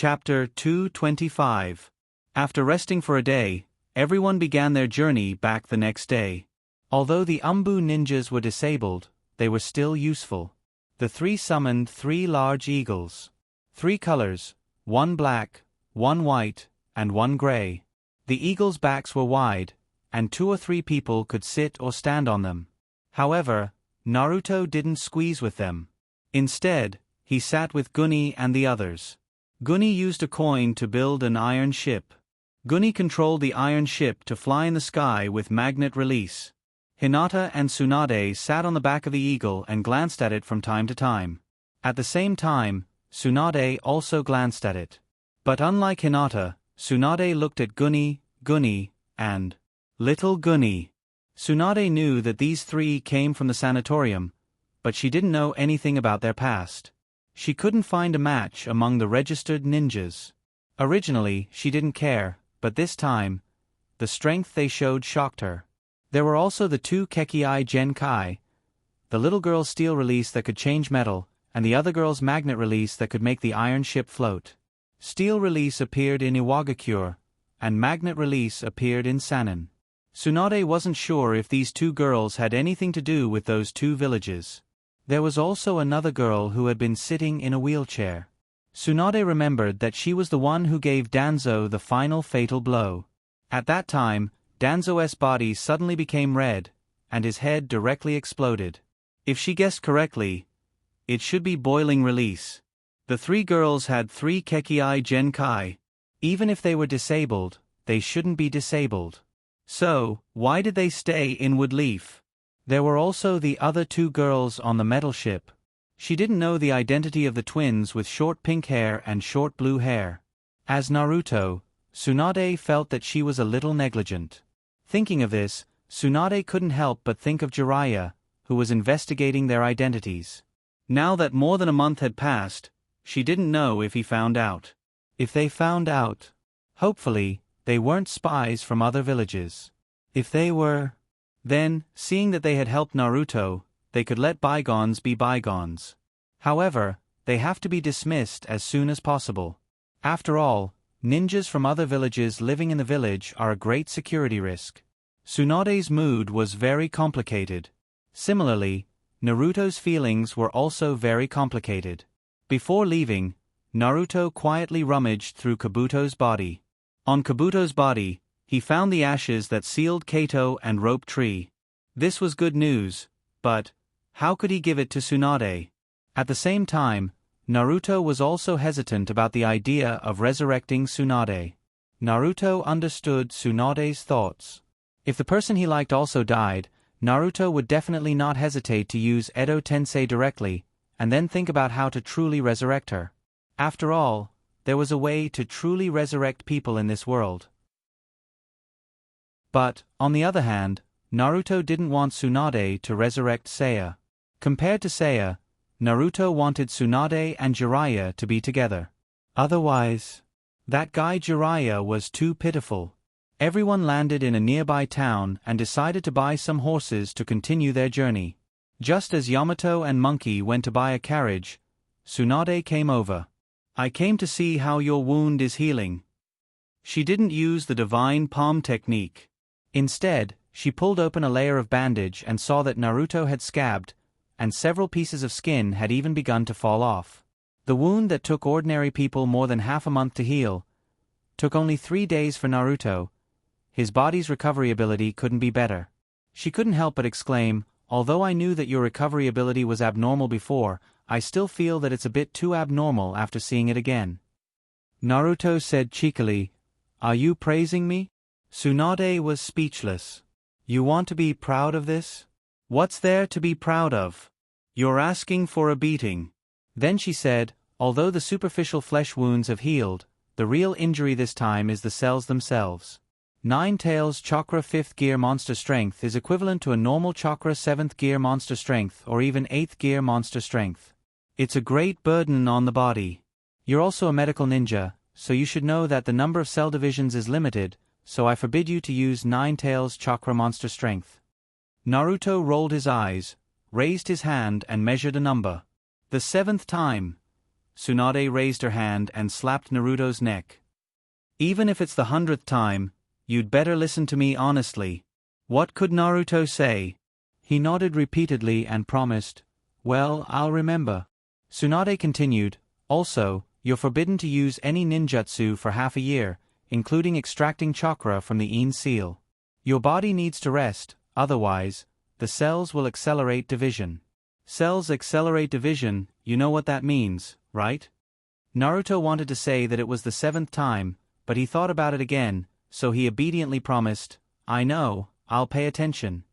Chapter 225. After resting for a day, everyone began their journey back the next day. Although the Umbu ninjas were disabled, they were still useful. The three summoned 3 large eagles. 3 colors, 1 black, 1 white, and 1 gray. The eagles' backs were wide, and 2 or 3 people could sit or stand on them. However, Naruto didn't squeeze with them. Instead, he sat with Guni and the others. Guni used a coin to build an iron ship. Guni controlled the iron ship to fly in the sky with magnet release. Hinata and Tsunade sat on the back of the eagle and glanced at it from time to time. At the same time, Tsunade also glanced at it. But unlike Hinata, Tsunade looked at Guni, and Little Guni. Tsunade knew that these 3 came from the sanatorium, but she didn't know anything about their past. She couldn't find a match among the registered ninjas. Originally, she didn't care, but this time, the strength they showed shocked her. There were also the 2 Kekkei Genkai, the little girl's steel release that could change metal, and the other girl's magnet release that could make the iron ship float. Steel release appeared in Iwagakure, and magnet release appeared in Sannin. Tsunade wasn't sure if these 2 girls had anything to do with those 2 villages. There was also another girl who had been sitting in a wheelchair. Tsunade remembered that she was the one who gave Danzo the final fatal blow. At that time, Danzo's body suddenly became red, and his head directly exploded. If she guessed correctly, it should be boiling release. The 3 girls had 3 Kekkei Genkai. Even if they were disabled, they shouldn't be disabled. So, why did they stay in Woodleaf? There were also the other 2 girls on the metal ship. She didn't know the identity of the twins with short pink hair and short blue hair. As Naruto, Tsunade felt that she was a little negligent. Thinking of this, Tsunade couldn't help but think of Jiraiya, who was investigating their identities. Now that more than a month had passed, she didn't know if he found out. If they found out, hopefully, they weren't spies from other villages. If they were, then, seeing that they had helped Naruto, they could let bygones be bygones. However, they have to be dismissed as soon as possible. After all, ninjas from other villages living in the village are a great security risk. Tsunade's mood was very complicated. Similarly, Naruto's feelings were also very complicated. Before leaving, Naruto quietly rummaged through Kabuto's body. On Kabuto's body, he found the ashes that sealed Kato and Rope Tree. This was good news, but how could he give it to Tsunade? At the same time, Naruto was also hesitant about the idea of resurrecting Tsunade. Naruto understood Tsunade's thoughts. If the person he liked also died, Naruto would definitely not hesitate to use Edo Tensei directly, and then think about how to truly resurrect her. After all, there was a way to truly resurrect people in this world. But, on the other hand, Naruto didn't want Tsunade to resurrect Seiya. Compared to Seiya, Naruto wanted Tsunade and Jiraiya to be together. Otherwise, that guy Jiraiya was too pitiful. Everyone landed in a nearby town and decided to buy some horses to continue their journey. Just as Yamato and Monkey went to buy a carriage, Tsunade came over. "I came to see how your wound is healing." She didn't use the divine palm technique. Instead, she pulled open a layer of bandage and saw that Naruto had scabbed, and several pieces of skin had even begun to fall off. The wound that took ordinary people more than half a month to heal took only 3 days for Naruto. His body's recovery ability couldn't be better. She couldn't help but exclaim, "Although I knew that your recovery ability was abnormal before, I still feel that it's a bit too abnormal after seeing it again." Naruto said cheekily, "Are you praising me?" Tsunade was speechless. "You want to be proud of this? What's there to be proud of? You're asking for a beating." Then she said, "Although the superficial flesh wounds have healed, the real injury this time is the cells themselves. Nine Tails Chakra 5th Gear Monster Strength is equivalent to a normal Chakra 7th Gear Monster Strength or even 8th Gear Monster Strength. It's a great burden on the body. You're also a medical ninja, so you should know that the number of cell divisions is limited, so I forbid you to use Nine Tails Chakra Monster Strength." Naruto rolled his eyes, raised his hand and measured a number. The 7th time. Tsunade raised her hand and slapped Naruto's neck. Even if it's the 100th time, you'd better listen to me honestly. What could Naruto say? He nodded repeatedly and promised, "Well, I'll remember." Tsunade continued, "Also, you're forbidden to use any ninjutsu for half a year, including extracting chakra from the Ein seal. Your body needs to rest, otherwise, the cells will accelerate division." Cells accelerate division, you know what that means, right? Naruto wanted to say that it was the 7th time, but he thought about it again, so he obediently promised, "I know, I'll pay attention."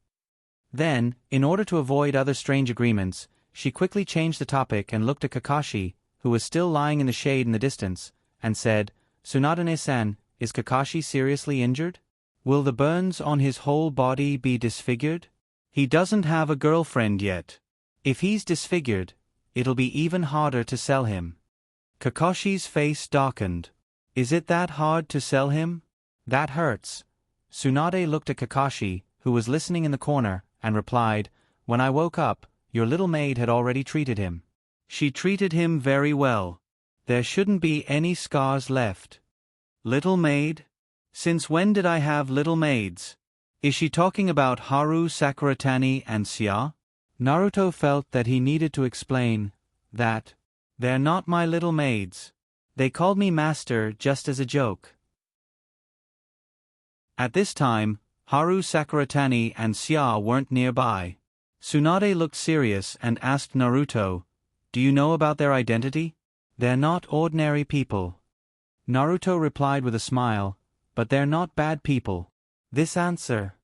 Then, in order to avoid other strange agreements, she quickly changed the topic and looked at Kakashi, who was still lying in the shade in the distance, and said, "Tsunade-san, is Kakashi seriously injured? Will the burns on his whole body be disfigured? He doesn't have a girlfriend yet. If he's disfigured, it'll be even harder to sell him." Kakashi's face darkened. "Is it that hard to sell him? That hurts." Tsunade looked at Kakashi, who was listening in the corner, and replied, "When I woke up, your little maid had already treated him. She treated him very well. There shouldn't be any scars left." "Little maid? Since when did I have little maids? Is she talking about Haru, Sakuratani, and Sia?" Naruto felt that he needed to explain that, "They're not my little maids. They called me master just as a joke." At this time, Haru, Sakuratani, and Sia weren't nearby. Tsunade looked serious and asked Naruto, "Do you know about their identity?" "They're not ordinary people." Naruto replied with a smile, "But they're not bad people." This answer.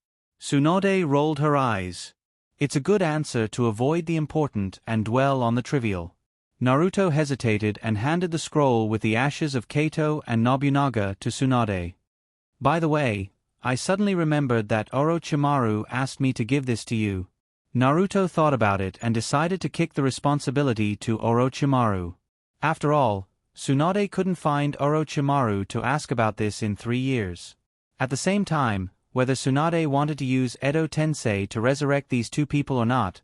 Tsunade rolled her eyes. It's a good answer to avoid the important and dwell on the trivial. Naruto hesitated and handed the scroll with the ashes of Kaito and Nobunaga to Tsunade. "By the way, I suddenly remembered that Orochimaru asked me to give this to you." Naruto thought about it and decided to kick the responsibility to Orochimaru. After all, Tsunade couldn't find Orochimaru to ask about this in 3 years. At the same time, whether Tsunade wanted to use Edo Tensei to resurrect these two people or not,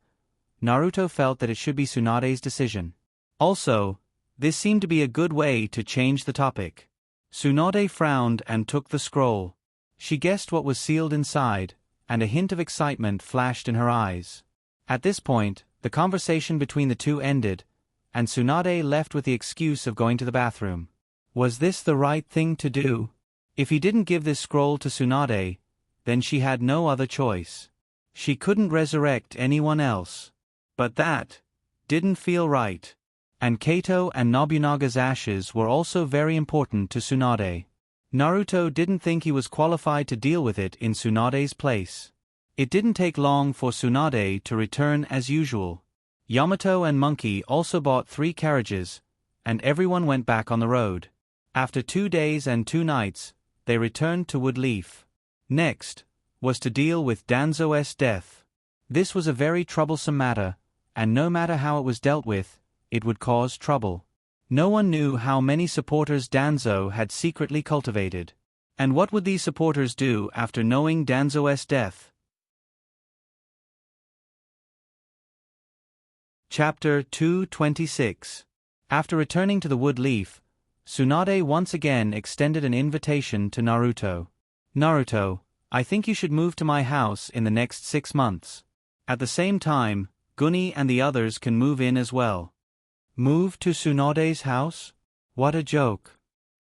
Naruto felt that it should be Tsunade's decision. Also, this seemed to be a good way to change the topic. Tsunade frowned and took the scroll. She guessed what was sealed inside, and a hint of excitement flashed in her eyes. At this point, the conversation between the two ended, and Tsunade left with the excuse of going to the bathroom. Was this the right thing to do? If he didn't give this scroll to Tsunade, then she had no other choice. She couldn't resurrect anyone else. But that didn't feel right. And Kaito and Nobunaga's ashes were also very important to Tsunade. Naruto didn't think he was qualified to deal with it in Tsunade's place. It didn't take long for Tsunade to return as usual. Yamato and Monkey also bought 3 carriages, and everyone went back on the road. After 2 days and 2 nights, they returned to Woodleaf. Next was to deal with Danzo's death. This was a very troublesome matter, and no matter how it was dealt with, it would cause trouble. No one knew how many supporters Danzo had secretly cultivated. And what would these supporters do after knowing Danzo's death? Chapter 226. After returning to the Woodleaf, Tsunade once again extended an invitation to Naruto. "Naruto, I think you should move to my house in the next 6 months. At the same time, Guni and the others can move in as well." Move to Tsunade's house? What a joke.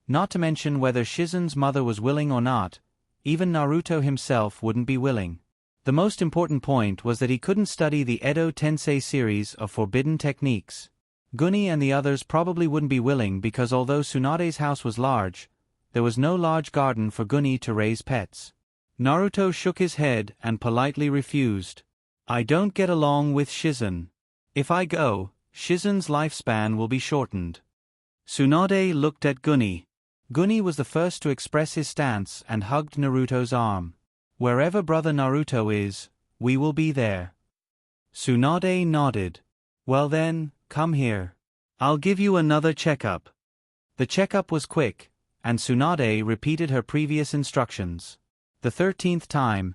Not to mention whether Shizen's mother was willing or not, even Naruto himself wouldn't be willing. The most important point was that he couldn't study the Edo Tensei series of forbidden techniques. Guni and the others probably wouldn't be willing because although Tsunade's house was large, there was no large garden for Guni to raise pets. Naruto shook his head and politely refused. "I don't get along with Shizen. If I go, Shizen's lifespan will be shortened." Tsunade looked at Guni. Guni was the first to express his stance and hugged Naruto's arm. "Wherever brother Naruto is, we will be there." Tsunade nodded. "Well then, come here. I'll give you another checkup." The checkup was quick, and Tsunade repeated her previous instructions. The 13th time,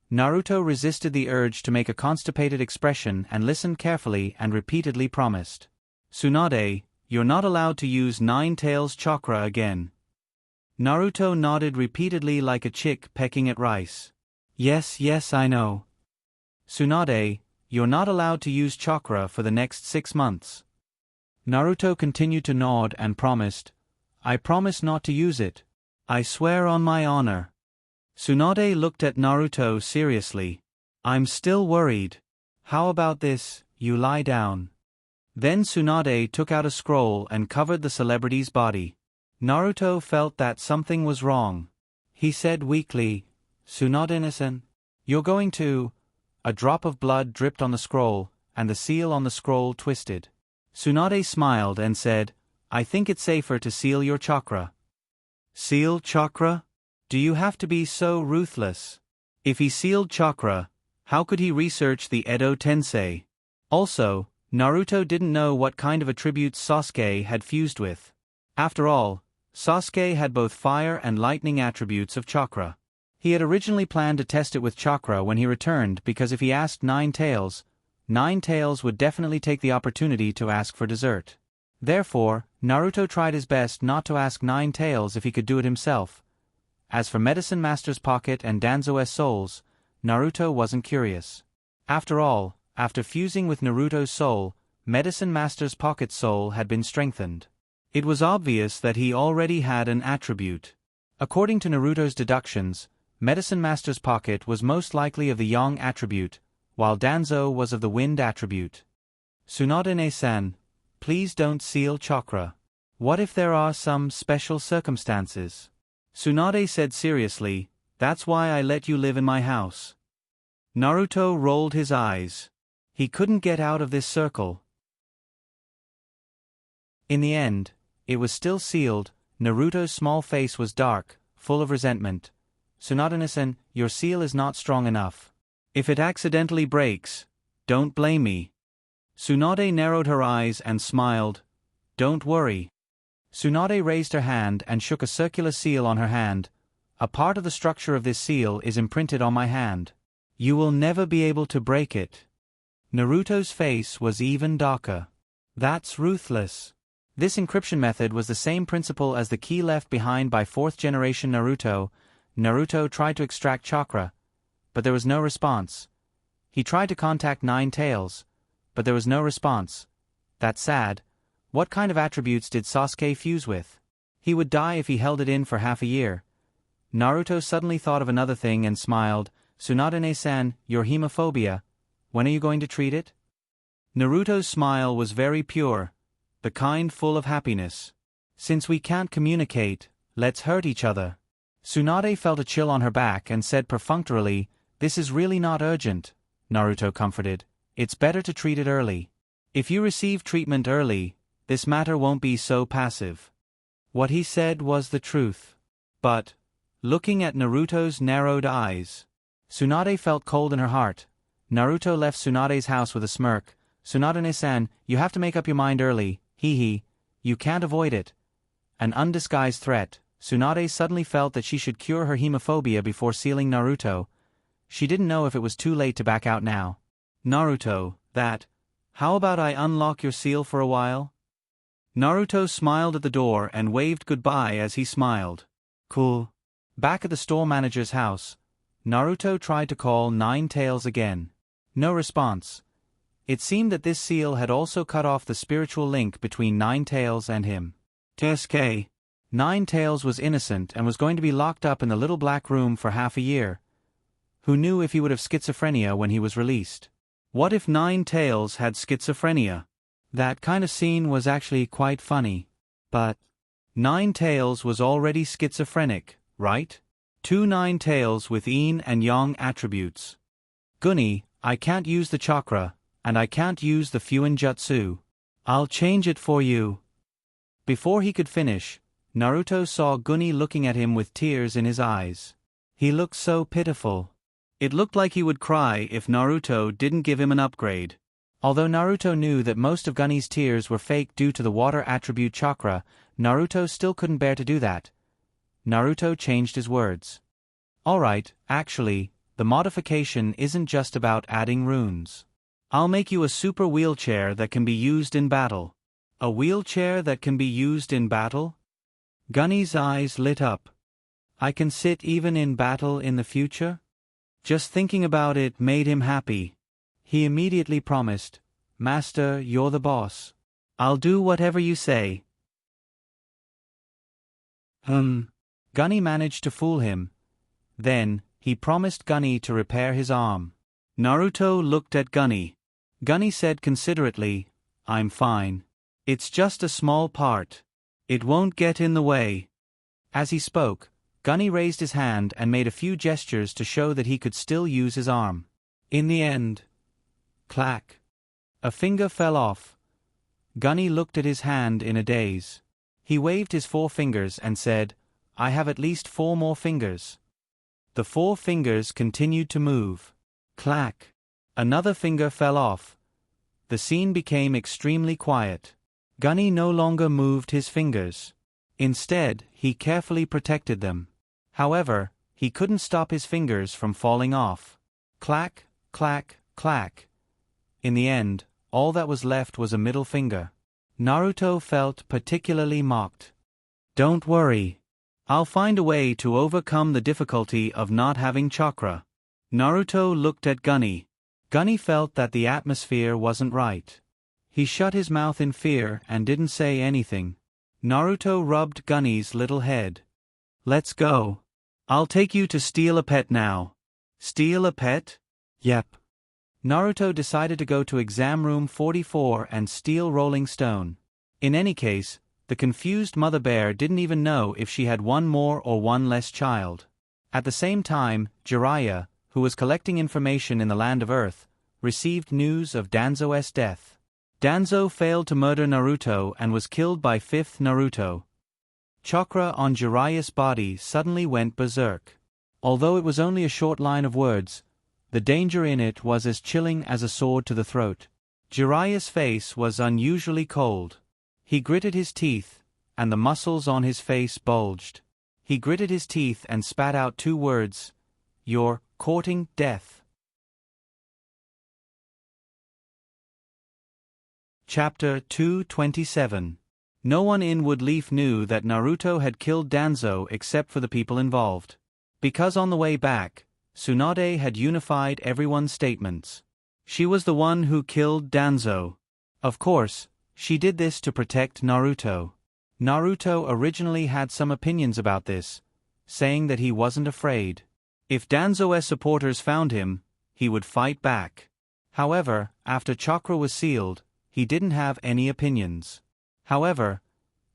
Naruto resisted the urge to make a constipated expression and listened carefully and repeatedly promised. "Tsunade, you're not allowed to use Nine Tails chakra again. Naruto nodded repeatedly like a chick pecking at rice. Yes, I know. Tsunade, you're not allowed to use chakra for the next 6 months. Naruto continued to nod and promised, I promise not to use it. I swear on my honor. Tsunade looked at Naruto seriously. I'm still worried. How about this, you lie down. Then Tsunade took out a scroll and covered the celebrity's body. Naruto felt that something was wrong. He said weakly, Tsunade-san, you're going to... A drop of blood dripped on the scroll, and the seal on the scroll twisted. Tsunade smiled and said, I think it's safer to seal your chakra. Seal chakra? Do you have to be so ruthless? If he sealed chakra, how could he research the Edo Tensei? Also, Naruto didn't know what kind of attributes Sasuke had fused with. After all, Sasuke had both fire and lightning attributes of chakra. He had originally planned to test it with chakra when he returned because if he asked Nine Tails would definitely take the opportunity to ask for dessert. Therefore, Naruto tried his best not to ask Nine Tails if he could do it himself. As for Medicine Master's pocket and Danzo's souls, Naruto wasn't curious. After all, after fusing with Naruto's soul, Medicine Master's pocket soul had been strengthened. It was obvious that he already had an attribute. According to Naruto's deductions, Medicine Master's pocket was most likely of the Yang attribute, while Danzo was of the Wind attribute. Tsunade-san, please don't seal chakra. What if there are some special circumstances? Tsunade said seriously, that's why I let you live in my house. Naruto rolled his eyes. He couldn't get out of this circle. In the end, it was still sealed. Naruto's small face was dark, full of resentment. Tsunade-san, your seal is not strong enough. If it accidentally breaks, don't blame me. Tsunade narrowed her eyes and smiled. Don't worry. Tsunade raised her hand and shook a circular seal on her hand. A part of the structure of this seal is imprinted on my hand. You will never be able to break it. Naruto's face was even darker. That's ruthless. This encryption method was the same principle as the key left behind by 4th generation Naruto. Naruto tried to extract chakra, but there was no response. He tried to contact Nine Tails, but there was no response. That's sad. What kind of attributes did Sasuke fuse with? He would die if he held it in for half a year. Naruto suddenly thought of another thing and smiled. Tsunade-san, your hemophobia, when are you going to treat it? Naruto's smile was very pure, the kind full of happiness. Since we can't communicate, let's hurt each other. Tsunade felt a chill on her back and said perfunctorily, this is really not urgent. Naruto comforted. It's better to treat it early. If you receive treatment early, this matter won't be so passive. What he said was the truth. But, looking at Naruto's narrowed eyes, Tsunade felt cold in her heart. Naruto left Tsunade's house with a smirk. Tsunade-san, you have to make up your mind early. Hee. You can't avoid it. An undisguised threat. Tsunade suddenly felt that she should cure her hemophobia before sealing Naruto. She didn't know if it was too late to back out now. Naruto, how about I unlock your seal for a while? Naruto smiled at the door and waved goodbye as he smiled. Cool. Back at the store manager's house, Naruto tried to call Nine Tails again. No response. It seemed that this seal had also cut off the spiritual link between Nine Tails and him. TSK. Nine Tails was innocent and was going to be locked up in the little black room for half a year. Who knew if he would have schizophrenia when he was released? What if Nine Tails had schizophrenia? That kind of scene was actually quite funny. But Nine Tails was already schizophrenic, right? 2 Nine Tails with yin and yang attributes. Gunny, I can't use the chakra, and I can't use the Fuinjutsu. I'll change it for you. Before he could finish, Naruto saw Gunny looking at him with tears in his eyes. He looked so pitiful. It looked like he would cry if Naruto didn't give him an upgrade. Although Naruto knew that most of Gunny's tears were fake due to the water attribute chakra, Naruto still couldn't bear to do that. Naruto changed his words. Alright, actually, the modification isn't just about adding runes. I'll make you a super wheelchair that can be used in battle. A wheelchair that can be used in battle? Gunny's eyes lit up. I can sit even in battle in the future? Just thinking about it made him happy. He immediately promised, Master, you're the boss. I'll do whatever you say. Gunny managed to fool him. Then, he promised Gunny to repair his arm. Naruto looked at Gunny. Gunny said considerately, I'm fine. It's just a small part. It won't get in the way. As he spoke, Gunny raised his hand and made a few gestures to show that he could still use his arm. In the end, clack. A finger fell off. Gunny looked at his hand in a daze. He waved his 4 fingers and said, I have at least 4 more fingers. The 4 fingers continued to move. Clack. Another finger fell off. The scene became extremely quiet. Gunny no longer moved his fingers. Instead, he carefully protected them. However, he couldn't stop his fingers from falling off. Clack, clack, clack. In the end, all that was left was a middle finger. Naruto felt particularly mocked. Don't worry. I'll find a way to overcome the difficulty of not having chakra. Naruto looked at Gunny. Gunny felt that the atmosphere wasn't right. He shut his mouth in fear and didn't say anything. Naruto rubbed Gunny's little head. Let's go. I'll take you to steal a pet now. Steal a pet? Yep. Naruto decided to go to exam room 44 and steal Rolling Stone. In any case, the confused mother bear didn't even know if she had one more or one less child. At the same time, Jiraiya, who was collecting information in the land of Earth, received news of Danzo's death. Danzo failed to murder Naruto and was killed by 5th Naruto. Chakra on Jiraiya's body suddenly went berserk. Although it was only a short line of words, the danger in it was as chilling as a sword to the throat. Jiraiya's face was unusually cold. He gritted his teeth, and the muscles on his face bulged. He gritted his teeth and spat out 2 words. You're courting death. Chapter 227. No one in Woodleaf knew that Naruto had killed Danzo except for the people involved. Because on the way back, Tsunade had unified everyone's statements. She was the one who killed Danzo. Of course, she did this to protect Naruto. Naruto originally had some opinions about this, saying that he wasn't afraid. If Danzo's supporters found him, he would fight back. However, after chakra was sealed, he didn't have any opinions. However,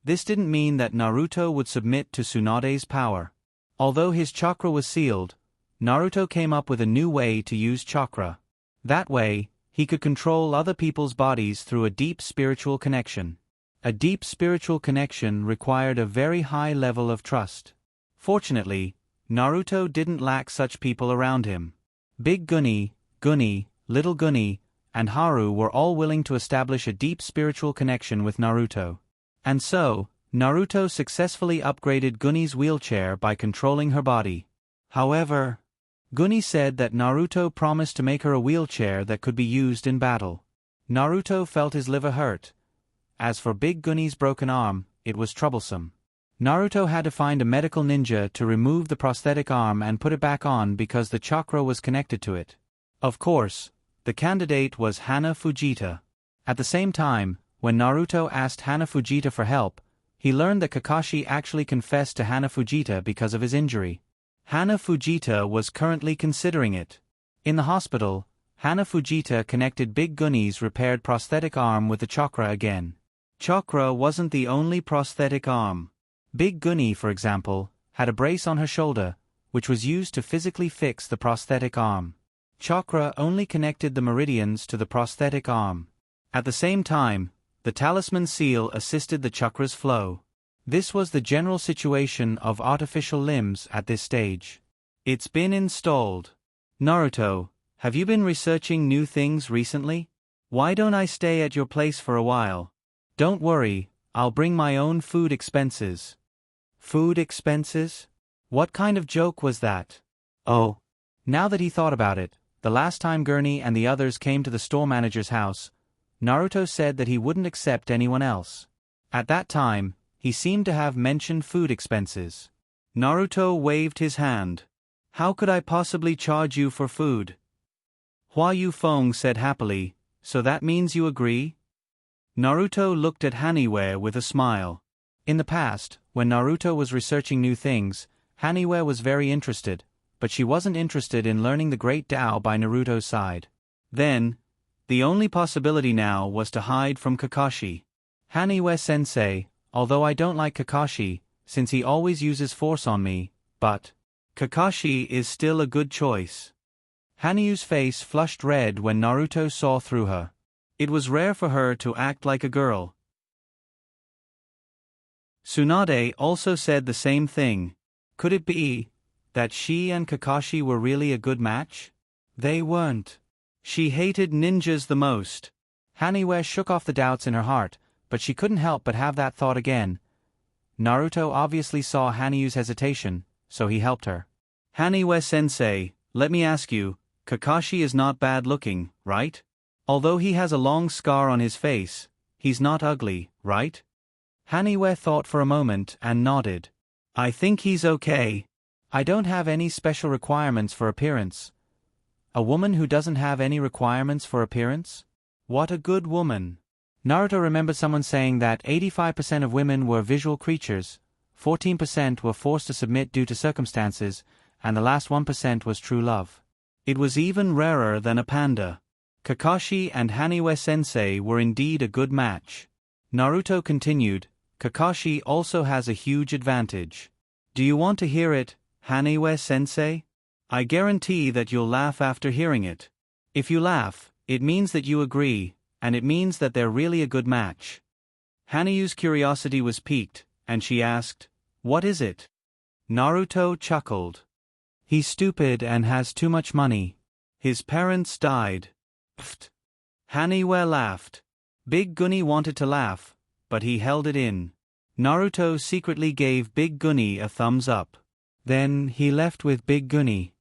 this didn't mean that Naruto would submit to Tsunade's power. Although his chakra was sealed, Naruto came up with a new way to use chakra. That way, he could control other people's bodies through a deep spiritual connection. A deep spiritual connection required a very high level of trust. Fortunately, Naruto didn't lack such people around him. Big Gunny, Little Gunny, and Haru were all willing to establish a deep spiritual connection with Naruto. And so, Naruto successfully upgraded Gunny's wheelchair by controlling her body. However, Gunny said that Naruto promised to make her a wheelchair that could be used in battle. Naruto felt his liver hurt. As for Big Gunny's broken arm, it was troublesome. Naruto had to find a medical ninja to remove the prosthetic arm and put it back on because the chakra was connected to it. Of course, the candidate was Hana Fujita. At the same time, when Naruto asked Hana Fujita for help, he learned that Kakashi actually confessed to Hana Fujita because of his injury. Hana Fujita was currently considering it. In the hospital, Hana Fujita connected Big Gunny's repaired prosthetic arm with the chakra again. Chakra wasn't the only prosthetic arm. Big Gunny, for example, had a brace on her shoulder, which was used to physically fix the prosthetic arm. Chakra only connected the meridians to the prosthetic arm. At the same time, the talisman seal assisted the chakra's flow. This was the general situation of artificial limbs at this stage. It's been installed. Naruto, have you been researching new things recently? Why don't I stay at your place for a while? Don't worry, I'll bring my own food expenses. Food expenses? What kind of joke was that? Oh. Now that he thought about it, the last time Gurney and the others came to the store manager's house, Naruto said that he wouldn't accept anyone else. At that time, he seemed to have mentioned food expenses. Naruto waved his hand. How could I possibly charge you for food? Hua Yufeng said happily, so that means you agree? Naruto looked at Haniwe with a smile. In the past, when Naruto was researching new things, Haniwe was very interested, but she wasn't interested in learning the great Tao by Naruto's side. Then, the only possibility now was to hide from Kakashi. Haniwe-sensei, although I don't like Kakashi, since he always uses force on me, but Kakashi is still a good choice. Hanyu's face flushed red when Naruto saw through her. It was rare for her to act like a girl. Tsunade also said the same thing. Could it be that she and Kakashi were really a good match? They weren't. She hated ninjas the most. Haniwe shook off the doubts in her heart, but she couldn't help but have that thought again. Naruto obviously saw Hanyu's hesitation, so he helped her. Haniwe-sensei, let me ask you, Kakashi is not bad-looking, right? Although he has a long scar on his face, he's not ugly, right? Haniwe thought for a moment and nodded. I think he's okay. I don't have any special requirements for appearance. A woman who doesn't have any requirements for appearance? What a good woman. Naruto remembered someone saying that 85% of women were visual creatures, 14% were forced to submit due to circumstances, and the last 1% was true love. It was even rarer than a panda. Kakashi and Haniwe-sensei were indeed a good match. Naruto continued, Kakashi also has a huge advantage. Do you want to hear it, Haniwe-sensei? I guarantee that you'll laugh after hearing it. If you laugh, it means that you agree, and it means that they're really a good match. Hanayu's curiosity was piqued, and she asked, What is it? Naruto chuckled. He's stupid and has too much money. His parents died. Pfft. Haniwe laughed. Big Gunny wanted to laugh, but he held it in. Naruto secretly gave Big Gunny a thumbs up. Then he left with Big Gunny.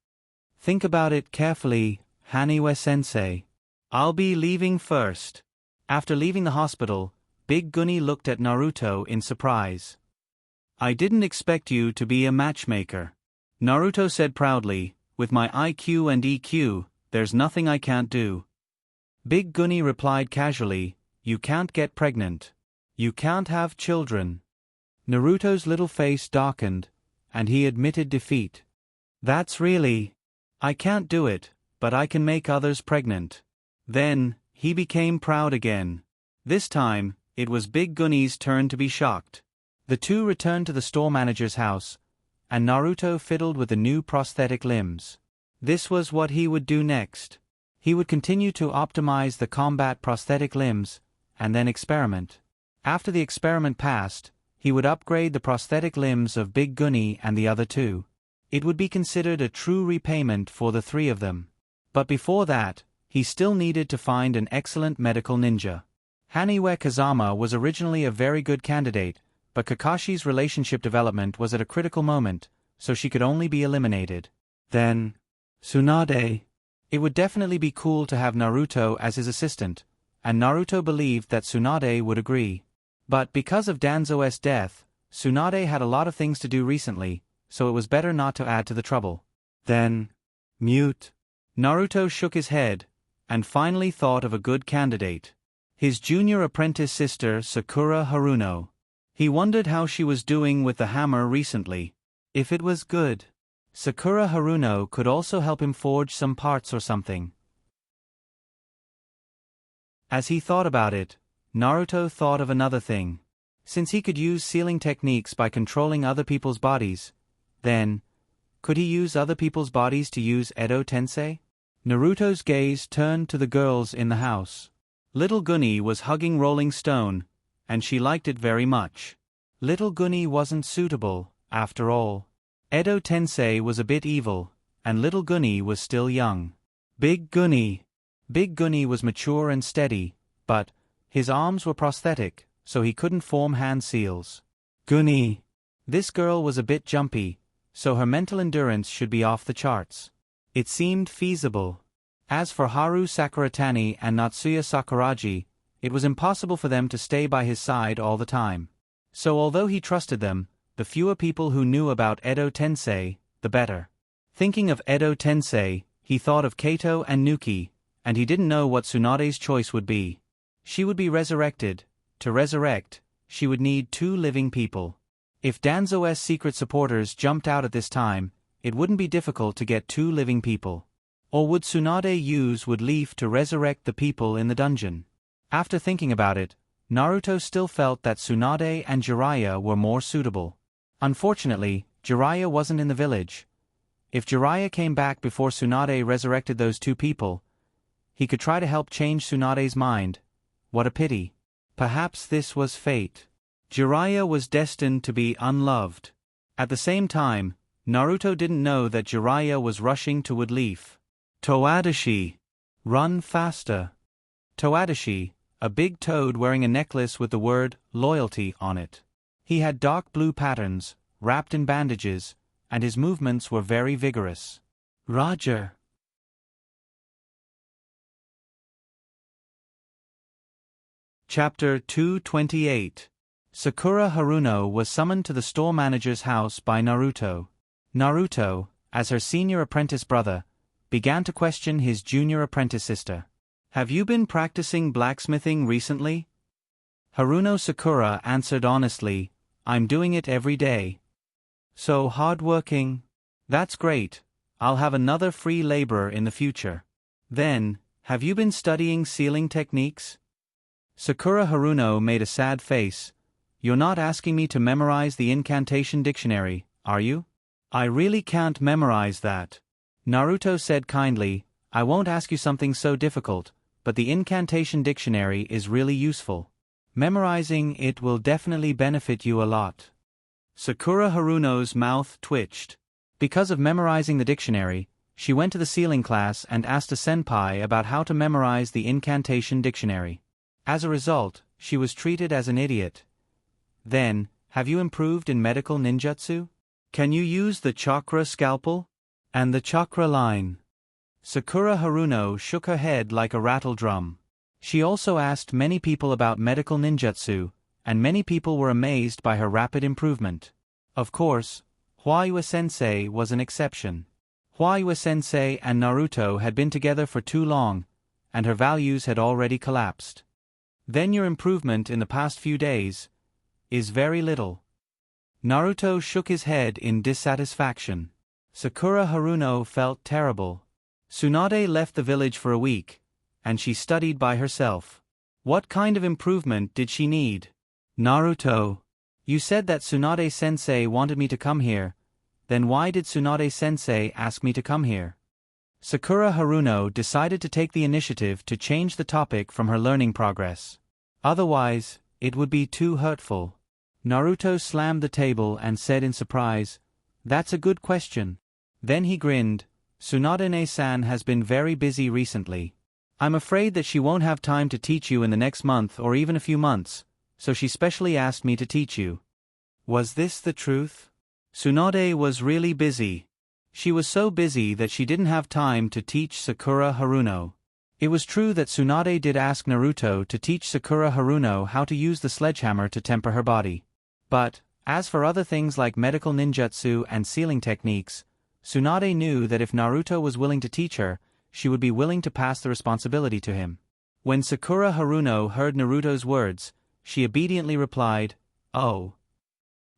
Think about it carefully, Haniwe-sensei. I'll be leaving first. After leaving the hospital, Big Gunny looked at Naruto in surprise. I didn't expect you to be a matchmaker. Naruto said proudly, with my IQ and EQ, there's nothing I can't do. Big Gunny replied casually, you can't get pregnant. You can't have children. Naruto's little face darkened, and he admitted defeat. That's really... I can't do it, but I can make others pregnant. Then, he became proud again. This time, it was Big Gunny's turn to be shocked. The two returned to the store manager's house, and Naruto fiddled with the new prosthetic limbs. This was what he would do next. He would continue to optimize the combat prosthetic limbs, and then experiment. After the experiment passed, he would upgrade the prosthetic limbs of Big Gunny and the other two. It would be considered a true repayment for the three of them. But before that, he still needed to find an excellent medical ninja. Haniwe Kazama was originally a very good candidate, but Kakashi's relationship development was at a critical moment, so she could only be eliminated. Then, Tsunade. It would definitely be cool to have Naruto as his assistant, and Naruto believed that Tsunade would agree. But because of Danzo's death, Tsunade had a lot of things to do recently, so it was better not to add to the trouble. Then, mute. Naruto shook his head, and finally thought of a good candidate. His junior apprentice sister Sakura Haruno. He wondered how she was doing with the hammer recently. If it was good. Sakura Haruno could also help him forge some parts or something. As he thought about it, Naruto thought of another thing. Since he could use sealing techniques by controlling other people's bodies, then, could he use other people's bodies to use Edo Tensei? Naruto's gaze turned to the girls in the house. Little Gunny was hugging Rolling Stone, and she liked it very much. Little Gunny wasn't suitable, after all. Edo Tensei was a bit evil, and Little Gunny was still young. Big Gunny. Big Gunny was mature and steady, but his arms were prosthetic, so he couldn't form hand seals. Gunny. This girl was a bit jumpy, so her mental endurance should be off the charts. It seemed feasible. As for Haru Sakuratani and Natsuya Sakuragi, it was impossible for them to stay by his side all the time. So although he trusted them, the fewer people who knew about Edo Tensei, the better. Thinking of Edo Tensei, he thought of Kato and Nuki, and he didn't know what Tsunade's choice would be. She would be resurrected. To resurrect, she would need 2 living people. If Danzo's secret supporters jumped out at this time, it wouldn't be difficult to get 2 living people. Or would Tsunade use would leaf to resurrect the people in the dungeon? After thinking about it, Naruto still felt that Tsunade and Jiraiya were more suitable. Unfortunately, Jiraiya wasn't in the village. If Jiraiya came back before Tsunade resurrected those 2 people, he could try to help change Tsunade's mind. What a pity. Perhaps this was fate. Jiraiya was destined to be unloved. At the same time, Naruto didn't know that Jiraiya was rushing to Woodleaf. Toadashi! Run faster! Toadashi, a big toad wearing a necklace with the word loyalty on it. He had dark blue patterns, wrapped in bandages, and his movements were very vigorous. Roger! Chapter 228. Sakura Haruno was summoned to the store manager's house by Naruto. Naruto, as her senior apprentice brother, began to question his junior apprentice sister. Have you been practicing blacksmithing recently? Haruno Sakura answered honestly, I'm doing it every day. So hardworking. That's great. I'll have another free laborer in the future. Then, have you been studying sealing techniques? Sakura Haruno made a sad face. You're not asking me to memorize the incantation dictionary, are you? I really can't memorize that. Naruto said kindly, I won't ask you something so difficult, but the incantation dictionary is really useful. Memorizing it will definitely benefit you a lot. Sakura Haruno's mouth twitched. Because of memorizing the dictionary, she went to the sealing class and asked a senpai about how to memorize the incantation dictionary. As a result, she was treated as an idiot. Then, have you improved in medical ninjutsu? Can you use the chakra scalpel? And the chakra line? Sakura Haruno shook her head like a rattle drum. She also asked many people about medical ninjutsu, and many people were amazed by her rapid improvement. Of course, Hwayue-sensei was an exception. Hwayue-sensei and Naruto had been together for too long, and her values had already collapsed. Then your improvement in the past few days is very little. Naruto shook his head in dissatisfaction. Sakura Haruno felt terrible. Tsunade left the village for a week, and she studied by herself. What kind of improvement did she need? Naruto, you said that Tsunade-sensei wanted me to come here. Then why did Tsunade-sensei ask me to come here? Sakura Haruno decided to take the initiative to change the topic from her learning progress. Otherwise, it would be too hurtful. Naruto slammed the table and said in surprise, That's a good question. Then he grinned. Tsunade-san has been very busy recently. I'm afraid that she won't have time to teach you in the next month or even a few months, so she specially asked me to teach you. Was this the truth? Tsunade was really busy. She was so busy that she didn't have time to teach Sakura Haruno. It was true that Tsunade did ask Naruto to teach Sakura Haruno how to use the sledgehammer to temper her body. But, as for other things like medical ninjutsu and sealing techniques, Tsunade knew that if Naruto was willing to teach her, she would be willing to pass the responsibility to him. When Sakura Haruno heard Naruto's words, she obediently replied, Oh.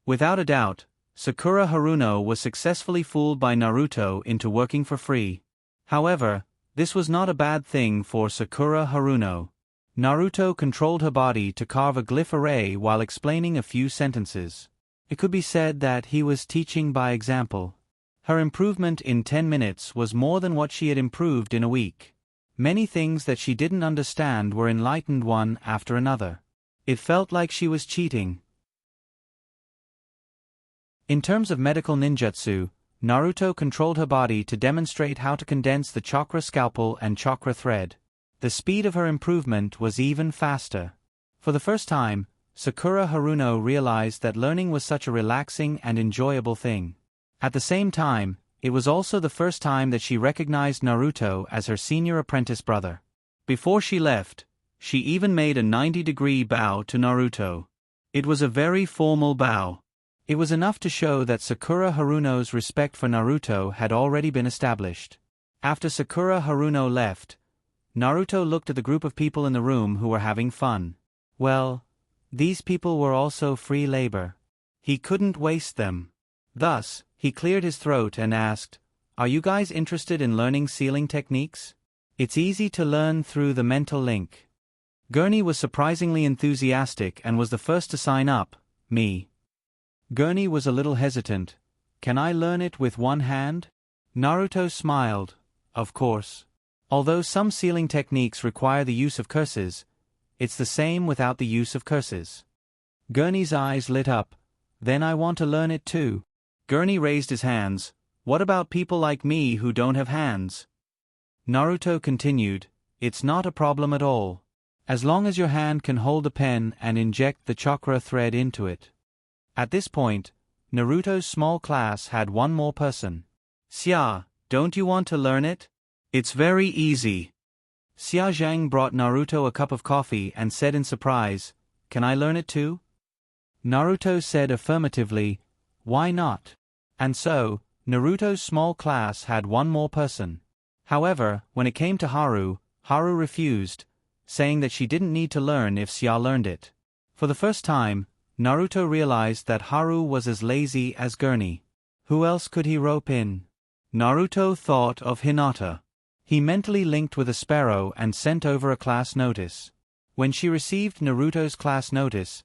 Without a doubt, Sakura Haruno was successfully fooled by Naruto into working for free. However, this was not a bad thing for Sakura Haruno. Naruto controlled her body to carve a glyph array while explaining a few sentences. It could be said that he was teaching by example. Her improvement in 10 minutes was more than what she had improved in a week. Many things that she didn't understand were enlightened one after another. It felt like she was cheating. In terms of medical ninjutsu, Naruto controlled her body to demonstrate how to condense the chakra scalpel and chakra thread. The speed of her improvement was even faster. For the first time, Sakura Haruno realized that learning was such a relaxing and enjoyable thing. At the same time, it was also the first time that she recognized Naruto as her senior apprentice brother. Before she left, She even made a 90-degree bow to Naruto. It was a very formal bow. It was enough to show that Sakura Haruno's respect for Naruto had already been established. After Sakura Haruno left, Naruto looked at the group of people in the room who were having fun. Well, these people were also free labor. He couldn't waste them. Thus, he cleared his throat and asked, "Are you guys interested in learning sealing techniques? It's easy to learn through the mental link." Gurney was surprisingly enthusiastic and was the first to sign up. Me. Gurney was a little hesitant. "Can I learn it with one hand?" Naruto smiled. "Of course. Although some sealing techniques require the use of curses, it's the same without the use of curses." Gurney's eyes lit up. "Then I want to learn it too." Gurney raised his hands. "What about people like me who don't have hands?" Naruto continued, "It's not a problem at all. As long as your hand can hold a pen and inject the chakra thread into it." At this point, Naruto's small class had one more person. "Xia, don't you want to learn it? It's very easy." Xia Zhang brought Naruto a cup of coffee and said in surprise, "Can I learn it too?" Naruto said affirmatively, "Why not?" And so, Naruto's small class had one more person. However, when it came to Haru, Haru refused, saying that she didn't need to learn if Xia learned it. For the first time, Naruto realized that Haru was as lazy as Gurney. Who else could he rope in? Naruto thought of Hinata. He mentally linked with a sparrow and sent over a class notice. When she received Naruto's class notice,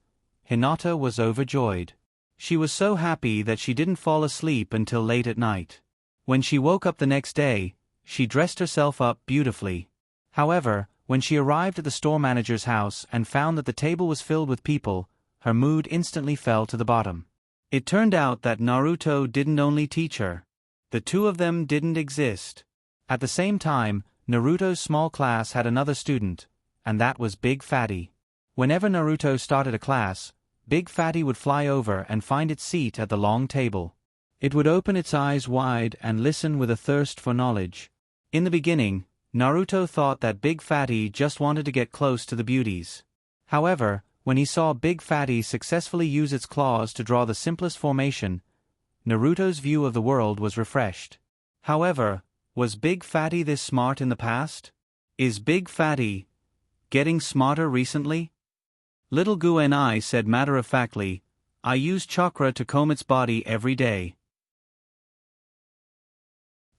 Hinata was overjoyed. She was so happy that she didn't fall asleep until late at night. When she woke up the next day, she dressed herself up beautifully. However, when she arrived at the store manager's house and found that the table was filled with people, her mood instantly fell to the bottom. It turned out that Naruto didn't only teach her. The two of them didn't exist. At the same time, Naruto's small class had another student, and that was Big Fatty. Whenever Naruto started a class, Big Fatty would fly over and find its seat at the long table. It would open its eyes wide and listen with a thirst for knowledge. In the beginning, Naruto thought that Big Fatty just wanted to get close to the beauties. However, when he saw Big Fatty successfully use its claws to draw the simplest formation, Naruto's view of the world was refreshed. However, was Big Fatty this smart in the past? Is Big Fatty getting smarter recently? Little Guenai said matter-of-factly, "I use chakra to comb its body every day.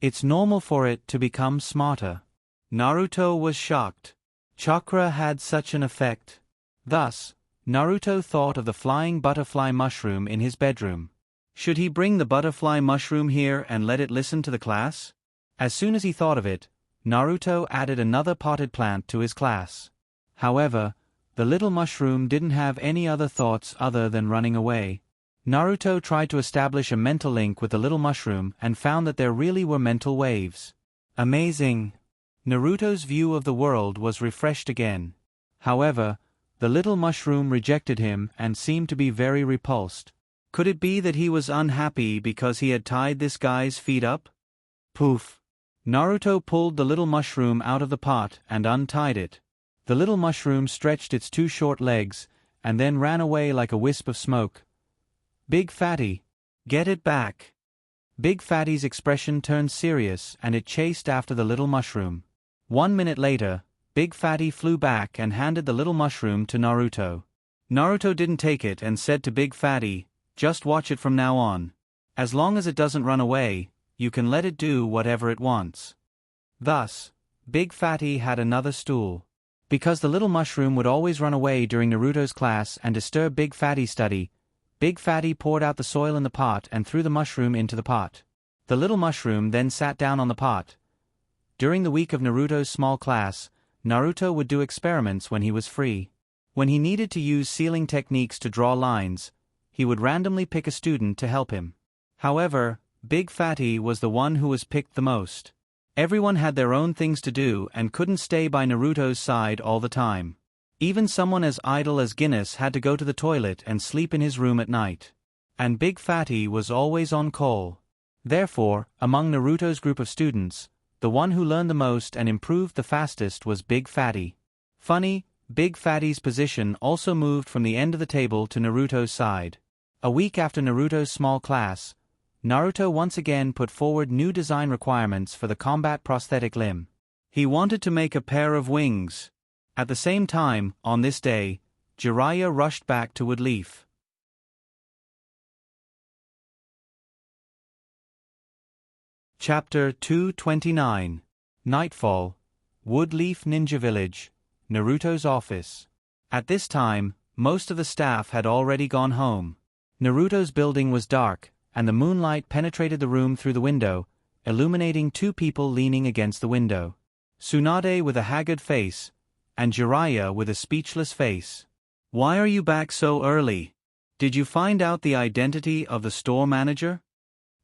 It's normal for it to become smarter." Naruto was shocked. Chakra had such an effect. Thus, Naruto thought of the flying butterfly mushroom in his bedroom. Should he bring the butterfly mushroom here and let it listen to the class? As soon as he thought of it, Naruto added another potted plant to his class. However, the little mushroom didn't have any other thoughts other than running away. Naruto tried to establish a mental link with the little mushroom and found that there really were mental waves. Amazing! Naruto's view of the world was refreshed again. However, the little mushroom rejected him and seemed to be very repulsed. Could it be that he was unhappy because he had tied this guy's feet up? Poof! Naruto pulled the little mushroom out of the pot and untied it. The little mushroom stretched its two short legs, and then ran away like a wisp of smoke. "Big Fatty! Get it back!" Big Fatty's expression turned serious and it chased after the little mushroom. 1 minute later, Big Fatty flew back and handed the little mushroom to Naruto. Naruto didn't take it and said to Big Fatty, "Just watch it from now on. As long as it doesn't run away, you can let it do whatever it wants." Thus, Big Fatty had another stool. Because the little mushroom would always run away during Naruto's class and disturb Big Fatty's study, Big Fatty poured out the soil in the pot and threw the mushroom into the pot. The little mushroom then sat down on the pot. During the week of Naruto's small class, Naruto would do experiments when he was free. When he needed to use sealing techniques to draw lines, he would randomly pick a student to help him. However, Big Fatty was the one who was picked the most. Everyone had their own things to do and couldn't stay by Naruto's side all the time. Even someone as idle as Guinness had to go to the toilet and sleep in his room at night. And Big Fatty was always on call. Therefore, among Naruto's group of students, the one who learned the most and improved the fastest was Big Fatty. Funny, Big Fatty's position also moved from the end of the table to Naruto's side. A week after Naruto's small class, Naruto once again put forward new design requirements for the combat prosthetic limb. He wanted to make a pair of wings. At the same time, on this day, Jiraiya rushed back to Woodleaf. Chapter 229. Nightfall. Woodleaf Ninja Village. Naruto's office. At this time, most of the staff had already gone home. Naruto's building was dark, and the moonlight penetrated the room through the window, illuminating two people leaning against the window. Tsunade with a haggard face, and Jiraiya with a speechless face. "Why are you back so early? Did you find out the identity of the store manager?"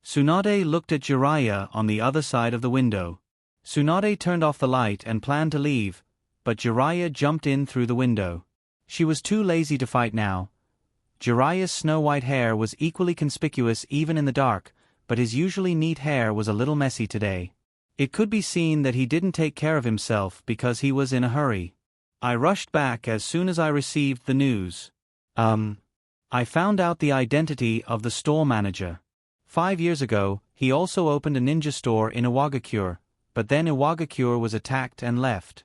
Tsunade looked at Jiraiya on the other side of the window. Tsunade turned off the light and planned to leave, but Jiraiya jumped in through the window. She was too lazy to fight now. Jiraiya's snow-white hair was equally conspicuous even in the dark, but his usually neat hair was a little messy today. It could be seen that he didn't take care of himself because he was in a hurry. "I rushed back as soon as I received the news. I found out the identity of the store manager. 5 years ago, he also opened a ninja store in Iwagakure, but then Iwagakure was attacked and left.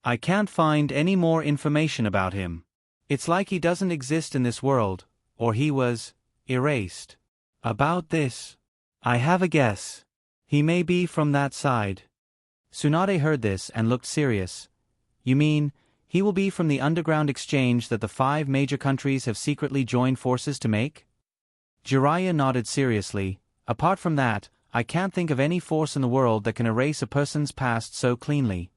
I can't find any more information about him. It's like he doesn't exist in this world, or he was erased. About this, I have a guess. He may be from that side." Tsunade heard this and looked serious. "You mean, he will be from the underground exchange that the 5 major countries have secretly joined forces to make?" Jiraiya nodded seriously. "Apart from that, I can't think of any force in the world that can erase a person's past so cleanly."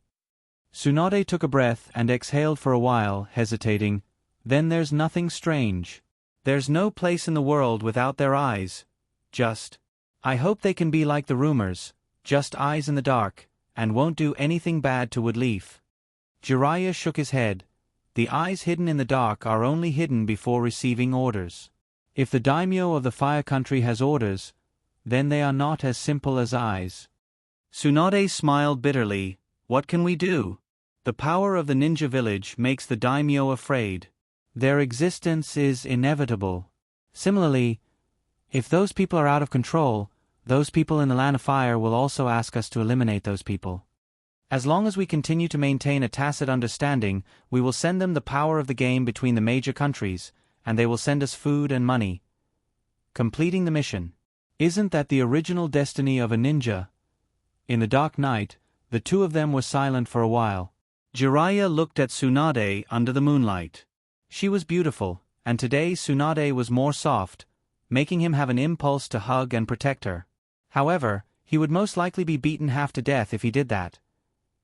Tsunade took a breath and exhaled for a while, hesitating. "Then there's nothing strange. There's no place in the world without their eyes. I hope they can be like the rumors, just eyes in the dark, and won't do anything bad to Woodleaf." Jiraiya shook his head. "The eyes hidden in the dark are only hidden before receiving orders. If the daimyo of the fire country has orders, then they are not as simple as eyes." Tsunade smiled bitterly. "What can we do? The power of the ninja village makes the daimyo afraid. Their existence is inevitable. Similarly, if those people are out of control, those people in the Land of Fire will also ask us to eliminate those people. As long as we continue to maintain a tacit understanding, we will send them the power of the game between the major countries, and they will send us food and money. Completing the mission. Isn't that the original destiny of a ninja?" In the dark night, the two of them were silent for a while. Jiraiya looked at Tsunade under the moonlight. She was beautiful, and today Tsunade was more soft, making him have an impulse to hug and protect her. However, he would most likely be beaten half to death if he did that.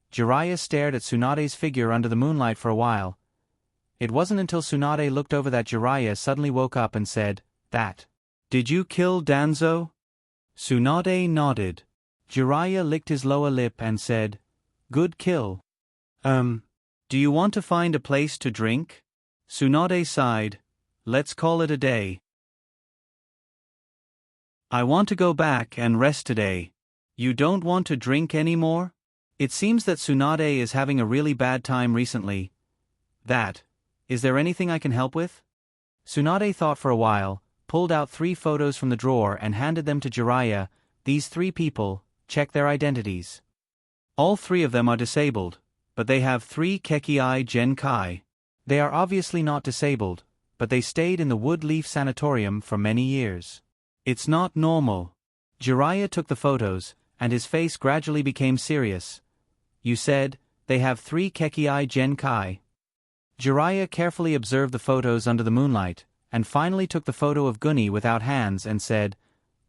Jiraiya stared at Tsunade's figure under the moonlight for a while. It wasn't until Tsunade looked over that Jiraiya suddenly woke up and said, "That. Did you kill Danzo?" Tsunade nodded. Jiraiya licked his lower lip and said, "Good kill. Do you want to find a place to drink?" Tsunade sighed. "Let's call it a day. I want to go back and rest today. You don't want to drink anymore?" It seems that Tsunade is having a really bad time recently. Is there anything I can help with? Tsunade thought for a while, pulled out 3 photos from the drawer and handed them to Jiraiya. "These 3 people, check their identities. All 3 of them are disabled, but they have 3 Kekii Genkai. They are obviously not disabled, but they stayed in the Woodleaf Sanatorium for many years. It's not normal." Jiraiya took the photos, and his face gradually became serious. "You said, they have 3 Kekii Genkai." Jiraiya carefully observed the photos under the moonlight, and finally took the photo of Guni without hands and said,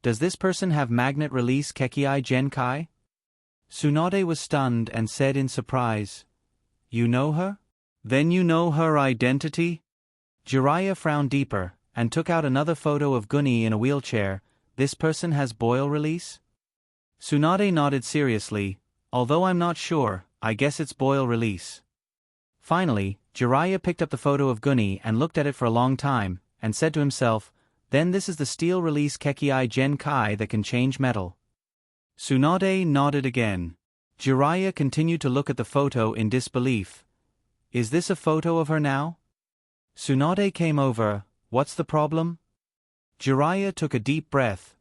"Does this person have magnet release Kekii Genkai?" Tsunade was stunned and said in surprise, "You know her? Then you know her identity?" Jiraiya frowned deeper, and took out another photo of Guni in a wheelchair. "This person has boil release?" Tsunade nodded seriously. "Although I'm not sure, I guess it's boil release." Finally, Jiraiya picked up the photo of Guni and looked at it for a long time, and said to himself, "Then this is the steel release Kekii Genkai that can change metal." Tsunade nodded again. Jiraiya continued to look at the photo in disbelief. Is this a photo of her now? Tsunade came over. What's the problem? Jiraiya took a deep breath.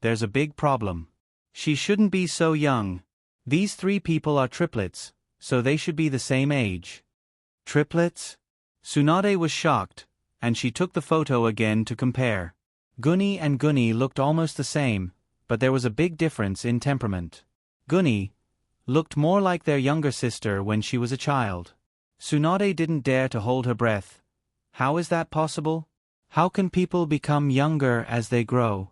There's a big problem. She shouldn't be so young. These three people are triplets, so they should be the same age. Triplets? Tsunade was shocked, and she took the photo again to compare. Guni and Guni looked almost the same, but there was a big difference in temperament. Guni looked more like their younger sister when she was a child. Tsunade didn't dare to hold her breath. How is that possible? How can people become younger as they grow?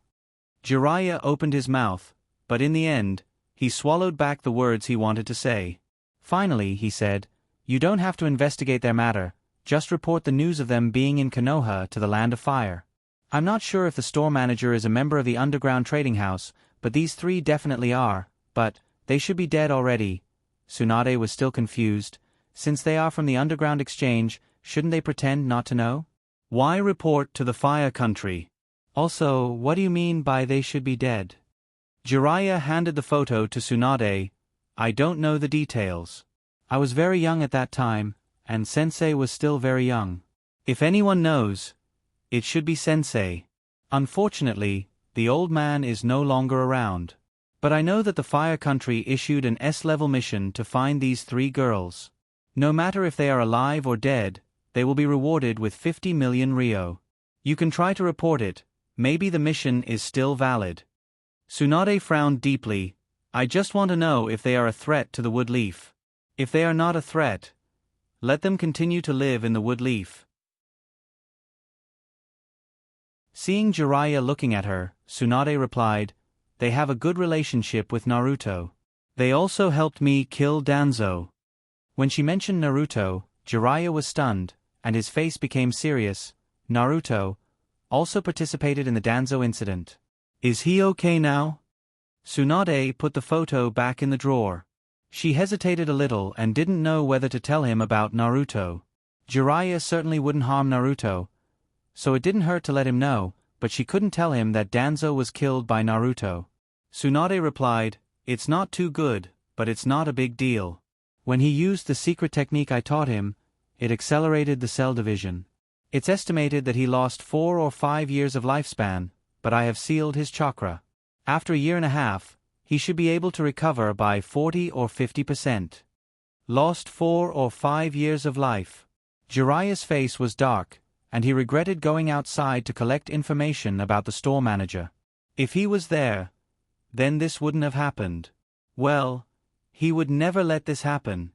Jiraiya opened his mouth, but in the end, he swallowed back the words he wanted to say. Finally, he said, "You don't have to investigate their matter, just report the news of them being in Konoha to the Land of Fire. I'm not sure if the store manager is a member of the underground trading house, but these three definitely are, but they should be dead already." Tsunade was still confused. Since they are from the underground exchange, shouldn't they pretend not to know? Why report to the Fire Country? Also, what do you mean by they should be dead? Jiraiya handed the photo to Tsunade. I don't know the details. I was very young at that time, and Sensei was still very young. If anyone knows, it should be Sensei. Unfortunately, the old man is no longer around. But I know that the Fire Country issued an S-level mission to find these three girls. No matter if they are alive or dead, they will be rewarded with 50 million Ryo. You can try to report it. Maybe the mission is still valid. Tsunade frowned deeply. I just want to know if they are a threat to the wood leaf. If they are not a threat, let them continue to live in the wood leaf. Seeing Jiraiya looking at her, Tsunade replied, They have a good relationship with Naruto. They also helped me kill Danzo. When she mentioned Naruto, Jiraiya was stunned, and his face became serious. Naruto also participated in the Danzo incident. Is he okay now? Tsunade put the photo back in the drawer. She hesitated a little and didn't know whether to tell him about Naruto. Jiraiya certainly wouldn't harm Naruto, so it didn't hurt to let him know, but she couldn't tell him that Danzo was killed by Naruto. Tsunade replied, It's not too good, but it's not a big deal. When he used the secret technique I taught him, it accelerated the cell division. It's estimated that he lost 4 or 5 years of lifespan, but I have sealed his chakra. After a year and a half, he should be able to recover by 40 or 50%. Lost 4 or 5 years of life. Jiraiya's face was dark, and he regretted going outside to collect information about the store manager. If he was there, then this wouldn't have happened. Well, he would never let this happen.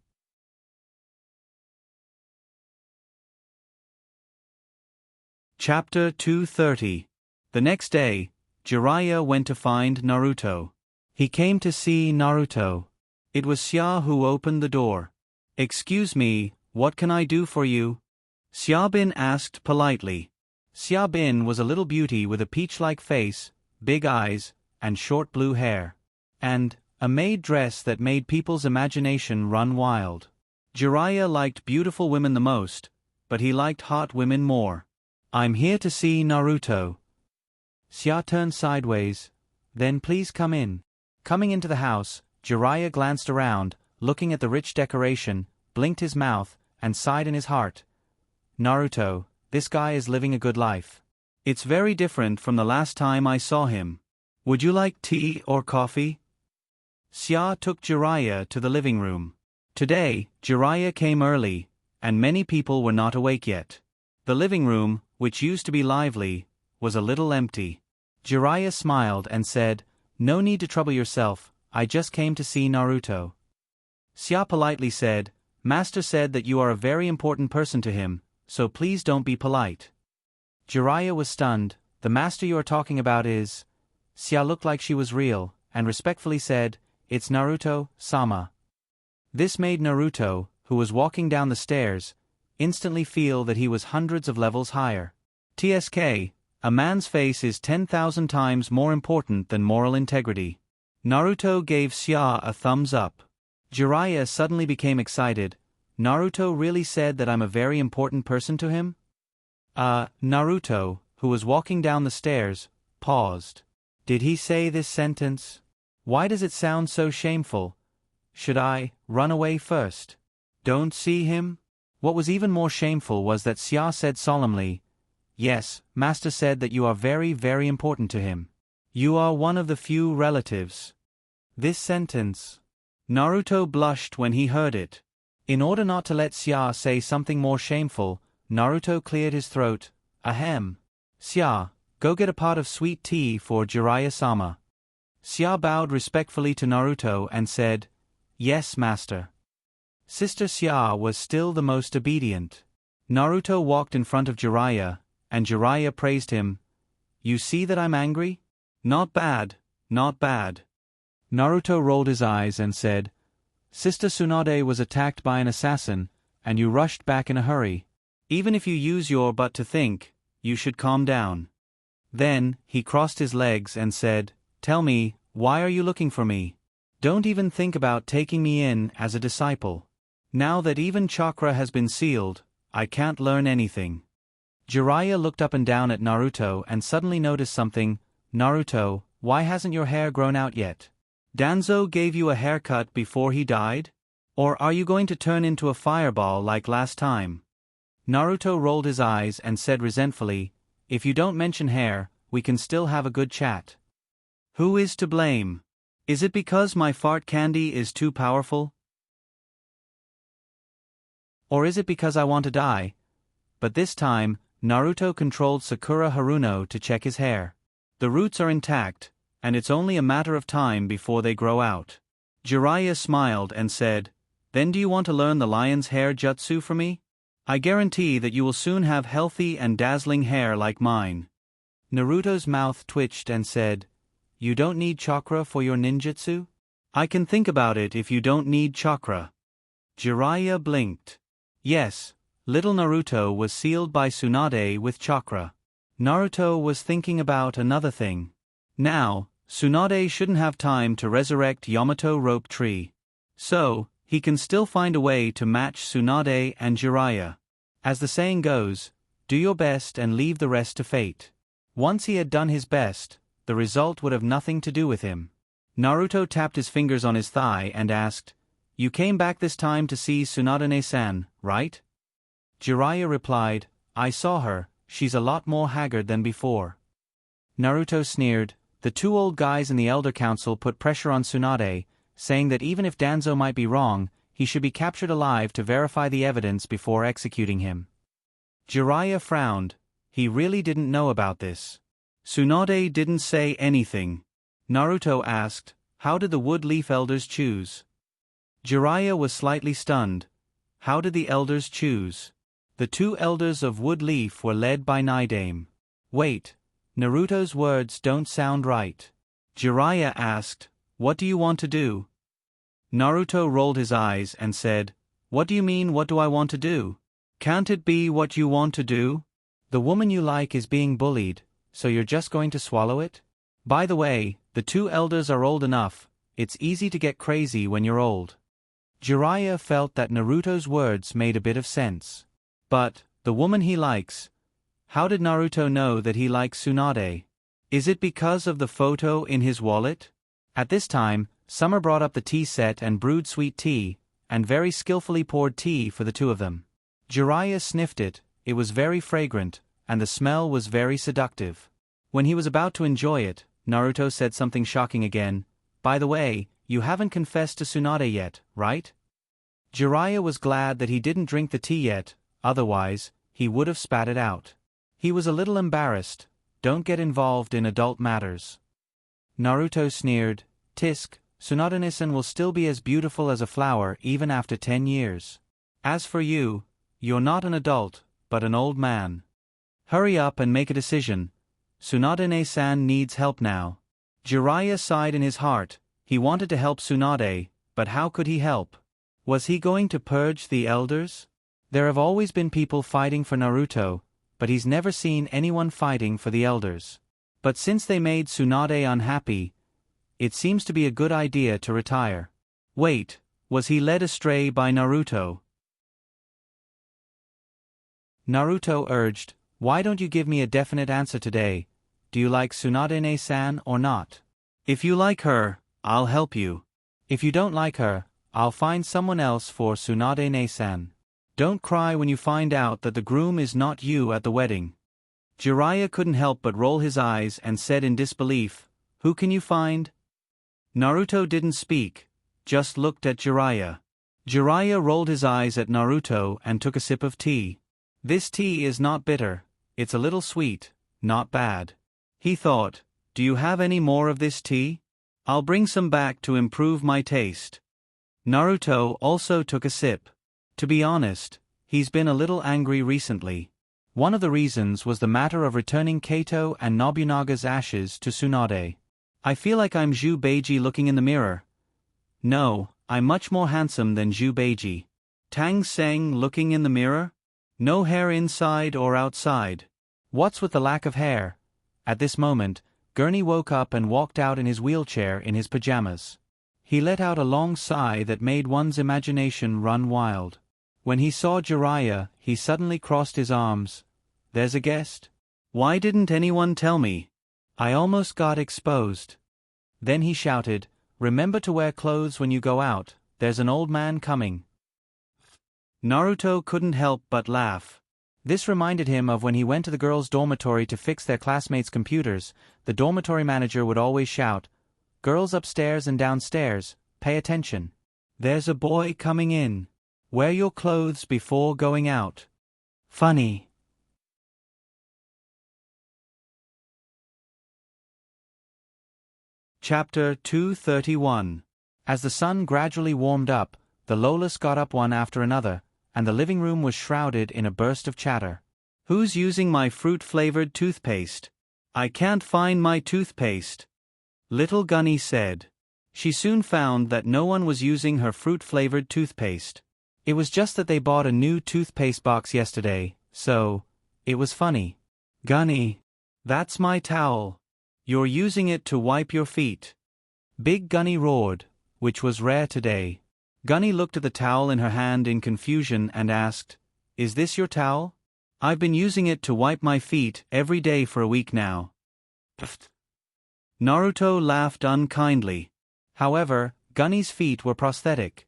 Chapter 230. The next day, Jiraiya went to find Naruto. He came to see Naruto. It was Xia who opened the door. Excuse me, what can I do for you? Xiaobin asked politely. Xiaobin was a little beauty with a peach-like face, big eyes, and short blue hair. And a maid dress that made people's imagination run wild. Jiraiya liked beautiful women the most, but he liked hot women more. I'm here to see Naruto. Xia turned sideways. Then please come in. Coming into the house, Jiraiya glanced around, looking at the rich decoration, blinked his mouth, and sighed in his heart. Naruto, this guy is living a good life. It's very different from the last time I saw him. Would you like tea or coffee? Xia took Jiraiya to the living room. Today, Jiraiya came early, and many people were not awake yet. The living room, which used to be lively, was a little empty. Jiraiya smiled and said, No need to trouble yourself, I just came to see Naruto. Xia politely said, Master said that you are a very important person to him, so please don't be polite. Jiraiya was stunned. The master you are talking about is... Xia looked like she was real, and respectfully said, It's Naruto-sama. This made Naruto, who was walking down the stairs, instantly feel that he was hundreds of levels higher. TSK, a man's face is 10,000 times more important than moral integrity. Naruto gave Xia a thumbs up. Jiraiya suddenly became excited. Naruto really said that I'm a very important person to him? Naruto, who was walking down the stairs, paused. Did he say this sentence? Why does it sound so shameful? Should I run away first? Don't see him? What was even more shameful was that Xia said solemnly, "Yes, Master said that you are very, very important to him. You are one of the few relatives." This sentence. Naruto blushed when he heard it. In order not to let Xia say something more shameful, Naruto cleared his throat. Ahem. Xia, go get a pot of sweet tea for Jiraiya-sama. Xia bowed respectfully to Naruto and said, "Yes, master." Sister Xia was still the most obedient. Naruto walked in front of Jiraiya, and Jiraiya praised him. "You see that I'm angry? Not bad, not bad." Naruto rolled his eyes and said, "Sister Tsunade was attacked by an assassin, and you rushed back in a hurry. Even if you use your butt to think, you should calm down." Then, he crossed his legs and said, "Tell me, why are you looking for me? Don't even think about taking me in as a disciple. Now that even chakra has been sealed, I can't learn anything." Jiraiya looked up and down at Naruto and suddenly noticed something. "Naruto, why hasn't your hair grown out yet? Danzo gave you a haircut before he died? Or are you going to turn into a fireball like last time?" Naruto rolled his eyes and said resentfully, "If you don't mention hair, we can still have a good chat." Who is to blame? Is it because my fart candy is too powerful? Or is it because I want to die? But this time, Naruto controlled Sakura Haruno to check his hair. The roots are intact, and it's only a matter of time before they grow out. Jiraiya smiled and said, "Then do you want to learn the lion's hair jutsu for me? I guarantee that you will soon have healthy and dazzling hair like mine." Naruto's mouth twitched and said, "You don't need chakra for your ninjutsu? I can think about it if you don't need chakra." Jiraiya blinked. Yes, little Naruto was sealed by Tsunade with chakra. Naruto was thinking about another thing. Now, Tsunade shouldn't have time to resurrect Yamato Rope Tree. So, he can still find a way to match Tsunade and Jiraiya. As the saying goes, do your best and leave the rest to fate. Once he had done his best, the result would have nothing to do with him. Naruto tapped his fingers on his thigh and asked, "You came back this time to see Tsunade-san, right?" Jiraiya replied, "I saw her, she's a lot more haggard than before." Naruto sneered. The two old guys in the Elder Council put pressure on Tsunade, saying that even if Danzo might be wrong, he should be captured alive to verify the evidence before executing him. Jiraiya frowned. He really didn't know about this. Tsunade didn't say anything. Naruto asked, "How did the Wood Leaf Elders choose?" Jiraiya was slightly stunned. How did the elders choose? The two elders of Wood Leaf were led by Nidame. Wait, Naruto's words don't sound right. Jiraiya asked, "What do you want to do?" Naruto rolled his eyes and said, "What do you mean, what do I want to do? Can't it be what you want to do? The woman you like is being bullied, so you're just going to swallow it? By the way, the two elders are old enough, it's easy to get crazy when you're old." Jiraiya felt that Naruto's words made a bit of sense. But, the woman he likes. How did Naruto know that he likes Tsunade? Is it because of the photo in his wallet? At this time, Summer brought up the tea set and brewed sweet tea, and very skillfully poured tea for the two of them. Jiraiya sniffed it, it was very fragrant, and the smell was very seductive. When he was about to enjoy it, Naruto said something shocking again. "By the way, you haven't confessed to Tsunade yet, right?" Jiraiya was glad that he didn't drink the tea yet, otherwise, he would have spat it out. He was a little embarrassed. Don't get involved in adult matters. Naruto sneered, "Tisk, Tsunade-san will still be as beautiful as a flower even after 10 years. As for you, you're not an adult, but an old man. Hurry up and make a decision. Tsunade-san needs help now." Jiraiya sighed in his heart. He wanted to help Tsunade, but how could he help? Was he going to purge the elders? There have always been people fighting for Naruto, but he's never seen anyone fighting for the elders. But since they made Tsunade unhappy, it seems to be a good idea to retire. Wait, was he led astray by Naruto? Naruto urged, "Why don't you give me a definite answer today? Do you like Tsunade-san or not? If you like her, I'll help you. If you don't like her, I'll find someone else for Tsunade-san." Don't cry when you find out that the groom is not you at the wedding. Jiraiya couldn't help but roll his eyes and said in disbelief, "Who can you find?" Naruto didn't speak, just looked at Jiraiya. Jiraiya rolled his eyes at Naruto and took a sip of tea. This tea is not bitter, it's a little sweet, not bad. He thought, do you have any more of this tea? I'll bring some back to improve my taste. Naruto also took a sip. To be honest, he's been a little angry recently. One of the reasons was the matter of returning Kaito and Nobunaga's ashes to Tsunade. I feel like I'm Zhu looking in the mirror. No, I'm much more handsome than Zhu. Tang Seng looking in the mirror? No hair inside or outside. What's with the lack of hair? At this moment, Gurney woke up and walked out in his wheelchair in his pajamas. He let out a long sigh that made one's imagination run wild. When he saw Jiraiya, he suddenly crossed his arms. There's a guest? Why didn't anyone tell me? I almost got exposed. Then he shouted, remember to wear clothes when you go out, there's an old man coming. Naruto couldn't help but laugh. This reminded him of when he went to the girls' dormitory to fix their classmates' computers. The dormitory manager would always shout, girls upstairs and downstairs, pay attention. There's a boy coming in. Wear your clothes before going out. Funny. Chapter 231. As the sun gradually warmed up, the Lolas got up one after another, and the living room was shrouded in a burst of chatter. Who's using my fruit-flavored toothpaste? I can't find my toothpaste. Little Gunny said. She soon found that no one was using her fruit-flavored toothpaste. It was just that they bought a new toothpaste box yesterday, so it was funny. Gunny, that's my towel. You're using it to wipe your feet. Big Gunny roared, which was rare today. Gunny looked at the towel in her hand in confusion and asked, is this your towel? I've been using it to wipe my feet every day for a week now. Pfft. Naruto laughed unkindly. However, Gunny's feet were prosthetic,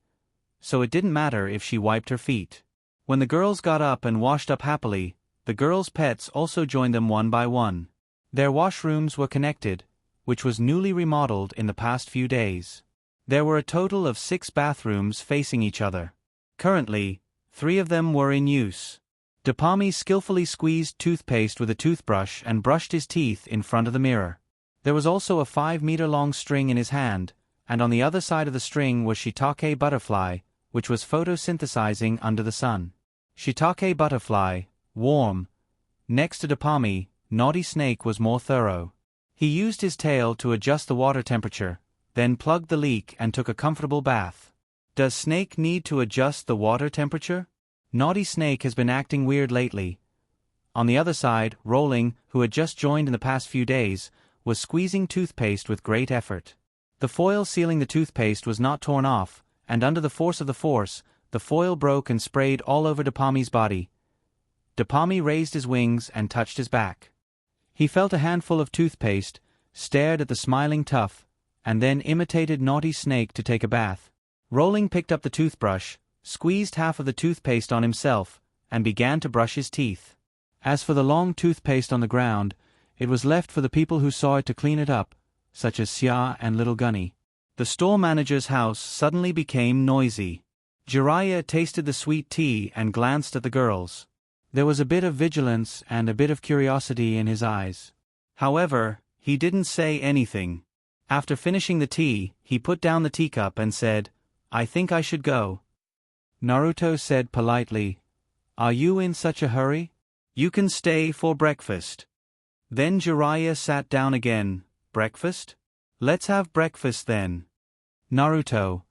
so it didn't matter if she wiped her feet. When the girls got up and washed up happily, the girls' pets also joined them one by one. Their washrooms were connected, which was newly remodeled in the past few days. There were a total of 6 bathrooms facing each other. Currently, 3 of them were in use. Dapami skillfully squeezed toothpaste with a toothbrush and brushed his teeth in front of the mirror. There was also a 5-meter-long string in his hand, and on the other side of the string was Shiitake Butterfly, which was photosynthesizing under the sun. Shiitake Butterfly, warm. Next to Dapami, Naughty Snake was more thorough. He used his tail to adjust the water temperature, then plugged the leak and took a comfortable bath. Does Snake need to adjust the water temperature? Naughty Snake has been acting weird lately. On the other side, Rolling, who had just joined in the past few days, was squeezing toothpaste with great effort. The foil sealing the toothpaste was not torn off, and under the force of the force, the foil broke and sprayed all over Dapami's body. Dapami raised his wings and touched his back. He felt a handful of toothpaste, stared at the smiling Tough, and then imitated Naughty Snake to take a bath. Rolling picked up the toothbrush, squeezed half of the toothpaste on himself, and began to brush his teeth. As for the long toothpaste on the ground, it was left for the people who saw it to clean it up, such as Xia and Little Gunny. The store manager's house suddenly became noisy. Jiraiya tasted the sweet tea and glanced at the girls. There was a bit of vigilance and a bit of curiosity in his eyes. However, he didn't say anything. After finishing the tea, he put down the teacup and said, I think I should go. Naruto said politely, Are you in such a hurry? You can stay for breakfast. Then Jiraiya sat down again. Breakfast? Let's have breakfast then. Naruto.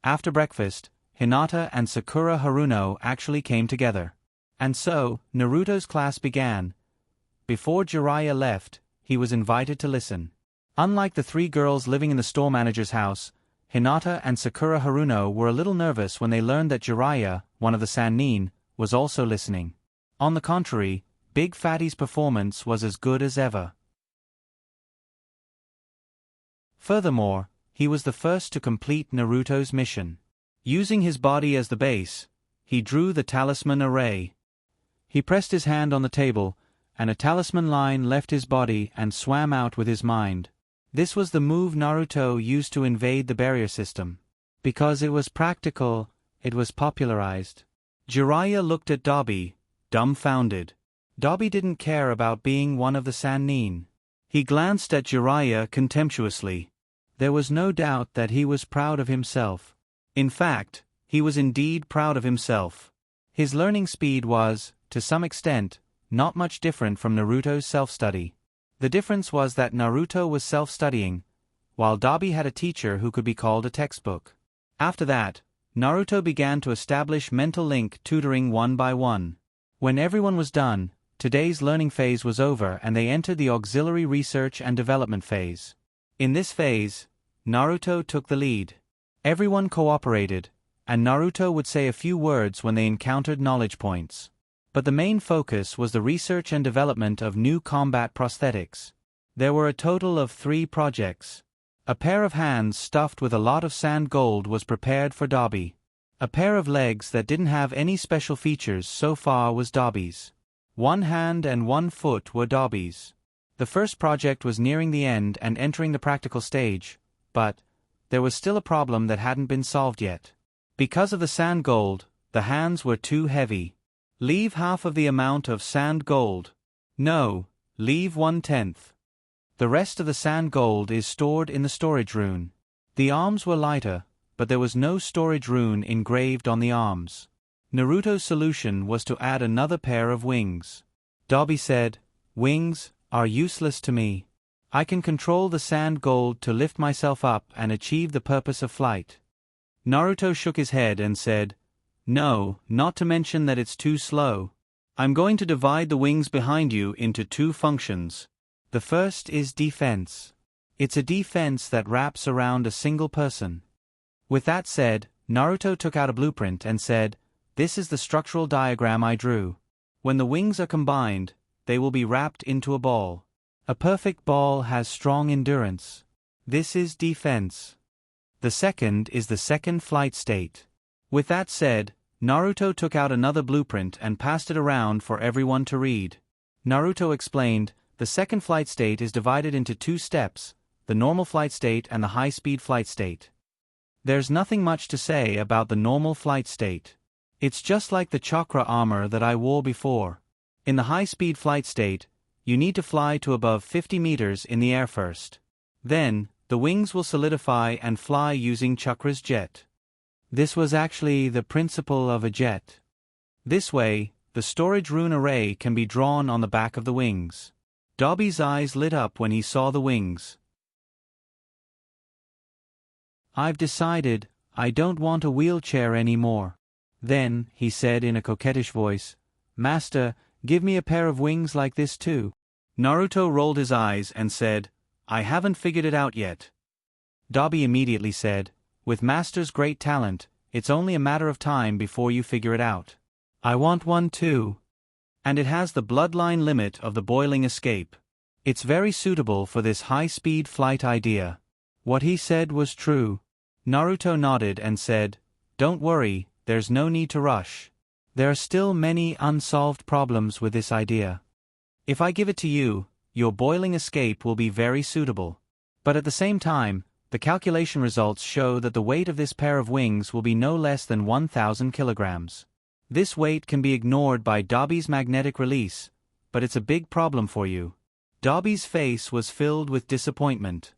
After breakfast, Hinata and Sakura Haruno actually came together. And so, Naruto's class began. Before Jiraiya left, he was invited to listen. Unlike the 3 girls living in the store manager's house, Hinata and Sakura Haruno were a little nervous when they learned that Jiraiya, one of the Sannin, was also listening. On the contrary, Big Fatty's performance was as good as ever. Furthermore, he was the first to complete Naruto's mission. Using his body as the base, he drew the talisman array. He pressed his hand on the table, and a talisman line left his body and swam out with his mind. This was the move Naruto used to invade the barrier system. Because it was practical, it was popularized. Jiraiya looked at Dabi, dumbfounded. Dabi didn't care about being one of the Sannin. He glanced at Jiraiya contemptuously. There was no doubt that he was proud of himself. In fact, he was indeed proud of himself. His learning speed was, to some extent, not much different from Naruto's self-study. The difference was that Naruto was self-studying, while Dabi had a teacher who could be called a textbook. After that, Naruto began to establish mental link tutoring one by one. When everyone was done, today's learning phase was over and they entered the auxiliary research and development phase. In this phase, Naruto took the lead. Everyone cooperated, and Naruto would say a few words when they encountered knowledge points. But the main focus was the research and development of new combat prosthetics. There were a total of 3 projects. A pair of hands stuffed with a lot of sand gold was prepared for Dabi. A pair of legs that didn't have any special features so far was Dabi's. 1 hand and 1 foot were Dabi's. The first project was nearing the end and entering the practical stage, but there was still a problem that hadn't been solved yet. Because of the sand gold, the hands were too heavy. Leave half of the amount of sand gold. No, leave 1/10. The rest of the sand gold is stored in the storage rune. The arms were lighter, but there was no storage rune engraved on the arms. Naruto's solution was to add another pair of wings. Dabi said, "Wings are useless to me. I can control the sand gold to lift myself up and achieve the purpose of flight." Naruto shook his head and said, "No, not to mention that it's too slow. I'm going to divide the wings behind you into 2 functions. The first is defense. It's a defense that wraps around a single person." With that said, Naruto took out a blueprint and said, "This is the structural diagram I drew. When the wings are combined, they will be wrapped into a ball. A perfect ball has strong endurance. This is defense. The second is the second flight state." With that said, Naruto took out another blueprint and passed it around for everyone to read. Naruto explained, "The second flight state is divided into 2 steps, the normal flight state and the high-speed flight state. There's nothing much to say about the normal flight state. It's just like the chakra armor that I wore before. In the high-speed flight state, you need to fly to above 50 meters in the air first. Then, the wings will solidify and fly using chakra's jet. This was actually the principle of a jet. This way, the storage rune array can be drawn on the back of the wings." Dabi's eyes lit up when he saw the wings. "I've decided, I don't want a wheelchair anymore." Then, he said in a coquettish voice, "Master, give me a pair of wings like this too." Naruto rolled his eyes and said, "I haven't figured it out yet." Dabi immediately said, "With Master's great talent, it's only a matter of time before you figure it out. I want one too. And it has the bloodline limit of the boiling escape. It's very suitable for this high-speed flight idea." What he said was true. Naruto nodded and said, "Don't worry, there's no need to rush. There are still many unsolved problems with this idea. If I give it to you, your boiling escape will be very suitable. But at the same time, the calculation results show that the weight of this pair of wings will be no less than 1,000 kilograms. This weight can be ignored by Dabi's magnetic release, but it's a big problem for you." Dabi's face was filled with disappointment.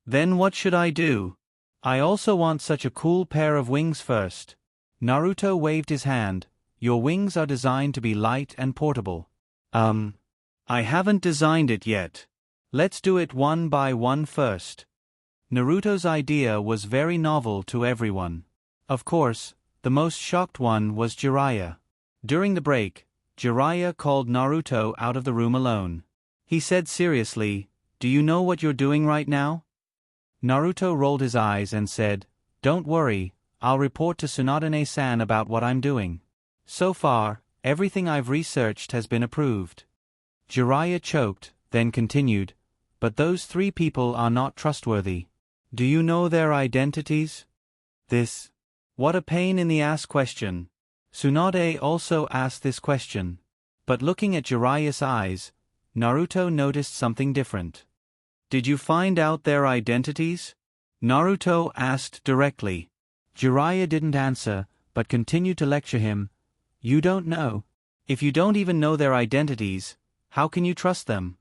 Then what should I do? I also want such a cool pair of wings first." Naruto waved his hand. "Your wings are designed to be light and portable." I haven't designed it yet. Let's do it one by one first." Naruto's idea was very novel to everyone. Of course, the most shocked one was Jiraiya. During the break, Jiraiya called Naruto out of the room alone. He said seriously, "Do you know what you're doing right now?" Naruto rolled his eyes and said, "Don't worry, I'll report to Tsunade-san about what I'm doing. So far, everything I've researched has been approved." Jiraiya choked, then continued, "But those 3 people are not trustworthy. Do you know their identities?" What a pain in the ass question. Tsunade also asked this question. But looking at Jiraiya's eyes, Naruto noticed something different. Did you find out their identities? Naruto asked directly. Jiraiya didn't answer, but continued to lecture him. You don't know. If you don't even know their identities, how can you trust them?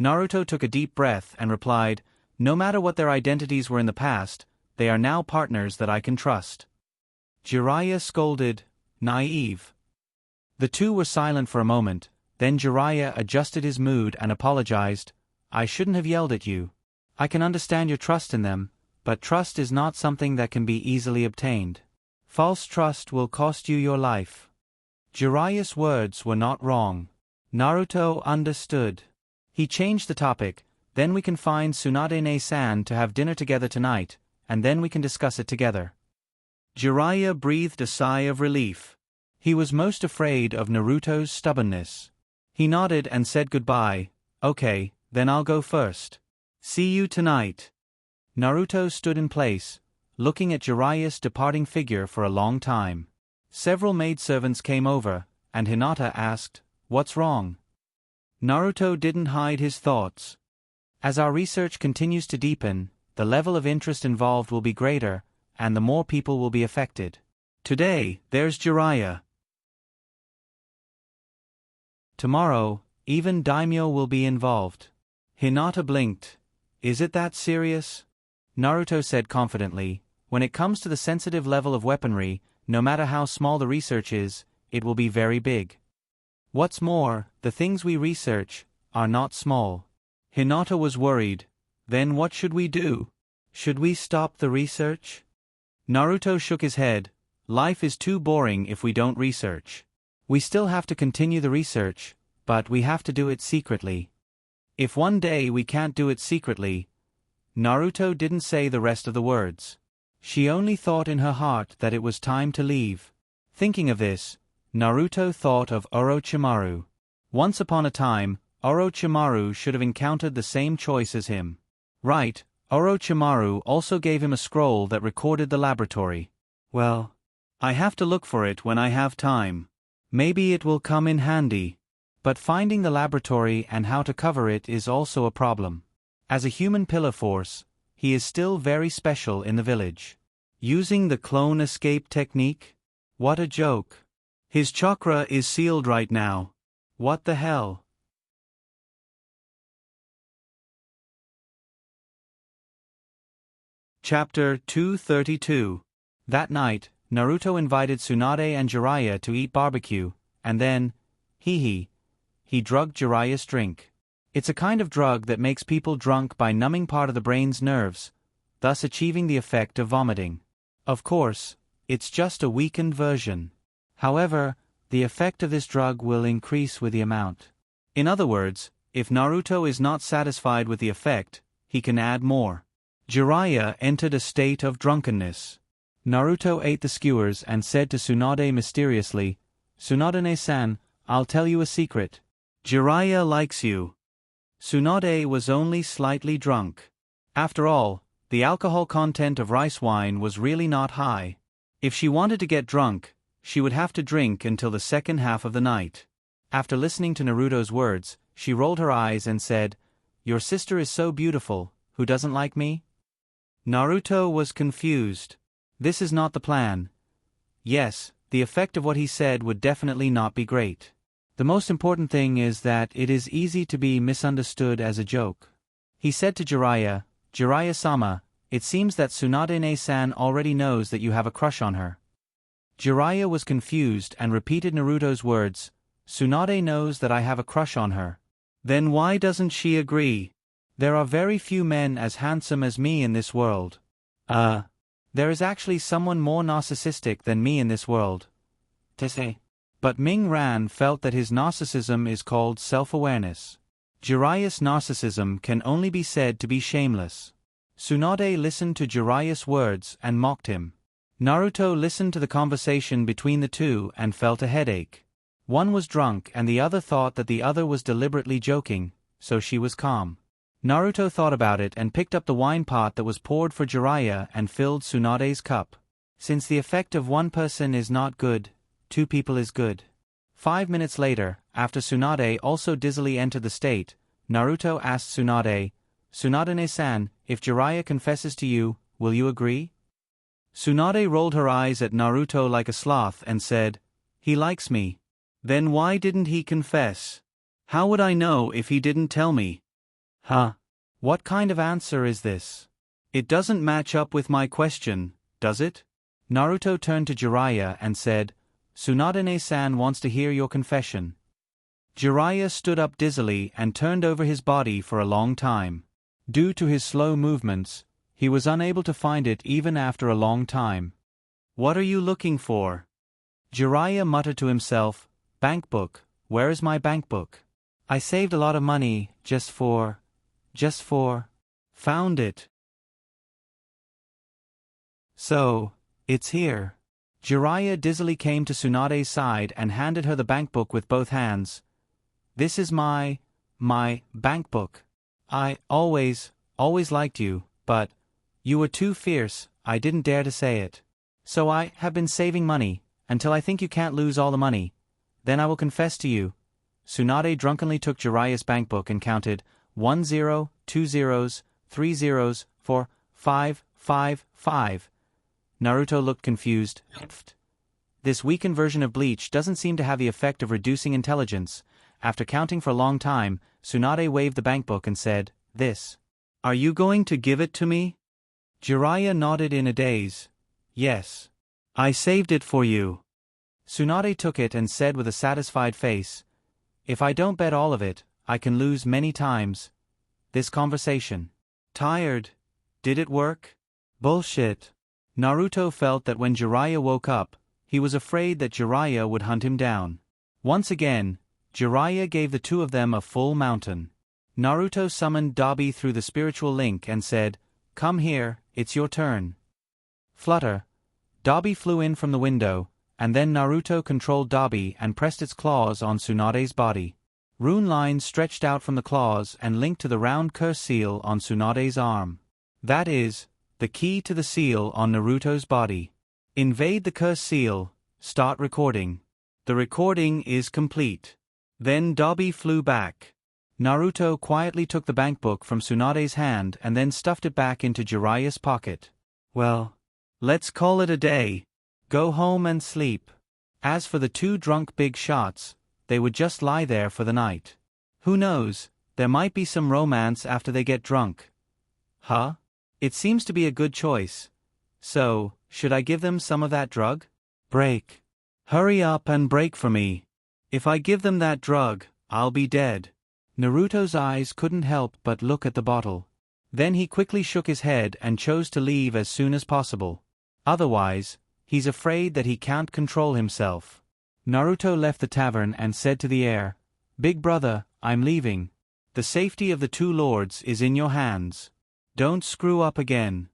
Naruto took a deep breath and replied, no matter what their identities were in the past, they are now partners that I can trust. Jiraiya scolded, naive. The two were silent for a moment, then Jiraiya adjusted his mood and apologized. I shouldn't have yelled at you. I can understand your trust in them, but trust is not something that can be easily obtained. False trust will cost you your life. Jiraiya's words were not wrong. Naruto understood. He changed the topic. Then we can find Tsunade-san to have dinner together tonight, and then we can discuss it together. Jiraiya breathed a sigh of relief. He was most afraid of Naruto's stubbornness. He nodded and said goodbye. Okay, then I'll go first. See you tonight. Naruto stood in place, looking at Jiraiya's departing figure for a long time. Several maidservants came over, and Hinata asked, What's wrong? Naruto didn't hide his thoughts. As our research continues to deepen, the level of interest involved will be greater, and the more people will be affected. Today, there's Jiraiya. Tomorrow, even daimyo will be involved. Hinata blinked. Is it that serious? Naruto said confidently, when it comes to the sensitive level of weaponry, no matter how small the research is, it will be very big. What's more, the things we research are not small. Hinata was worried. Then what should we do? Should we stop the research? Naruto shook his head. Life is too boring if we don't research. We still have to continue the research, but we have to do it secretly. If one day we can't do it secretly... Naruto didn't say the rest of the words. She only thought in her heart that it was time to leave. Thinking of this, Naruto thought of Orochimaru. Once upon a time, Orochimaru should have encountered the same choice as him. Right, Orochimaru also gave him a scroll that recorded the laboratory. Well, I have to look for it when I have time. Maybe it will come in handy. But finding the laboratory and how to cover it is also a problem. As a human pillar force, he is still very special in the village. Using the clone escape technique? What a joke. His chakra is sealed right now. What the hell? Chapter 232. That night, Naruto invited Tsunade and Jiraiya to eat barbecue, and then, he drugged Jiraiya's drink. It's a kind of drug that makes people drunk by numbing part of the brain's nerves, thus achieving the effect of vomiting. Of course, it's just a weakened version. However, the effect of this drug will increase with the amount. In other words, if Naruto is not satisfied with the effect, he can add more. Jiraiya entered a state of drunkenness. Naruto ate the skewers and said to Tsunade mysteriously, Tsunade-san, I'll tell you a secret. Jiraiya likes you. Tsunade was only slightly drunk. After all, the alcohol content of rice wine was really not high. If she wanted to get drunk, she would have to drink until the second half of the night. After listening to Naruto's words, she rolled her eyes and said, Your sister is so beautiful, who doesn't like me? Naruto was confused. This is not the plan. Yes, the effect of what he said would definitely not be great. The most important thing is that it is easy to be misunderstood as a joke. He said to Jiraiya, Jiraiya-sama, it seems that Tsunade-san already knows that you have a crush on her. Jiraiya was confused and repeated Naruto's words, Tsunade knows that I have a crush on her. Then why doesn't she agree? There are very few men as handsome as me in this world. There is actually someone more narcissistic than me in this world. Tese. But Ming Ran felt that his narcissism is called self-awareness. Jiraiya's narcissism can only be said to be shameless. Tsunade listened to Jiraiya's words and mocked him. Naruto listened to the conversation between the two and felt a headache. One was drunk and the other thought that the other was deliberately joking, so she was calm. Naruto thought about it and picked up the wine pot that was poured for Jiraiya and filled Tsunade's cup. Since the effect of one person is not good, 2 people is good. 5 minutes later, after Tsunade also dizzily entered the state, Naruto asked Tsunade, "Tsunade-san, if Jiraiya confesses to you, will you agree?" Tsunade rolled her eyes at Naruto like a sloth and said, "He likes me. Then why didn't he confess? How would I know if he didn't tell me?" Huh? What kind of answer is this? It doesn't match up with my question, does it? Naruto turned to Jiraiya and said, "Tsunade-san wants to hear your confession." Jiraiya stood up dizzily and turned over his body for a long time. Due to his slow movements, he was unable to find it even after a long time. "What are you looking for?" Jiraiya muttered to himself, "Bank book, where is my bank book? I saved a lot of money, just for... Found it. So, it's here." Jiraiya dizzily came to Tsunade's side and handed her the bank book with both hands. "This is my bank book. I always liked you, but you were too fierce, I didn't dare to say it. So I have been saving money, until I think you can't lose all the money. Then I will confess to you." Tsunade drunkenly took Jiraiya's bank book and counted 1 0, 2 zeros, 3 zeros, 4, 5, 5, 5. Naruto looked confused. This weakened version of bleach doesn't seem to have the effect of reducing intelligence. After counting for a long time, Tsunade waved the bank book and said, "This. Are you going to give it to me?" Jiraiya nodded in a daze. "Yes. I saved it for you." Tsunade took it and said with a satisfied face, "If I don't bet all of it, I can lose many times. This conversation. Tired. Did it work? Bullshit." Naruto felt that when Jiraiya woke up, he was afraid that Jiraiya would hunt him down. Once again, Jiraiya gave the 2 of them a full mountain. Naruto summoned Dabi through the spiritual link and said, "Come here, it's your turn." Flutter. Dabi flew in from the window, and then Naruto controlled Dabi and pressed its claws on Tsunade's body. Rune lines stretched out from the claws and linked to the round curse seal on Tsunade's arm. That is, the key to the seal on Naruto's body. Invade the curse seal, start recording. The recording is complete. Then Dabi flew back. Naruto quietly took the bank book from Tsunade's hand and then stuffed it back into Jiraiya's pocket. "Well, let's call it a day. Go home and sleep." As for the 2 drunk big shots, they would just lie there for the night. Who knows, there might be some romance after they get drunk. Huh? It seems to be a good choice. So, should I give them some of that drug? Break. Hurry up and break for me. If I give them that drug, I'll be dead. Naruto's eyes couldn't help but look at the bottle. Then he quickly shook his head and chose to leave as soon as possible. Otherwise, he's afraid that he can't control himself. Naruto left the tavern and said to the air, "Big brother, I'm leaving. The safety of the 2 lords is in your hands. Don't screw up again."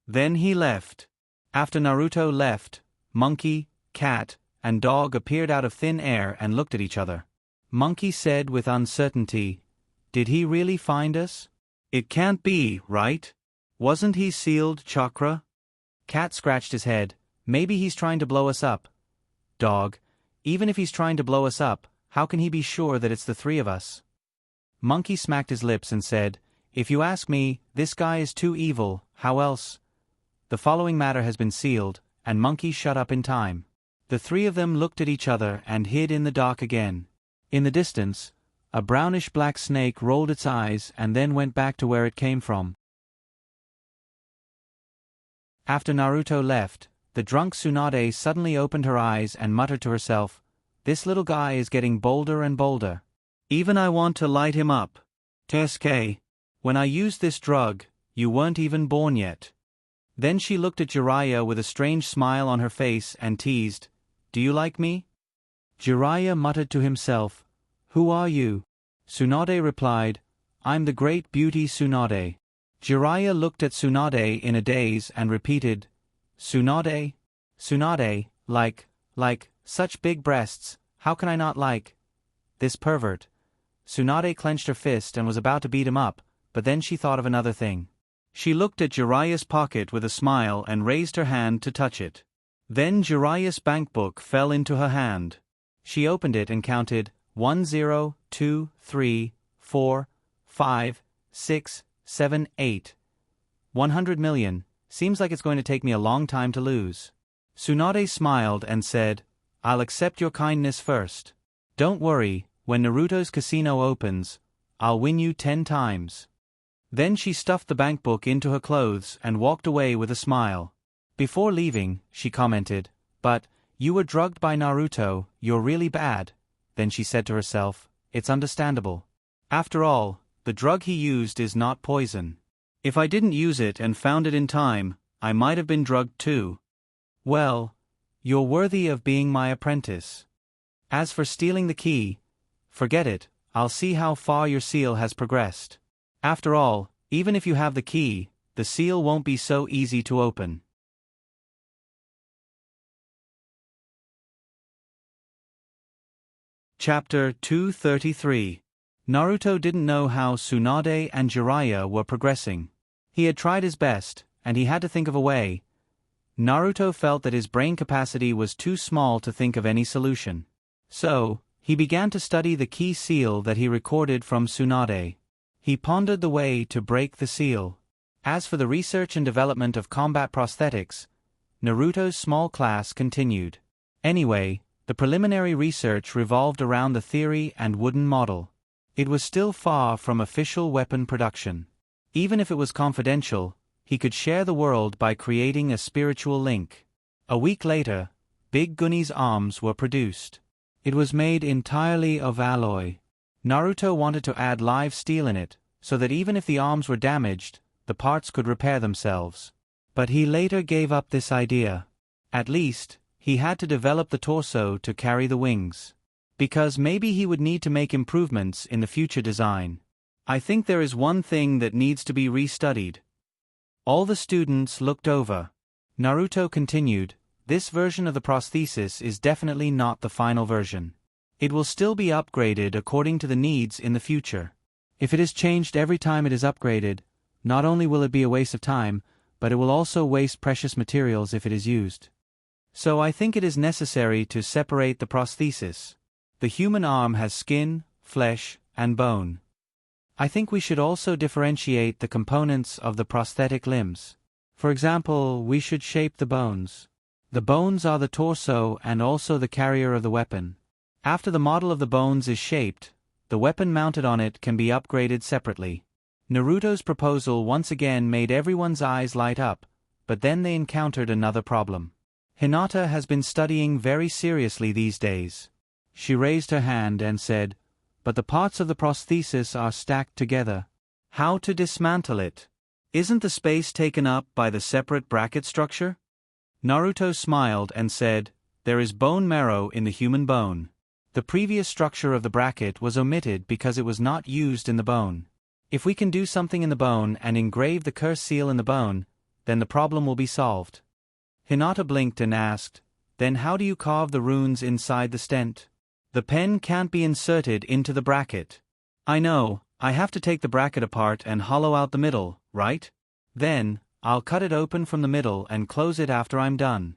Then he left. After Naruto left, Monkey, Cat, and Dog appeared out of thin air and looked at each other. Monkey said with uncertainty, "Did he really find us? It can't be, right? Wasn't he sealed chakra?" Cat scratched his head. "Maybe he's trying to blow us up." Dog, "Even if he's trying to blow us up, how can he be sure that it's the 3 of us?" Monkey smacked his lips and said, "If you ask me, this guy is too evil, how else? The following matter has been sealed, and Monkey shut up in time." The 3 of them looked at each other and hid in the dark again. In the distance, a brownish-black snake rolled its eyes and then went back to where it came from. After Naruto left, the drunk Tsunade suddenly opened her eyes and muttered to herself, "This little guy is getting bolder and bolder. Even I want to light him up. TSK. When I used this drug, you weren't even born yet." Then she looked at Jiraiya with a strange smile on her face and teased, "Do you like me?" Jiraiya muttered to himself, "Who are you?" Tsunade replied, "I'm the great beauty Tsunade." Jiraiya looked at Tsunade in a daze and repeated, "Tsunade? Tsunade, like, such big breasts, how can I not like this pervert?" Tsunade clenched her fist and was about to beat him up, but then she thought of another thing. She looked at Jiraiya's pocket with a smile and raised her hand to touch it. Then Jiraiya's bankbook fell into her hand. She opened it and counted 1 0, 2, 3, 4, 5, 6, 7, 8. 100 million. Seems like it's going to take me a long time to lose. Tsunade smiled and said, I'll accept your kindness first. Don't worry, when Naruto's casino opens, I'll win you 10 times. Then she stuffed the bankbook into her clothes and walked away with a smile. Before leaving, she commented, But, you were drugged by Naruto, you're really bad. Then she said to herself, It's understandable. After all, the drug he used is not poison. If I didn't use it and found it in time, I might have been drugged too. Well, you're worthy of being my apprentice. As for stealing the key, forget it, I'll see how far your seal has progressed. After all, even if you have the key, the seal won't be so easy to open. Chapter 233. Naruto didn't know how Tsunade and Jiraiya were progressing. He had tried his best, and he had to think of a way. Naruto felt that his brain capacity was too small to think of any solution. So, he began to study the key seal that he recorded from Tsunade. He pondered the way to break the seal. As for the research and development of combat prosthetics, Naruto's small class continued. Anyway, the preliminary research revolved around the theory and wooden model. It was still far from official weapon production. Even if it was confidential, he could share the world by creating a spiritual link. A week later, Big Gunny's arms were produced. It was made entirely of alloy. Naruto wanted to add live steel in it, so that even if the arms were damaged, the parts could repair themselves. But he later gave up this idea. At least, he had to develop the torso to carry the wings. Because maybe he would need to make improvements in the future design. I think there is one thing that needs to be restudied. All the students looked over. Naruto continued, This version of the prosthesis is definitely not the final version. It will still be upgraded according to the needs in the future. If it is changed every time it is upgraded, not only will it be a waste of time, but it will also waste precious materials if it is used. So I think it is necessary to separate the prosthesis. The human arm has skin, flesh, and bone. I think we should also differentiate the components of the prosthetic limbs. For example, we should shape the bones. The bones are the torso and also the carrier of the weapon. After the model of the bones is shaped, the weapon mounted on it can be upgraded separately. Naruto's proposal once again made everyone's eyes light up, but then they encountered another problem. Hinata has been studying very seriously these days. She raised her hand and said, But the parts of the prosthesis are stacked together. How to dismantle it? Isn't the space taken up by the separate bracket structure? Naruto smiled and said, There is bone marrow in the human bone. The previous structure of the bracket was omitted because it was not used in the bone. If we can do something in the bone and engrave the curse seal in the bone, then the problem will be solved. Hinata blinked and asked, Then how do you carve the runes inside the stent? The pen can't be inserted into the bracket. I know, I have to take the bracket apart and hollow out the middle, right? Then, I'll cut it open from the middle and close it after I'm done.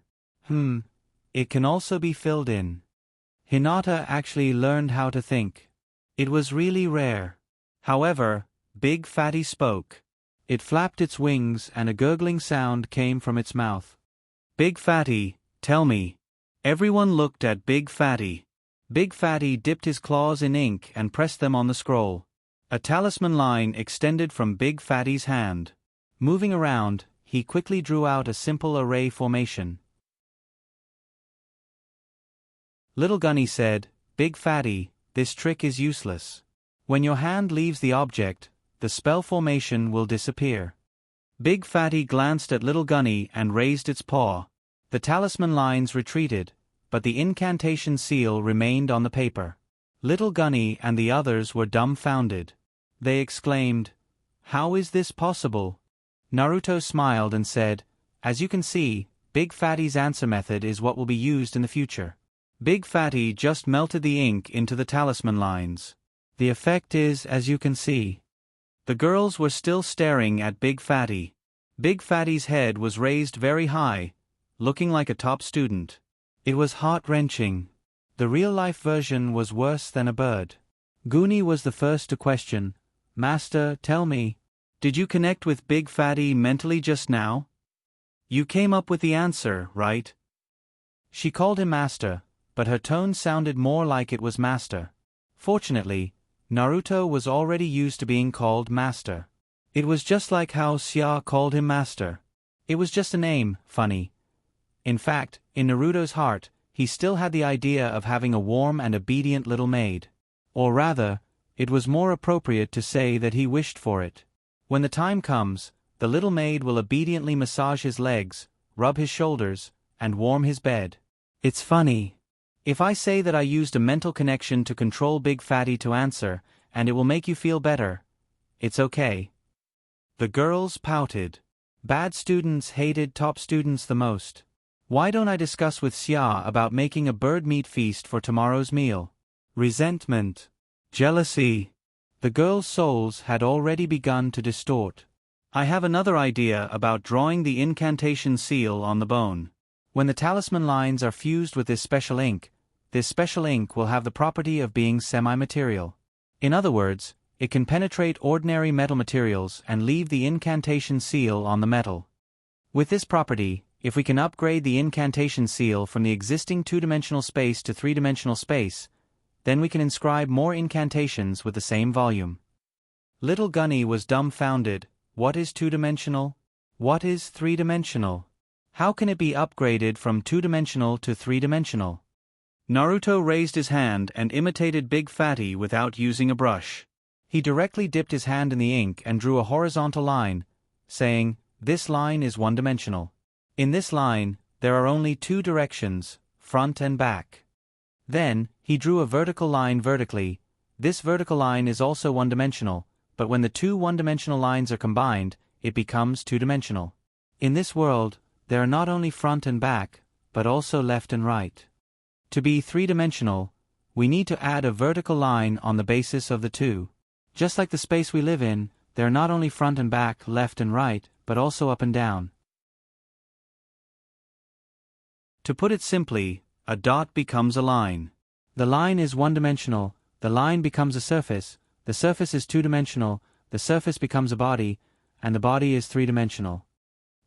It can also be filled in. Hinata actually learned how to think. It was really rare. However, Big Fatty spoke. It flapped its wings and a gurgling sound came from its mouth. Big Fatty, tell me. Everyone looked at Big Fatty. Big Fatty dipped his claws in ink and pressed them on the scroll. A talisman line extended from Big Fatty's hand. Moving around, he quickly drew out a simple array formation. Little Gunny said, Big Fatty, this trick is useless. When your hand leaves the object, the spell formation will disappear. Big Fatty glanced at Little Gunny and raised its paw. The talisman lines retreated, but the incantation seal remained on the paper. Little Gunny and the others were dumbfounded. They exclaimed, How is this possible? Naruto smiled and said, As you can see, Big Fatty's answer method is what will be used in the future. Big Fatty just melted the ink into the talisman lines. The effect is as you can see. The girls were still staring at Big Fatty. Big Fatty's head was raised very high, looking like a top student. It was heart-wrenching. The real-life version was worse than a bird. Goonie was the first to question, "Master, tell me, did you connect with Big Fatty mentally just now? You came up with the answer, right?" She called him Master, but her tone sounded more like it was Master. Fortunately, Naruto was already used to being called Master. It was just like how Xia called him Master. It was just a name, funny. In fact, in Naruto's heart, he still had the idea of having a warm and obedient little maid. Or rather, it was more appropriate to say that he wished for it. When the time comes, the little maid will obediently massage his legs, rub his shoulders, and warm his bed. It's funny. If I say that I used a mental connection to control Big Fatty to answer, and it will make you feel better, it's okay. The girls pouted. Bad students hated top students the most. Why don't I discuss with Xia about making a bird meat feast for tomorrow's meal? Resentment. Jealousy. The girls' souls had already begun to distort. I have another idea about drawing the incantation seal on the bone. When the talisman lines are fused with this special ink will have the property of being semi-material. In other words, it can penetrate ordinary metal materials and leave the incantation seal on the metal. With this property, if we can upgrade the incantation seal from the existing two-dimensional space to three-dimensional space, then we can inscribe more incantations with the same volume. Little Gunny was dumbfounded. What is two-dimensional? What is three-dimensional? How can it be upgraded from two-dimensional to three-dimensional? Naruto raised his hand and imitated Big Fatty without using a brush. He directly dipped his hand in the ink and drew a horizontal line, saying, "This line is one-dimensional. In this line, there are only two directions, front and back." Then, he drew a vertical line vertically. This vertical line is also one-dimensional, but when the two one-dimensional lines are combined, it becomes two-dimensional. In this world, there are not only front and back, but also left and right. To be three-dimensional, we need to add a vertical line on the basis of the two. Just like the space we live in, there are not only front and back, left and right, but also up and down. To put it simply, a dot becomes a line. The line is one-dimensional, the line becomes a surface, the surface is two-dimensional, the surface becomes a body, and the body is three-dimensional.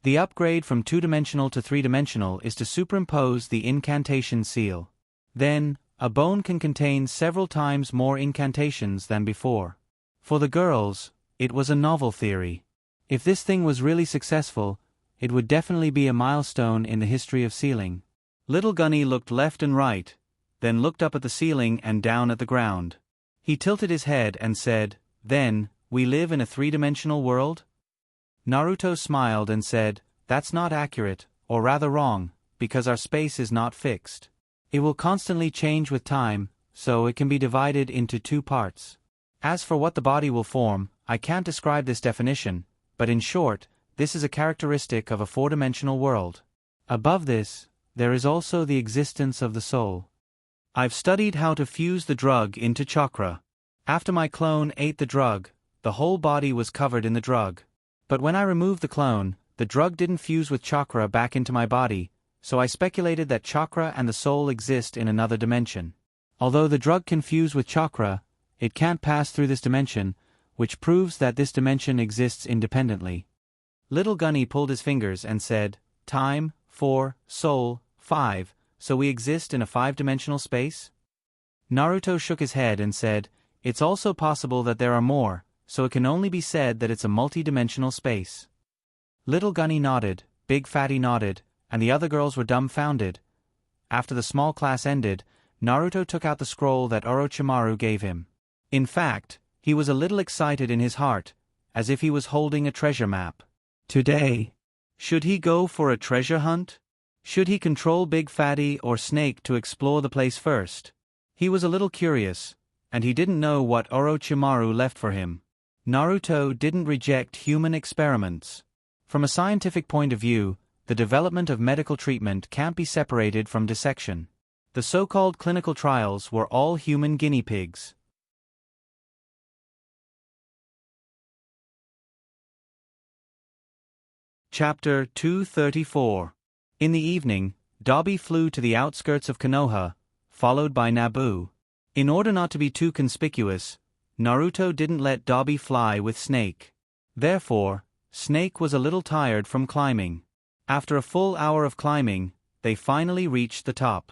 The upgrade from two-dimensional to three-dimensional is to superimpose the incantation seal. Then, a bone can contain several times more incantations than before. For the girls, it was a novel theory. If this thing was really successful, it would definitely be a milestone in the history of sealing. Little Gunny looked left and right, then looked up at the ceiling and down at the ground. He tilted his head and said, "Then, we live in a three-dimensional world?" Naruto smiled and said, "That's not accurate, or rather wrong, because our space is not fixed. It will constantly change with time, so it can be divided into two parts. As for what the body will form, I can't describe this definition, but in short, this is a characteristic of a four-dimensional world. Above this, there is also the existence of the soul. I've studied how to fuse the drug into chakra. After my clone ate the drug, the whole body was covered in the drug. But when I removed the clone, the drug didn't fuse with chakra back into my body, so I speculated that chakra and the soul exist in another dimension. Although the drug can fuse with chakra, it can't pass through this dimension, which proves that this dimension exists independently." Little Gunny pulled his fingers and said, "Time, 4, soul, 5, so we exist in a five-dimensional space?" Naruto shook his head and said, "It's also possible that there are more, so it can only be said that it's a multi-dimensional space." Little Gunny nodded, Big Fatty nodded, and the other girls were dumbfounded. After the small class ended, Naruto took out the scroll that Orochimaru gave him. In fact, he was a little excited in his heart, as if he was holding a treasure map. Today, should he go for a treasure hunt? Should he control Big Fatty or Snake to explore the place first? He was a little curious, and he didn't know what Orochimaru left for him. Naruto didn't reject human experiments. From a scientific point of view, the development of medical treatment can't be separated from dissection. The so-called clinical trials were all human guinea pigs. Chapter 234. In the evening, Dabi flew to the outskirts of Konoha, followed by Naboo. In order not to be too conspicuous, Naruto didn't let Dabi fly with Snake. Therefore, Snake was a little tired from climbing. After a full hour of climbing, they finally reached the top.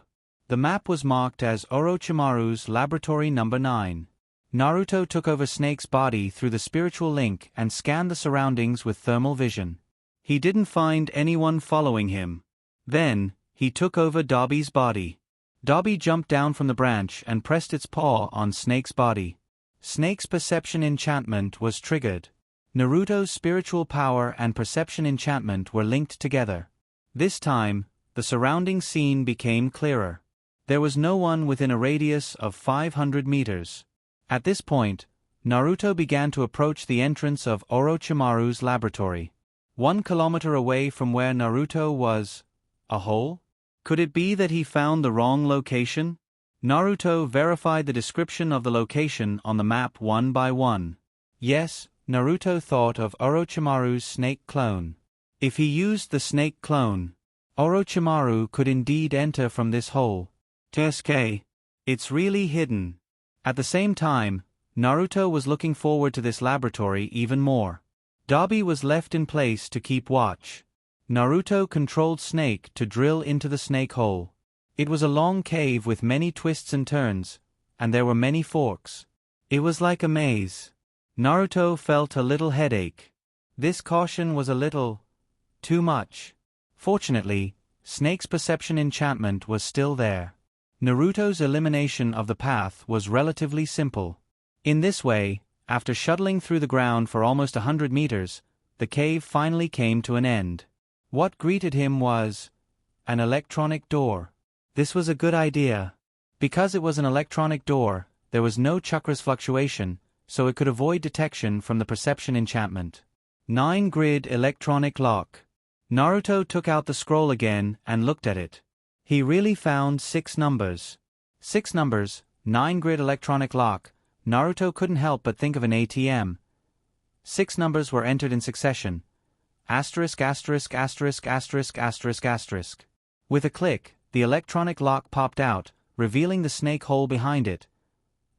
The map was marked as Orochimaru's Laboratory Number 9. Naruto took over Snake's body through the spiritual link and scanned the surroundings with thermal vision. He didn't find anyone following him. Then, he took over Dabi's body. Dabi jumped down from the branch and pressed its paw on Snake's body. Snake's perception enchantment was triggered. Naruto's spiritual power and perception enchantment were linked together. This time, the surrounding scene became clearer. There was no one within a radius of 500 meters. At this point, Naruto began to approach the entrance of Orochimaru's laboratory. 1 kilometer away from where Naruto was, a hole? Could it be that he found the wrong location? Naruto verified the description of the location on the map one by one. Yes, Naruto thought of Orochimaru's snake clone. If he used the snake clone, Orochimaru could indeed enter from this hole. TSK. It's really hidden. At the same time, Naruto was looking forward to this laboratory even more. Dabi was left in place to keep watch. Naruto controlled Snake to drill into the snake hole. It was a long cave with many twists and turns, and there were many forks. It was like a maze. Naruto felt a little headache. This caution was a little too much. Fortunately, Snake's perception enchantment was still there. Naruto's elimination of the path was relatively simple. In this way, after shuttling through the ground for almost 100 meters, the cave finally came to an end. What greeted him was an electronic door. This was a good idea. Because it was an electronic door, there was no chakra's fluctuation, so it could avoid detection from the perception enchantment. 9-grid electronic lock. Naruto took out the scroll again and looked at it. He really found 6 numbers. 6 numbers, 9-grid electronic lock. Naruto couldn't help but think of an ATM. 6 numbers were entered in succession. Asterisk asterisk asterisk asterisk asterisk asterisk. With a click, the electronic lock popped out, revealing the snake hole behind it.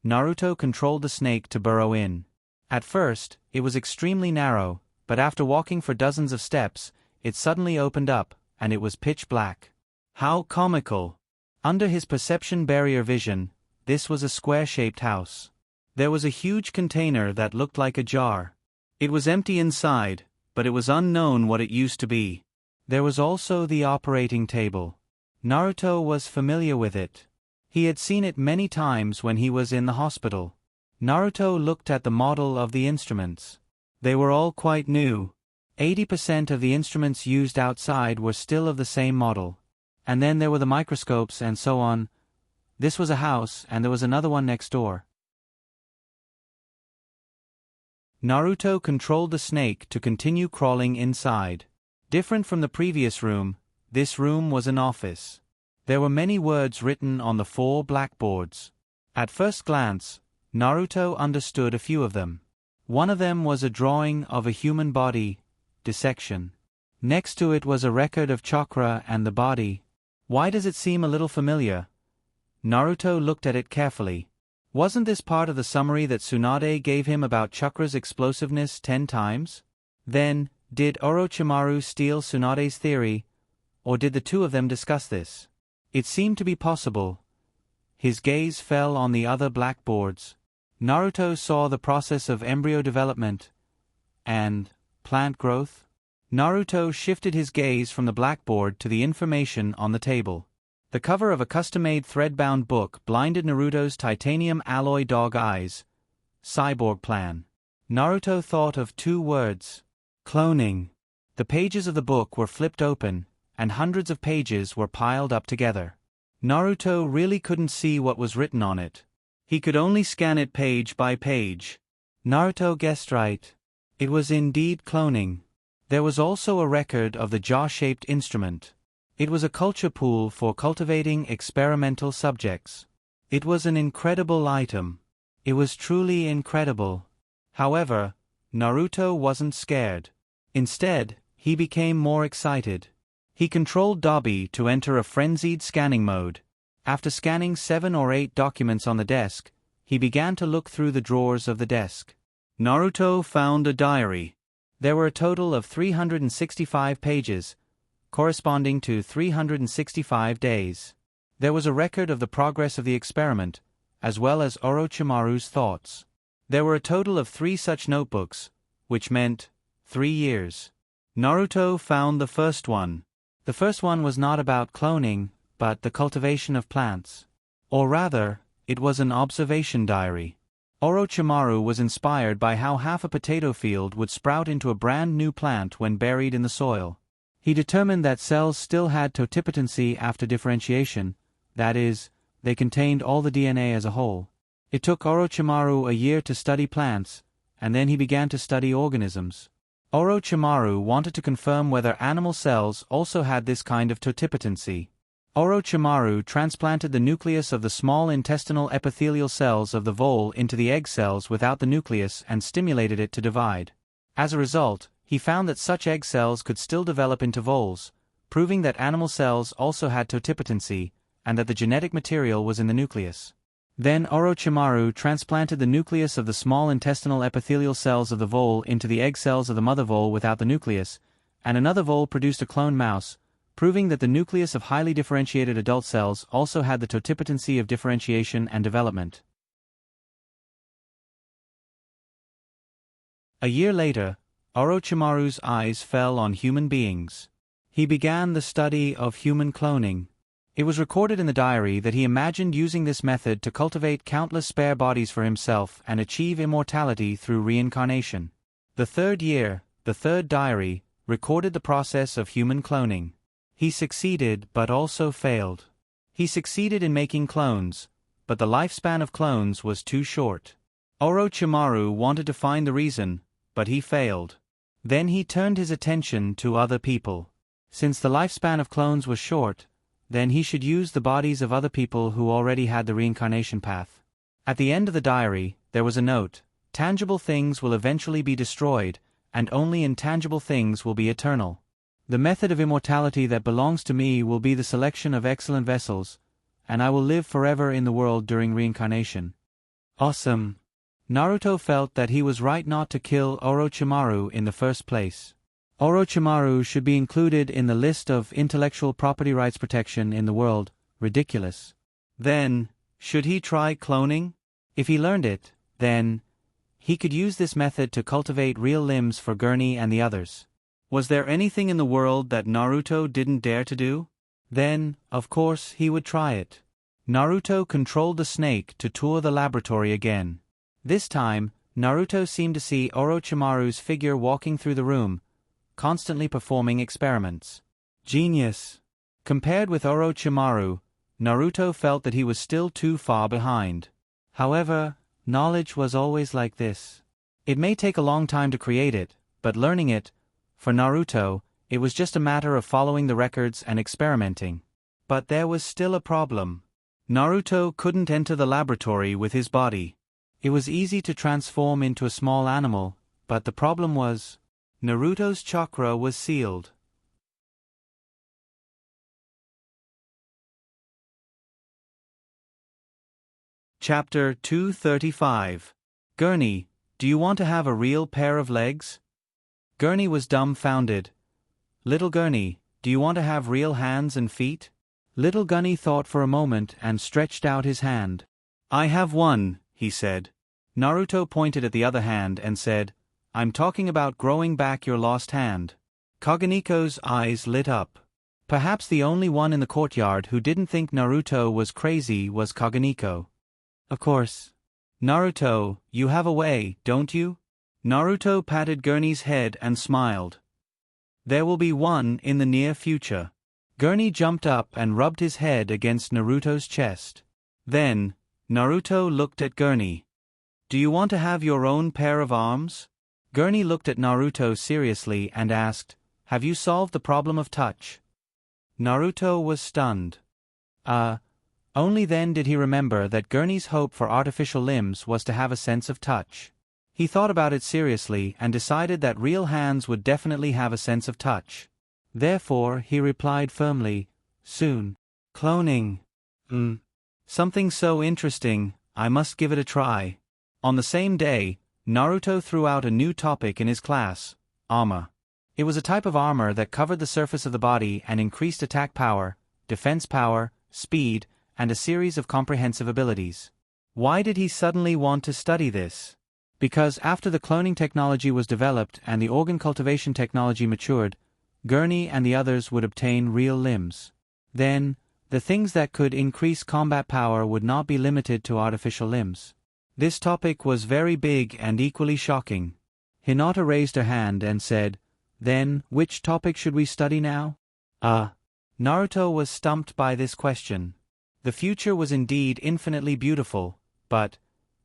Naruto controlled the snake to burrow in. At first, it was extremely narrow, but after walking for dozens of steps, it suddenly opened up, and it was pitch black. How comical! Under his perception barrier vision, this was a square-shaped house. There was a huge container that looked like a jar. It was empty inside, but it was unknown what it used to be. There was also the operating table. Naruto was familiar with it. He had seen it many times when he was in the hospital. Naruto looked at the model of the instruments. They were all quite new. 80% of the instruments used outside were still of the same model. And then there were the microscopes and so on. This was a house, and there was another one next door. Naruto controlled the snake to continue crawling inside. Different from the previous room, this room was an office. There were many words written on the 4 blackboards. At first glance, Naruto understood a few of them. One of them was a drawing of a human body, dissection. Next to it was a record of chakra and the body. Why does it seem a little familiar? Naruto looked at it carefully. Wasn't this part of the summary that Tsunade gave him about chakra's explosiveness 10 times? Then, did Orochimaru steal Tsunade's theory, or did the two of them discuss this? It seemed to be possible. His gaze fell on the other blackboards. Naruto saw the process of embryo development and plant growth. Naruto shifted his gaze from the blackboard to the information on the table. The cover of a custom-made thread-bound book blinded Naruto's titanium alloy dog eyes. Cyborg plan. Naruto thought of 2 words. Cloning. The pages of the book were flipped open, and hundreds of pages were piled up together. Naruto really couldn't see what was written on it. He could only scan it page by page. Naruto guessed right. It was indeed cloning. There was also a record of the jaw-shaped instrument. It was a culture pool for cultivating experimental subjects. It was an incredible item. It was truly incredible. However, Naruto wasn't scared. Instead, He became more excited. He controlled Dobby to enter a frenzied scanning mode. After scanning 7 or 8 documents on the desk, he began to look through the drawers of the desk. Naruto found a diary. There were a total of 365 pages, corresponding to 365 days. There was a record of the progress of the experiment, as well as Orochimaru's thoughts. There were a total of 3 such notebooks, which meant 3 years. Naruto found the first one. The first one was not about cloning, but the cultivation of plants. Or rather, it was an observation diary. Orochimaru was inspired by how half a potato field would sprout into a brand new plant when buried in the soil. He determined that cells still had totipotency after differentiation, that is, they contained all the DNA as a whole. It took Orochimaru a year to study plants, and then he began to study organisms. Orochimaru wanted to confirm whether animal cells also had this kind of totipotency. Orochimaru transplanted the nucleus of the small intestinal epithelial cells of the vole into the egg cells without the nucleus and stimulated it to divide. As a result, he found that such egg cells could still develop into voles, proving that animal cells also had totipotency, and that the genetic material was in the nucleus. Then Orochimaru transplanted the nucleus of the small intestinal epithelial cells of the vole into the egg cells of the mother vole without the nucleus, and another vole produced a clone mouse, proving that the nucleus of highly differentiated adult cells also had the totipotency of differentiation and development. A year later, Orochimaru's eyes fell on human beings. He began the study of human cloning. It was recorded in the diary that he imagined using this method to cultivate countless spare bodies for himself and achieve immortality through reincarnation. The third year, the third diary, recorded the process of human cloning. He succeeded but also failed. He succeeded in making clones, but the lifespan of clones was too short. Orochimaru wanted to find the reason, but he failed. Then he turned his attention to other people. Since the lifespan of clones was short, then he should use the bodies of other people who already had the reincarnation path. At the end of the diary, there was a note: tangible things will eventually be destroyed, and only intangible things will be eternal. The method of immortality that belongs to me will be the selection of excellent vessels, and I will live forever in the world during reincarnation. Awesome. Naruto felt that he was right not to kill Orochimaru in the first place. Orochimaru should be included in the list of intellectual property rights protection in the world. Ridiculous. Then, should he try cloning? If he learned it, then he could use this method to cultivate real limbs for Gurney and the others. Was there anything in the world that Naruto didn't dare to do? Then, of course, he would try it. Naruto controlled the snake to tour the laboratory again. This time, Naruto seemed to see Orochimaru's figure walking through the room, constantly performing experiments. Genius. Compared with Orochimaru, Naruto felt that he was still too far behind. However, knowledge was always like this. It may take a long time to create it, but learning it, for Naruto, it was just a matter of following the records and experimenting. But there was still a problem. Naruto couldn't enter the laboratory with his body. It was easy to transform into a small animal, but the problem was, Naruto's chakra was sealed. Chapter 235. Gurney, do you want to have a real pair of legs? Gurney was dumbfounded. Little Gurney, do you want to have real hands and feet? Little Gurney thought for a moment and stretched out his hand. I have one, he said. Naruto pointed at the other hand and said, I'm talking about growing back your lost hand. Kaganiko's eyes lit up. Perhaps the only one in the courtyard who didn't think Naruto was crazy was Kaganiko. Of course. Naruto, you have a way, don't you? Naruto patted Gurney's head and smiled. There will be one in the near future. Gurney jumped up and rubbed his head against Naruto's chest. Then, Naruto looked at Gurney. Do you want to have your own pair of arms? Gurney looked at Naruto seriously and asked, Have you solved the problem of touch? Naruto was stunned. Only then did he remember that Gurney's hope for artificial limbs was to have a sense of touch. He thought about it seriously and decided that real hands would definitely have a sense of touch. Therefore, he replied firmly, "Soon. Cloning. Something so interesting, I must give it a try." On the same day, Naruto threw out a new topic in his class: armor. It was a type of armor that covered the surface of the body and increased attack power, defense power, speed, and a series of comprehensive abilities. Why did he suddenly want to study this? Because after the cloning technology was developed and the organ cultivation technology matured, Gurney and the others would obtain real limbs. Then, the things that could increase combat power would not be limited to artificial limbs. This topic was very big and equally shocking. Hinata raised her hand and said, "Then, which topic should we study now?" Naruto was stumped by this question. The future was indeed infinitely beautiful, but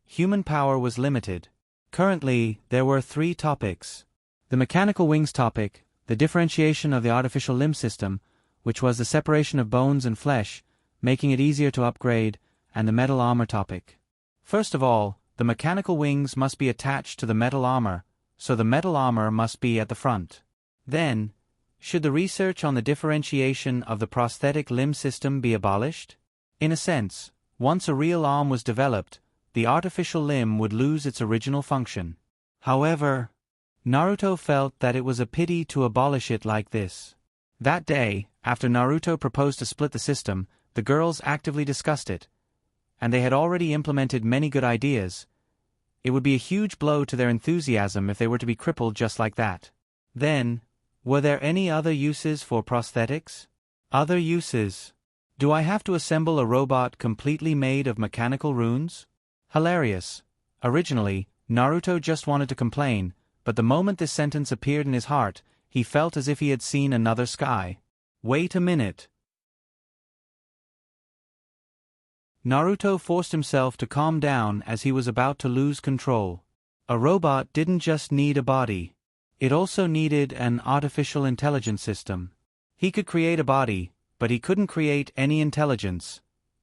human power was limited. Currently, there were 3 topics. The mechanical wings topic, the differentiation of the artificial limb system, which was the separation of bones and flesh, making it easier to upgrade, and the metal armor topic. First of all, the mechanical wings must be attached to the metal armor, so the metal armor must be at the front. Then, should the research on the differentiation of the prosthetic limb system be abolished? In a sense, once a real arm was developed, the artificial limb would lose its original function. However, Naruto felt that it was a pity to abolish it like this. That day, after Naruto proposed to split the system, the girls actively discussed it, and they had already implemented many good ideas. It would be a huge blow to their enthusiasm if they were to be crippled just like that. Then, were there any other uses for prosthetics? Other uses? Do I have to assemble a robot completely made of mechanical runes? Hilarious. Originally, Naruto just wanted to complain, but the moment this sentence appeared in his heart, he felt as if he had seen another sky. Wait a minute. Naruto forced himself to calm down as he was about to lose control. A robot didn't just need a body. It also needed an artificial intelligence system. He could create a body, but he couldn't create any intelligence.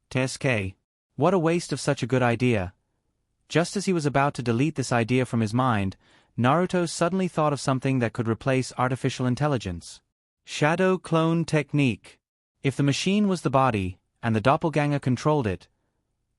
TSK. What a waste of such a good idea. Just as he was about to delete this idea from his mind, Naruto suddenly thought of something that could replace artificial intelligence. Shadow clone technique. If the machine was the body, and the doppelganger controlled it,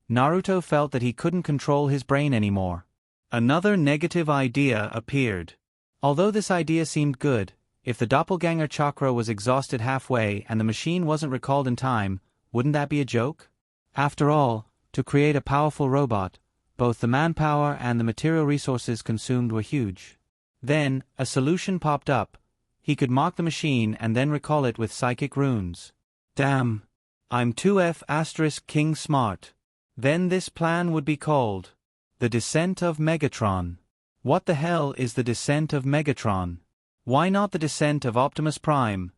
Naruto felt that he couldn't control his brain anymore. Another negative idea appeared. Although this idea seemed good, if the doppelganger chakra was exhausted halfway and the machine wasn't recalled in time, wouldn't that be a joke? After all, to create a powerful robot, both the manpower and the material resources consumed were huge. Then, a solution popped up. He could mock the machine and then recall it with psychic runes. Damn. I'm 2F** King Smart. Then this plan would be called The Descent of Megatron. What the hell is the Descent of Megatron? Why not the Descent of Optimus Prime?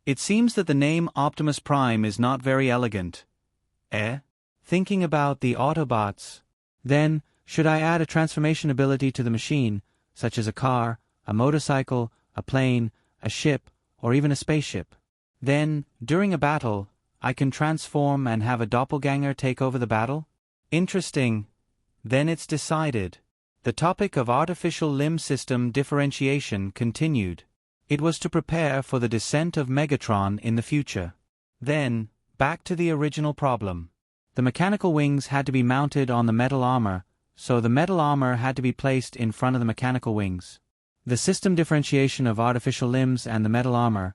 It seems that the name Optimus Prime is not very elegant. Thinking about the Autobots. Then, should I add a transformation ability to the machine, such as a car, a motorcycle, a plane, a ship, or even a spaceship? Then, during a battle, I can transform and have a doppelganger take over the battle? Interesting. Then it's decided. The topic of artificial limb system differentiation continued. It was to prepare for the descent of Megatron in the future. Then, back to the original problem. The mechanical wings had to be mounted on the metal armor, so the metal armor had to be placed in front of the mechanical wings. The system differentiation of artificial limbs and the metal armor.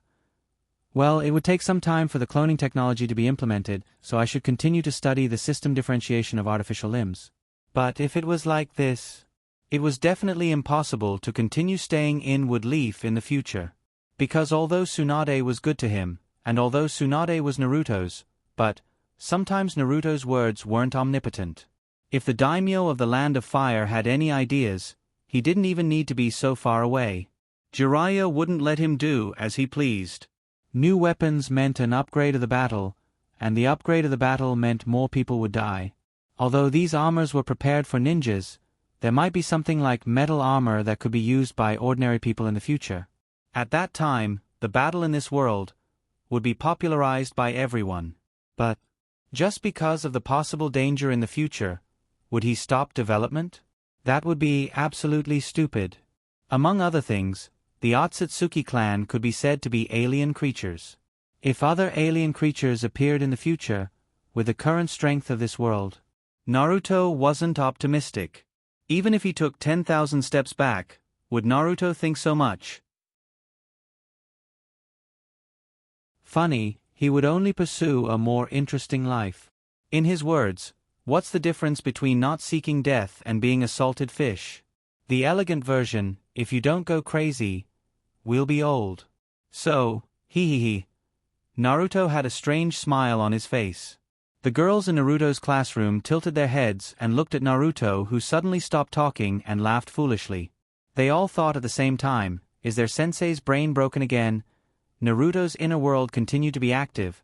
Well, it would take some time for the cloning technology to be implemented, so I should continue to study the system differentiation of artificial limbs. But if it was like this, it was definitely impossible to continue staying in Woodleaf in the future. Because although Tsunade was good to him, and although Tsunade was Naruto's, but sometimes Naruto's words weren't omnipotent. If the daimyo of the Land of Fire had any ideas, he didn't even need to be so far away. Jiraiya wouldn't let him do as he pleased. New weapons meant an upgrade of the battle, and the upgrade of the battle meant more people would die. Although these armors were prepared for ninjas, there might be something like metal armor that could be used by ordinary people in the future. At that time, the battle in this world would be popularized by everyone. But, just because of the possible danger in the future, would he stop development? That would be absolutely stupid. Among other things, the Otsutsuki clan could be said to be alien creatures. If other alien creatures appeared in the future, with the current strength of this world, Naruto wasn't optimistic. Even if he took 10,000 steps back, would Naruto think so much? Funny, he would only pursue a more interesting life. In his words, what's the difference between not seeking death and being a salted fish? The elegant version, if you don't go crazy, we'll be old. So, hee. Naruto had a strange smile on his face. The girls in Naruto's classroom tilted their heads and looked at Naruto, who suddenly stopped talking and laughed foolishly. They all thought at the same time, is their sensei's brain broken again? Naruto's inner world continued to be active.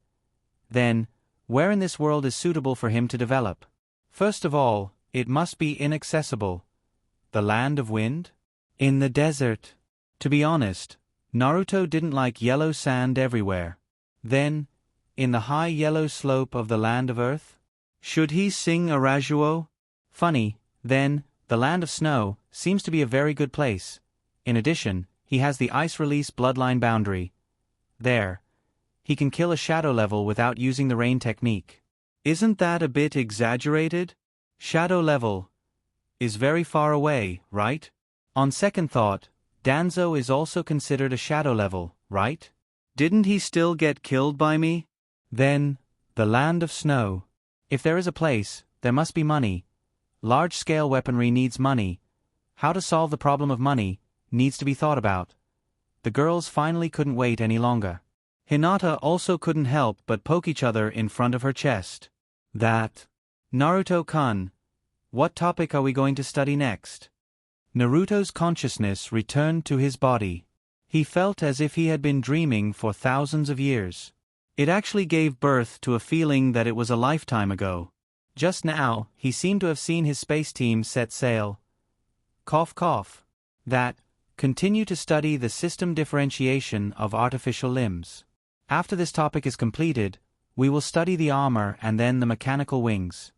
Then, where in this world is suitable for him to develop? First of all, it must be inaccessible. The land of wind? In the desert. To be honest, Naruto didn't like yellow sand everywhere. Then, in the high yellow slope of the land of earth? Should he sing Arajuo? Funny, then, the land of snow seems to be a very good place. In addition, he has the ice release bloodline boundary. There. He can kill a shadow level without using the rain technique. Isn't that a bit exaggerated? Shadow level is very far away, right? On second thought, Danzo is also considered a shadow level, right? Didn't he still get killed by me? Then, the land of snow. If there is a place, there must be money. Large-scale weaponry needs money. How to solve the problem of money needs to be thought about. The girls finally couldn't wait any longer. Hinata also couldn't help but poke each other in front of her chest. That. Naruto-kun, what topic are we going to study next? Naruto's consciousness returned to his body. He felt as if he had been dreaming for thousands of years. It actually gave birth to a feeling that it was a lifetime ago. Just now, he seemed to have seen his space team set sail. Cough cough. That. Continue to study the system differentiation of artificial limbs. After this topic is completed, we will study the armor and then the mechanical wings.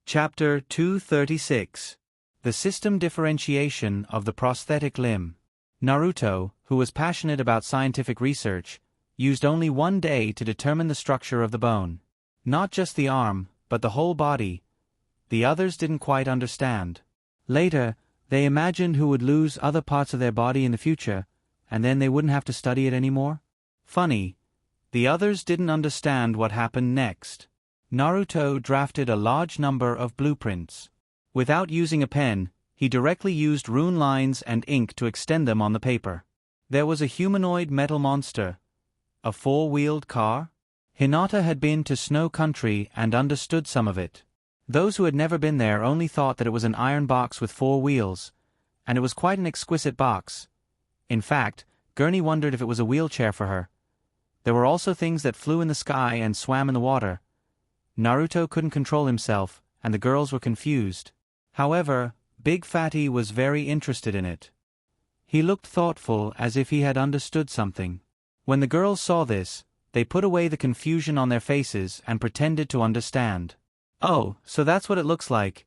Chapter 236. The System Differentiation of the Prosthetic Limb. Naruto, who was passionate about scientific research, used only one day to determine the structure of the bone. Not just the arm, but the whole body. The others didn't quite understand. Later, they imagined who would lose other parts of their body in the future, and then they wouldn't have to study it anymore. Funny, the others didn't understand what happened next. Naruto drafted a large number of blueprints. Without using a pen, he directly used rune lines and ink to extend them on the paper. There was a humanoid metal monster. A four-wheeled car? Hinata had been to Snow Country and understood some of it. Those who had never been there only thought that it was an iron box with 4 wheels, and it was quite an exquisite box. In fact, Gurney wondered if it was a wheelchair for her. There were also things that flew in the sky and swam in the water. Naruto couldn't control himself, and the girls were confused. However, Big Fatty was very interested in it. He looked thoughtful, as if he had understood something. When the girls saw this, they put away the confusion on their faces and pretended to understand. Oh, so that's what it looks like.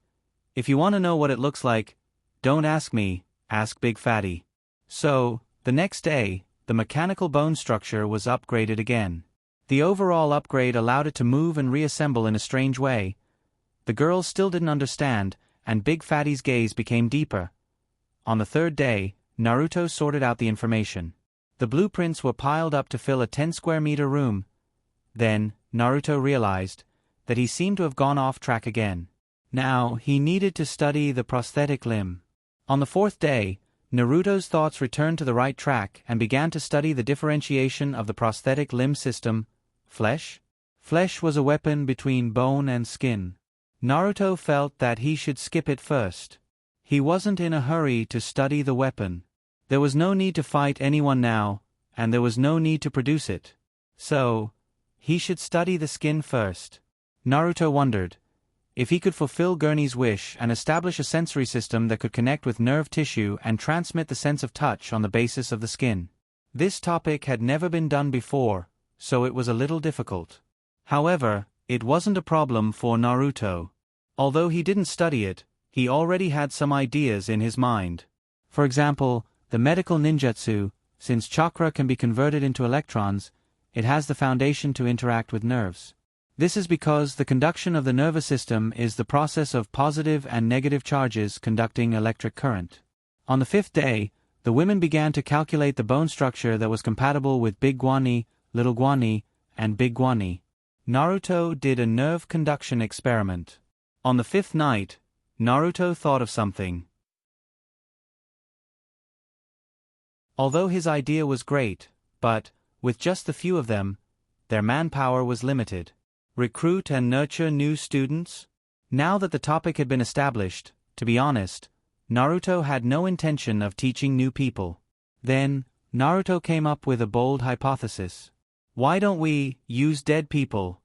If you want to know what it looks like, don't ask me, ask Big Fatty. So, the next day, the mechanical bone structure was upgraded again. The overall upgrade allowed it to move and reassemble in a strange way. The girls still didn't understand, and Big Fatty's gaze became deeper. On the third day, Naruto sorted out the information. The blueprints were piled up to fill a 10-square-meter room. Then, Naruto realized that he seemed to have gone off track again. Now, he needed to study the prosthetic limb. On the fourth day, Naruto's thoughts returned to the right track and began to study the differentiation of the prosthetic limb system. Flesh? Flesh was a weapon between bone and skin. Naruto felt that he should skip it first. He wasn't in a hurry to study the weapon. There was no need to fight anyone now, and there was no need to produce it. So, he should study the skin first. Naruto wondered if he could fulfill Gurney's wish and establish a sensory system that could connect with nerve tissue and transmit the sense of touch on the basis of the skin. This topic had never been done before, so it was a little difficult. However, it wasn't a problem for Naruto. Although he didn't study it, he already had some ideas in his mind. For example, the medical ninjutsu, since chakra can be converted into electrons, it has the foundation to interact with nerves. This is because the conduction of the nervous system is the process of positive and negative charges conducting electric current. On the 5th day, the women began to calculate the bone structure that was compatible with Big Guani, Little Guani, and Big Guani. Naruto did a nerve conduction experiment. On the 5th night, Naruto thought of something. Although his idea was great, but, with just the few of them, their manpower was limited. Recruit and nurture new students? Now that the topic had been established, to be honest, Naruto had no intention of teaching new people. Then, Naruto came up with a bold hypothesis. Why don't we use dead people?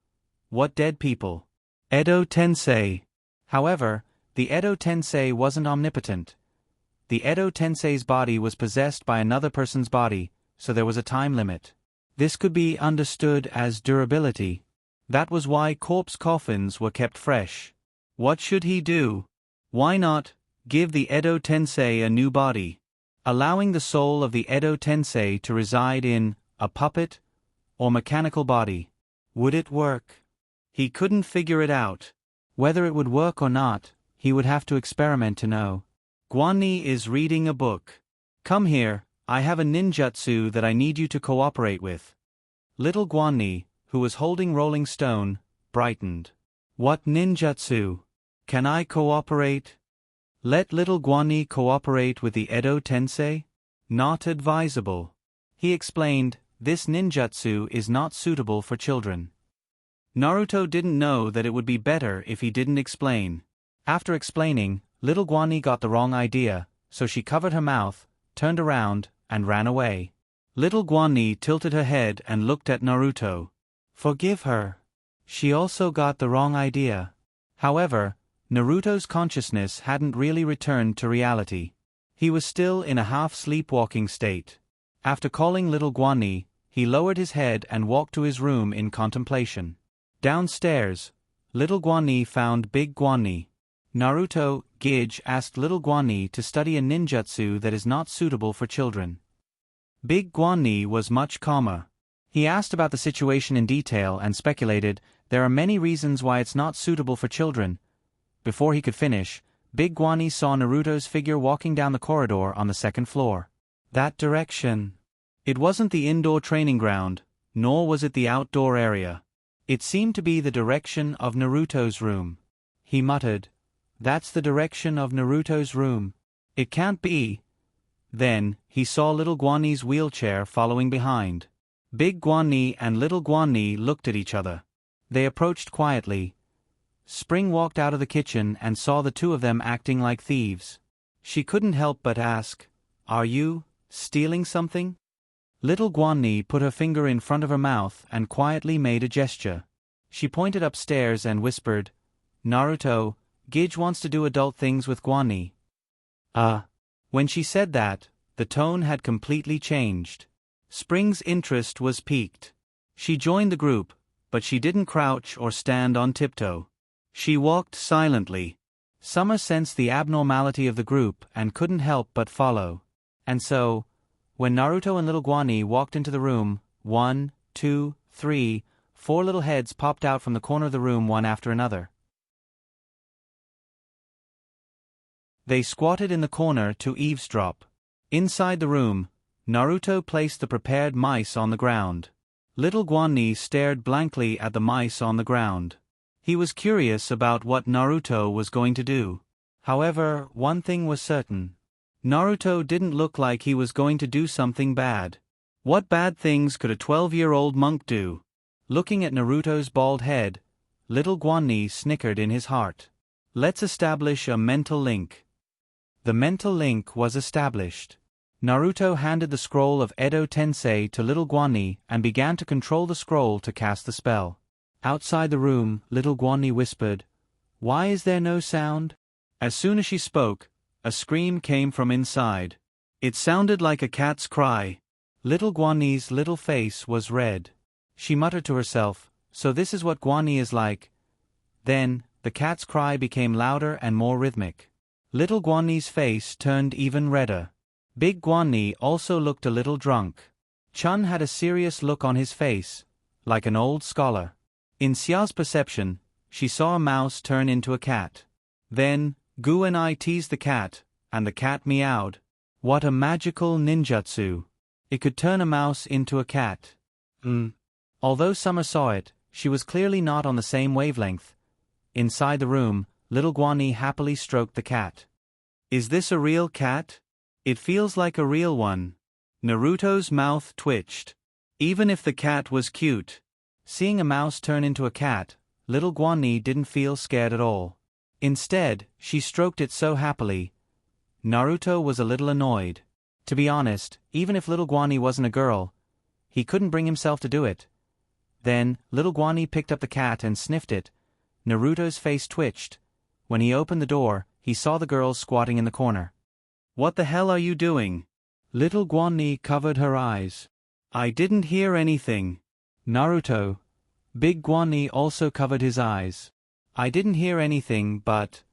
What dead people? Edo Tensei. However, the Edo Tensei wasn't omnipotent. The Edo Tensei's body was possessed by another person's body, so there was a time limit. This could be understood as durability. That was why corpse coffins were kept fresh. What should he do? Why not give the Edo Tensei a new body, allowing the soul of the Edo Tensei to reside in a puppet or mechanical body? Would it work? He couldn't figure it out. Whether it would work or not, he would have to experiment to know. Guani is reading a book. Come here, I have a ninjutsu that I need you to cooperate with. Little Guani, who was holding Rolling Stone, brightened. What ninjutsu? Can I cooperate? Let Little Guani cooperate with the Edo Tensei? Not advisable. He explained, this ninjutsu is not suitable for children. Naruto didn't know that it would be better if he didn't explain. After explaining, Little Guani got the wrong idea, so she covered her mouth, turned around, and ran away. Little Guani tilted her head and looked at Naruto. Forgive her. She also got the wrong idea. However, Naruto's consciousness hadn't really returned to reality. He was still in a half-sleepwalking state. After calling Little Guani, he lowered his head and walked to his room in contemplation. Downstairs, Little Guani found Big Guani. Naruto, Gage asked Little Guani to study a ninjutsu that is not suitable for children. Big Guani was much calmer. He asked about the situation in detail and speculated, there are many reasons why it's not suitable for children. Before he could finish, Big Guani saw Naruto's figure walking down the corridor on the 2nd floor. That direction. It wasn't the indoor training ground, nor was it the outdoor area. It seemed to be the direction of Naruto's room. He muttered, that's the direction of Naruto's room. It can't be. Then, he saw Little Guani's wheelchair following behind. Big Guani and Little Guani looked at each other. They approached quietly. Spring walked out of the kitchen and saw the two of them acting like thieves. She couldn't help but ask, are you stealing something? Little Guani put her finger in front of her mouth and quietly made a gesture. She pointed upstairs and whispered, Naruto, Gage wants to do adult things with Guani. When she said that, the tone had completely changed. Spring's interest was piqued. She joined the group, but she didn't crouch or stand on tiptoe. She walked silently. Summer sensed the abnormality of the group and couldn't help but follow. And so, when Naruto and Little Guani walked into the room, 1, 2, 3, 4 little heads popped out from the corner of the room one after another. They squatted in the corner to eavesdrop. Inside the room, Naruto placed the prepared mice on the ground. Little Guani stared blankly at the mice on the ground. He was curious about what Naruto was going to do. However, one thing was certain. Naruto didn't look like he was going to do something bad. What bad things could a 12-year-old monk do? Looking at Naruto's bald head, Little Guani snickered in his heart. Let's establish a mental link. The mental link was established. Naruto handed the scroll of Edo Tensei to Little Guani and began to control the scroll to cast the spell. Outside the room, Little Guani whispered, "Why is there no sound?" As soon as she spoke, a scream came from inside. It sounded like a cat's cry. Little Guani's little face was red. She muttered to herself, So this is what Guani is like. Then, the cat's cry became louder and more rhythmic. Little Guani's face turned even redder. Big Guani also looked a little drunk. Chun had a serious look on his face, like an old scholar. In Xia's perception, she saw a mouse turn into a cat. Then, Gu and I teased the cat, and the cat meowed. What a magical ninjutsu! It could turn a mouse into a cat. Although Summer saw it, she was clearly not on the same wavelength. Inside the room, little Guani happily stroked the cat. Is this a real cat? It feels like a real one. Naruto's mouth twitched. Even if the cat was cute. Seeing a mouse turn into a cat, little Guani didn't feel scared at all. Instead, she stroked it so happily. Naruto was a little annoyed. To be honest, even if little Guani wasn't a girl, he couldn't bring himself to do it. Then, little Guani picked up the cat and sniffed it. Naruto's face twitched. When he opened the door, he saw the girls squatting in the corner. What the hell are you doing? Little Guani covered her eyes. I didn't hear anything. Naruto. Big Guani also covered his eyes. I didn't hear anything, but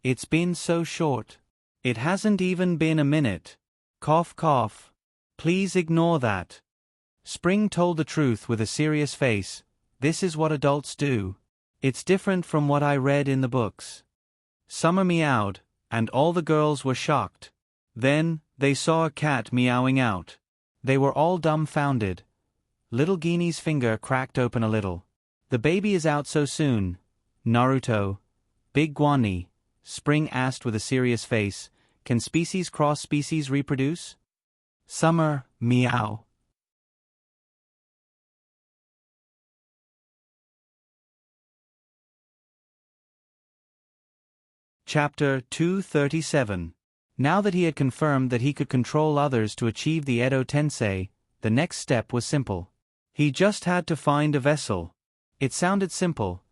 it's been so short. It hasn't even been a minute. Cough cough. Please ignore that. Spring told the truth with a serious face. This is what adults do. It's different from what I read in the books. Summer meowed, and all the girls were shocked. Then, they saw a cat meowing out. They were all dumbfounded. Little Guinea's finger cracked open a little. The baby is out so soon. Naruto. Big Guani. Spring asked with a serious face. Can species cross species reproduce? Summer, meow. Chapter 237. Now that he had confirmed that he could control others to achieve the Edo Tensei, the next step was simple. He just had to find a vessel. It sounded simple,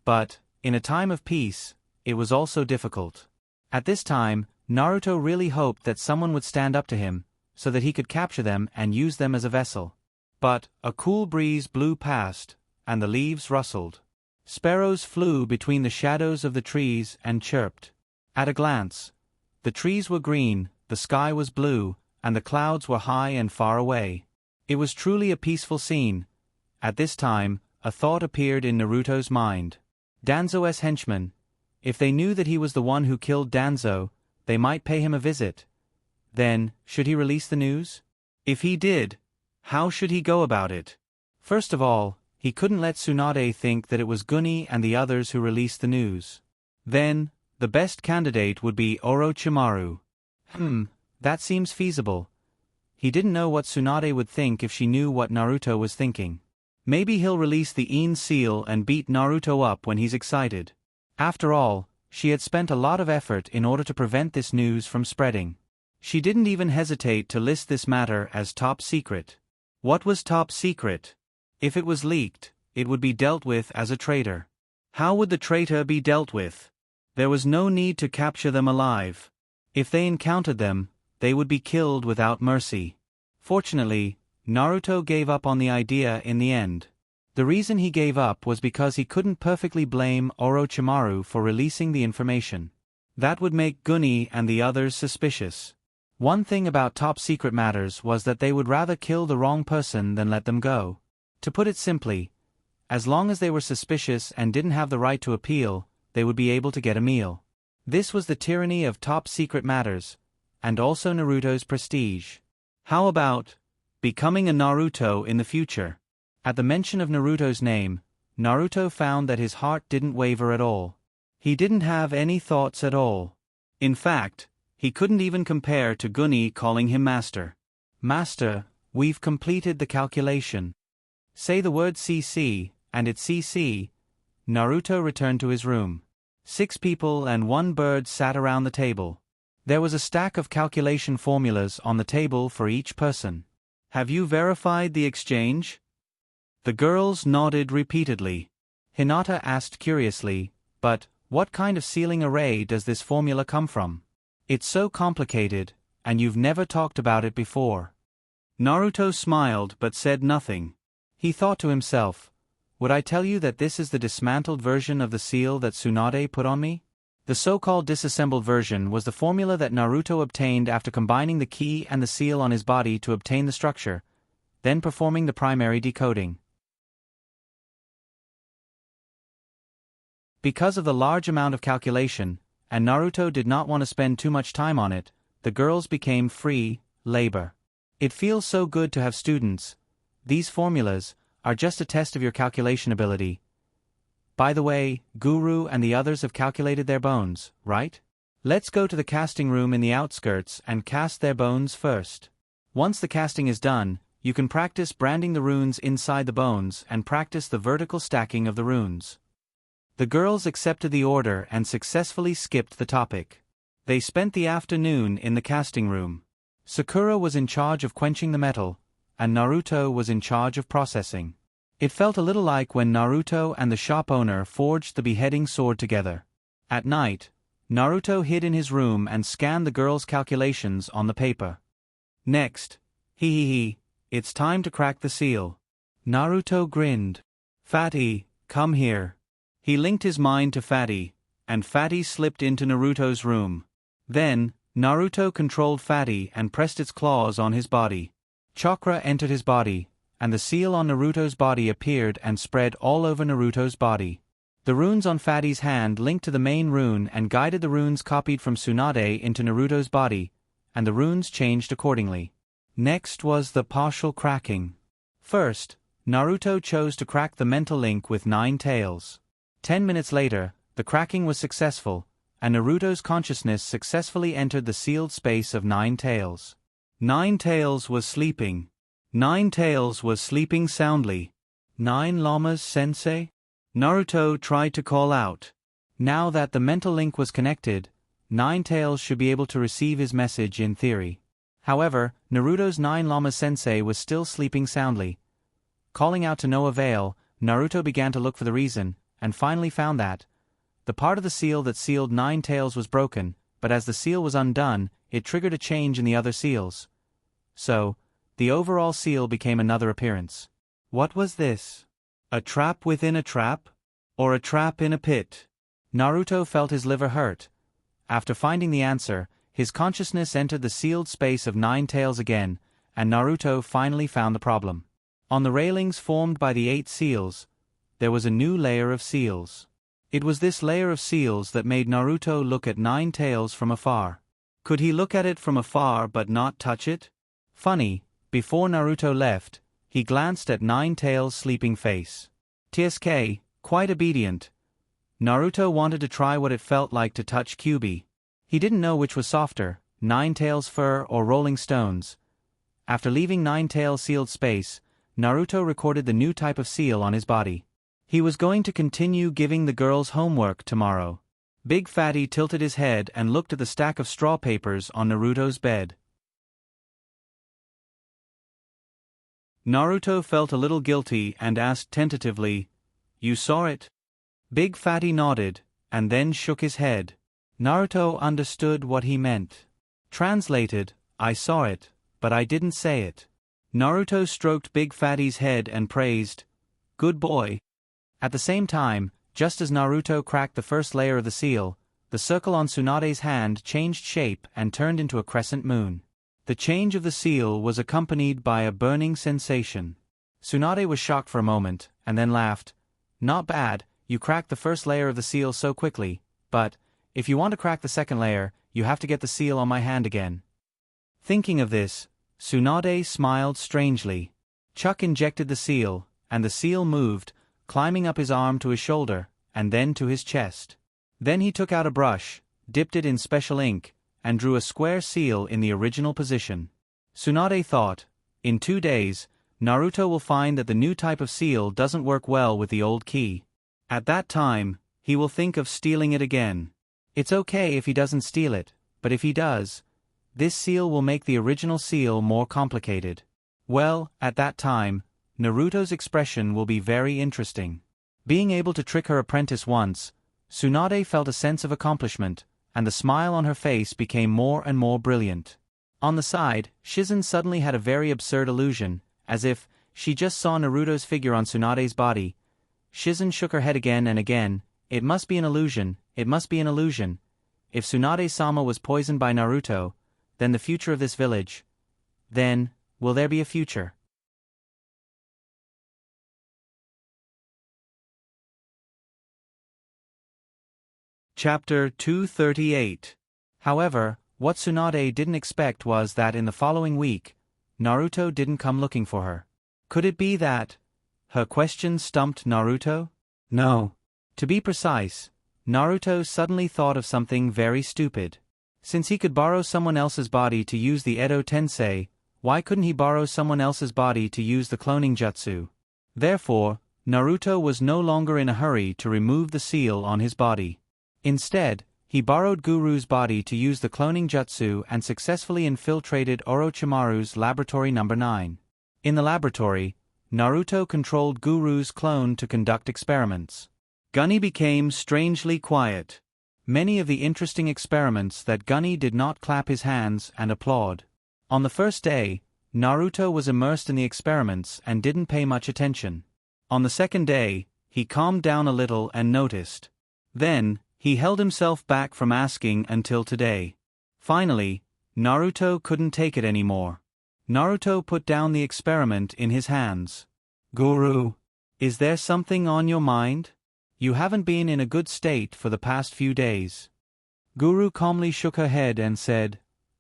but, in a time of peace, it was also difficult. At this time, Naruto really hoped that someone would stand up to him, so that he could capture them and use them as a vessel. But, a cool breeze blew past, and the leaves rustled. Sparrows flew between the shadows of the trees and chirped. At a glance, the trees were green, the sky was blue, and the clouds were high and far away. It was truly a peaceful scene. At this time, a thought appeared in Naruto's mind. Danzo's henchmen. If they knew that he was the one who killed Danzo, they might pay him a visit. Then, should he release the news? If he did, how should he go about it? First of all, he couldn't let Tsunade think that it was Guni and the others who released the news. Then, the best candidate would be Orochimaru. That seems feasible. He didn't know what Tsunade would think if she knew what Naruto was thinking. Maybe he'll release the Een seal and beat Naruto up when he's excited. After all, she had spent a lot of effort in order to prevent this news from spreading. She didn't even hesitate to list this matter as top secret. What was top secret? If it was leaked, it would be dealt with as a traitor. How would the traitor be dealt with? There was no need to capture them alive. If they encountered them, they would be killed without mercy. Fortunately, Naruto gave up on the idea in the end. The reason he gave up was because he couldn't perfectly blame Orochimaru for releasing the information. That would make Guni and the others suspicious. One thing about top secret matters was that they would rather kill the wrong person than let them go. To put it simply, as long as they were suspicious and didn't have the right to appeal, they would be able to get a meal. This was the tyranny of top secret matters, and also Naruto's prestige. How about becoming a Naruto in the future? At the mention of Naruto's name, Naruto found that his heart didn't waver at all. He didn't have any thoughts at all. In fact, he couldn't even compare to Guni calling him master. Master, we've completed the calculation. Say the word CC, and it's CC. Naruto returned to his room. 6 people and 1 bird sat around the table. There was a stack of calculation formulas on the table for each person. Have you verified the exchange? The girls nodded repeatedly. Hinata asked curiously, but what kind of ceiling array does this formula come from? It's so complicated, and you've never talked about it before. Naruto smiled but said nothing. He thought to himself, would I tell you that this is the dismantled version of the seal that Tsunade put on me? The so-called disassembled version was the formula that Naruto obtained after combining the key and the seal on his body to obtain the structure, then performing the primary decoding. Because of the large amount of calculation, and Naruto did not want to spend too much time on it, the girls became free labor. It feels so good to have students. These formulas are just a test of your calculation ability. By the way, Guru and the others have calculated their bones, right? Let's go to the casting room in the outskirts and cast their bones first. Once the casting is done, you can practice branding the runes inside the bones and practice the vertical stacking of the runes. The girls accepted the order and successfully skipped the topic. They spent the afternoon in the casting room. Sakura was in charge of quenching the metal, and Naruto was in charge of processing. It felt a little like when Naruto and the shop owner forged the beheading sword together. At night, Naruto hid in his room and scanned the girls' calculations on the paper. Next, it's time to crack the seal. Naruto grinned. Fatty, come here. He linked his mind to Fatty, and Fatty slipped into Naruto's room. Then, Naruto controlled Fatty and pressed its claws on his body. Chakra entered his body, and the seal on Naruto's body appeared and spread all over Naruto's body. The runes on Fatty's hand linked to the main rune and guided the runes copied from Tsunade into Naruto's body, and the runes changed accordingly. Next was the partial cracking. First, Naruto chose to crack the mental link with 9 tails. 10 minutes later, the cracking was successful, and Naruto's consciousness successfully entered the sealed space of 9 tails. 9 tails was sleeping. 9 tails was sleeping soundly. 9 llamas, sensei? Naruto tried to call out. Now that the mental link was connected, 9 tails should be able to receive his message in theory. However, Naruto's 9 llamas sensei was still sleeping soundly. Calling out to no avail, Naruto began to look for the reason, and finally found that the part of the seal that sealed 9 tails was broken, but as the seal was undone, it triggered a change in the other seals. So, the overall seal became another appearance. What was this? A trap within a trap? Or a trap in a pit? Naruto felt his liver hurt. After finding the answer, his consciousness entered the sealed space of 9 tails again, and Naruto finally found the problem. On the railings formed by the 8 seals, there was a new layer of seals. It was this layer of seals that made Naruto look at 9 tails from afar. Could he look at it from afar but not touch it? Funny, before Naruto left, he glanced at 9 tails' sleeping face. TSK, quite obedient. Naruto wanted to try what it felt like to touch Kyuubi. He didn't know which was softer, 9 tails' fur or rolling stones. After leaving 9 tails' sealed space, Naruto recorded the new type of seal on his body. He was going to continue giving the girls homework tomorrow. Big Fatty tilted his head and looked at the stack of straw papers on Naruto's bed. Naruto felt a little guilty and asked tentatively, "You saw it?" Big Fatty nodded, and then shook his head. Naruto understood what he meant. Translated, "I saw it, but I didn't say it." Naruto stroked Big Fatty's head and praised, "Good boy." At the same time, just as Naruto cracked the first layer of the seal, the circle on Tsunade's hand changed shape and turned into a crescent moon. The change of the seal was accompanied by a burning sensation. Tsunade was shocked for a moment, and then laughed. "Not bad, you cracked the first layer of the seal so quickly, but, if you want to crack the second layer, you have to get the seal on my hand again." Thinking of this, Tsunade smiled strangely. Chuck injected the seal, and the seal moved, climbing up his arm to his shoulder, and then to his chest. Then he took out a brush, dipped it in special ink, and drew a square seal in the original position. Tsunade thought, in 2 days, Naruto will find that the new type of seal doesn't work well with the old key. At that time, he will think of stealing it again. It's okay if he doesn't steal it, but if he does, this seal will make the original seal more complicated. Well, at that time, Naruto's expression will be very interesting. Being able to trick her apprentice once, Tsunade felt a sense of accomplishment, and the smile on her face became more and more brilliant. On the side, Shizen suddenly had a very absurd illusion, as if she just saw Naruto's figure on Tsunade's body, Shizen shook her head again and again. It must be an illusion, it must be an illusion. If Tsunade-sama was poisoned by Naruto, then the future of this village. Then, will there be a future? Chapter 238. However, what Tsunade didn't expect was that in the following week, Naruto didn't come looking for her. Could it be that her question stumped Naruto? No. To be precise, Naruto suddenly thought of something very stupid. Since he could borrow someone else's body to use the Edo Tensei, why couldn't he borrow someone else's body to use the cloning jutsu? Therefore, Naruto was no longer in a hurry to remove the seal on his body. Instead, he borrowed Guru's body to use the cloning jutsu and successfully infiltrated Orochimaru's laboratory number 9. In the laboratory, Naruto controlled Guru's clone to conduct experiments. Gunny became strangely quiet. Many of the interesting experiments that Gunny did not clap his hands and applaud. On the first day, Naruto was immersed in the experiments and didn't pay much attention. On the second day, he calmed down a little and noticed. Then, he held himself back from asking until today. Finally, Naruto couldn't take it anymore. Naruto put down the experiment in his hands. Guru, is there something on your mind? You haven't been in a good state for the past few days. Guru calmly shook her head and said,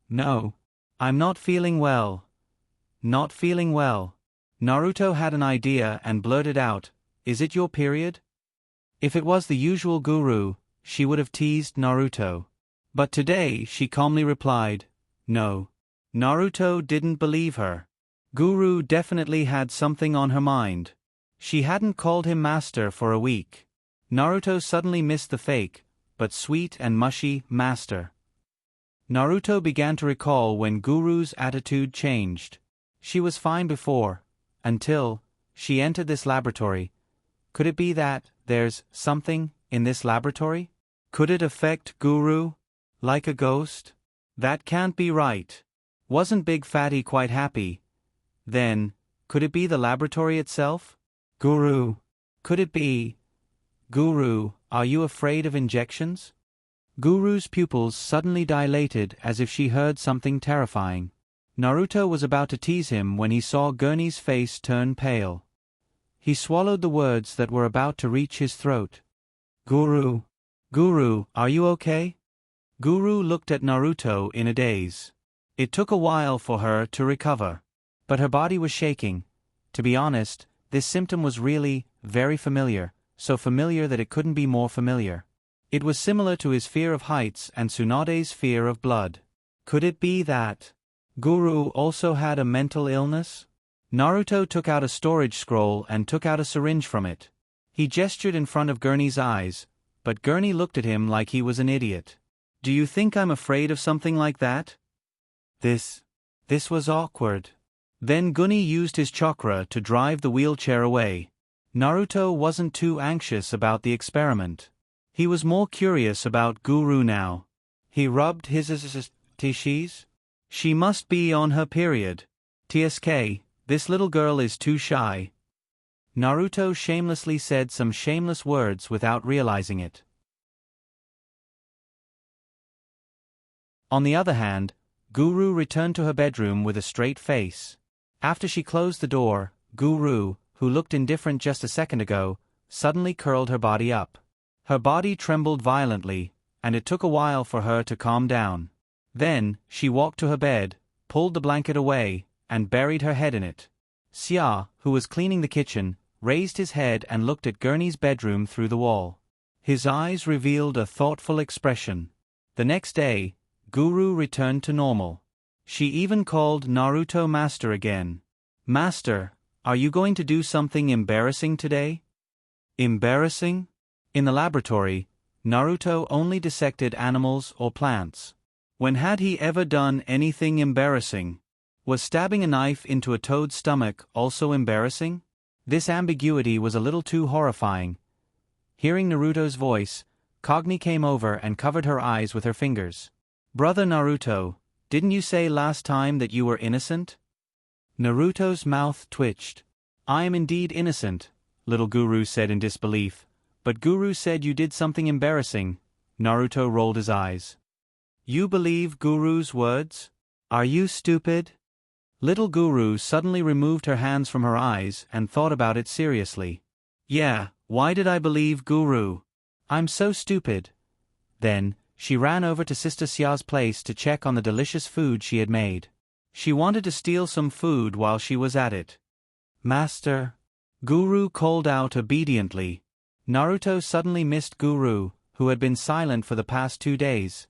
No, I'm not feeling well. Not feeling well. Naruto had an idea and blurted out, Is it your period? If it was the usual Guru, she would have teased Naruto. But today she calmly replied, No. Naruto didn't believe her. Guru definitely had something on her mind. She hadn't called him master for a week. Naruto suddenly missed the fake, but sweet and mushy, master. Naruto began to recall when Guru's attitude changed. She was fine before, until she entered this laboratory. Could it be that there's something in this laboratory? Could it affect Guru? Like a ghost? That can't be right. Wasn't Big Fatty quite happy? Then, could it be the laboratory itself? Guru. Could it be? Guru, are you afraid of injections? Guru's pupils suddenly dilated as if she heard something terrifying. Naruto was about to tease him when he saw Gurney's face turn pale. He swallowed the words that were about to reach his throat. Guru. Guru, are you okay? Guru looked at Naruto in a daze. It took a while for her to recover. But her body was shaking. To be honest, this symptom was really very familiar, so familiar that it couldn't be more familiar. It was similar to his fear of heights and Tsunade's fear of blood. Could it be that Guru also had a mental illness? Naruto took out a storage scroll and took out a syringe from it. He gestured in front of Gurney's eyes, but Gurney looked at him like he was an idiot. Do you think I'm afraid of something like that? This was awkward. Then Gunny used his chakra to drive the wheelchair away. Naruto wasn't too anxious about the experiment. He was more curious about Guru now. He rubbed his tishies. She must be on her period. TSK, this little girl is too shy. Naruto shamelessly said some shameless words without realizing it. On the other hand, Guru returned to her bedroom with a straight face. After she closed the door, Guru, who looked indifferent just a second ago, suddenly curled her body up. Her body trembled violently, and it took a while for her to calm down. Then, she walked to her bed, pulled the blanket away, and buried her head in it. Xia, who was cleaning the kitchen, raised his head and looked at Gurney's bedroom through the wall. His eyes revealed a thoughtful expression. The next day, Guru returned to normal. She even called Naruto Master again. Master, are you going to do something embarrassing today? Embarrassing? In the laboratory, Naruto only dissected animals or plants. When had he ever done anything embarrassing? Was stabbing a knife into a toad's stomach also embarrassing? This ambiguity was a little too horrifying. Hearing Naruto's voice, Cogni came over and covered her eyes with her fingers. Brother Naruto, didn't you say last time that you were innocent? Naruto's mouth twitched. I am indeed innocent. little Guru said in disbelief. But Guru said you did something embarrassing. Naruto rolled his eyes. You believe Guru's words? Are you stupid? Little Guru suddenly removed her hands from her eyes and thought about it seriously. Yeah, why did I believe Guru? I'm so stupid. Then, she ran over to Sister Xia's place to check on the delicious food she had made. She wanted to steal some food while she was at it. Master. Guru called out obediently. Naruto suddenly missed Guru, who had been silent for the past 2 days.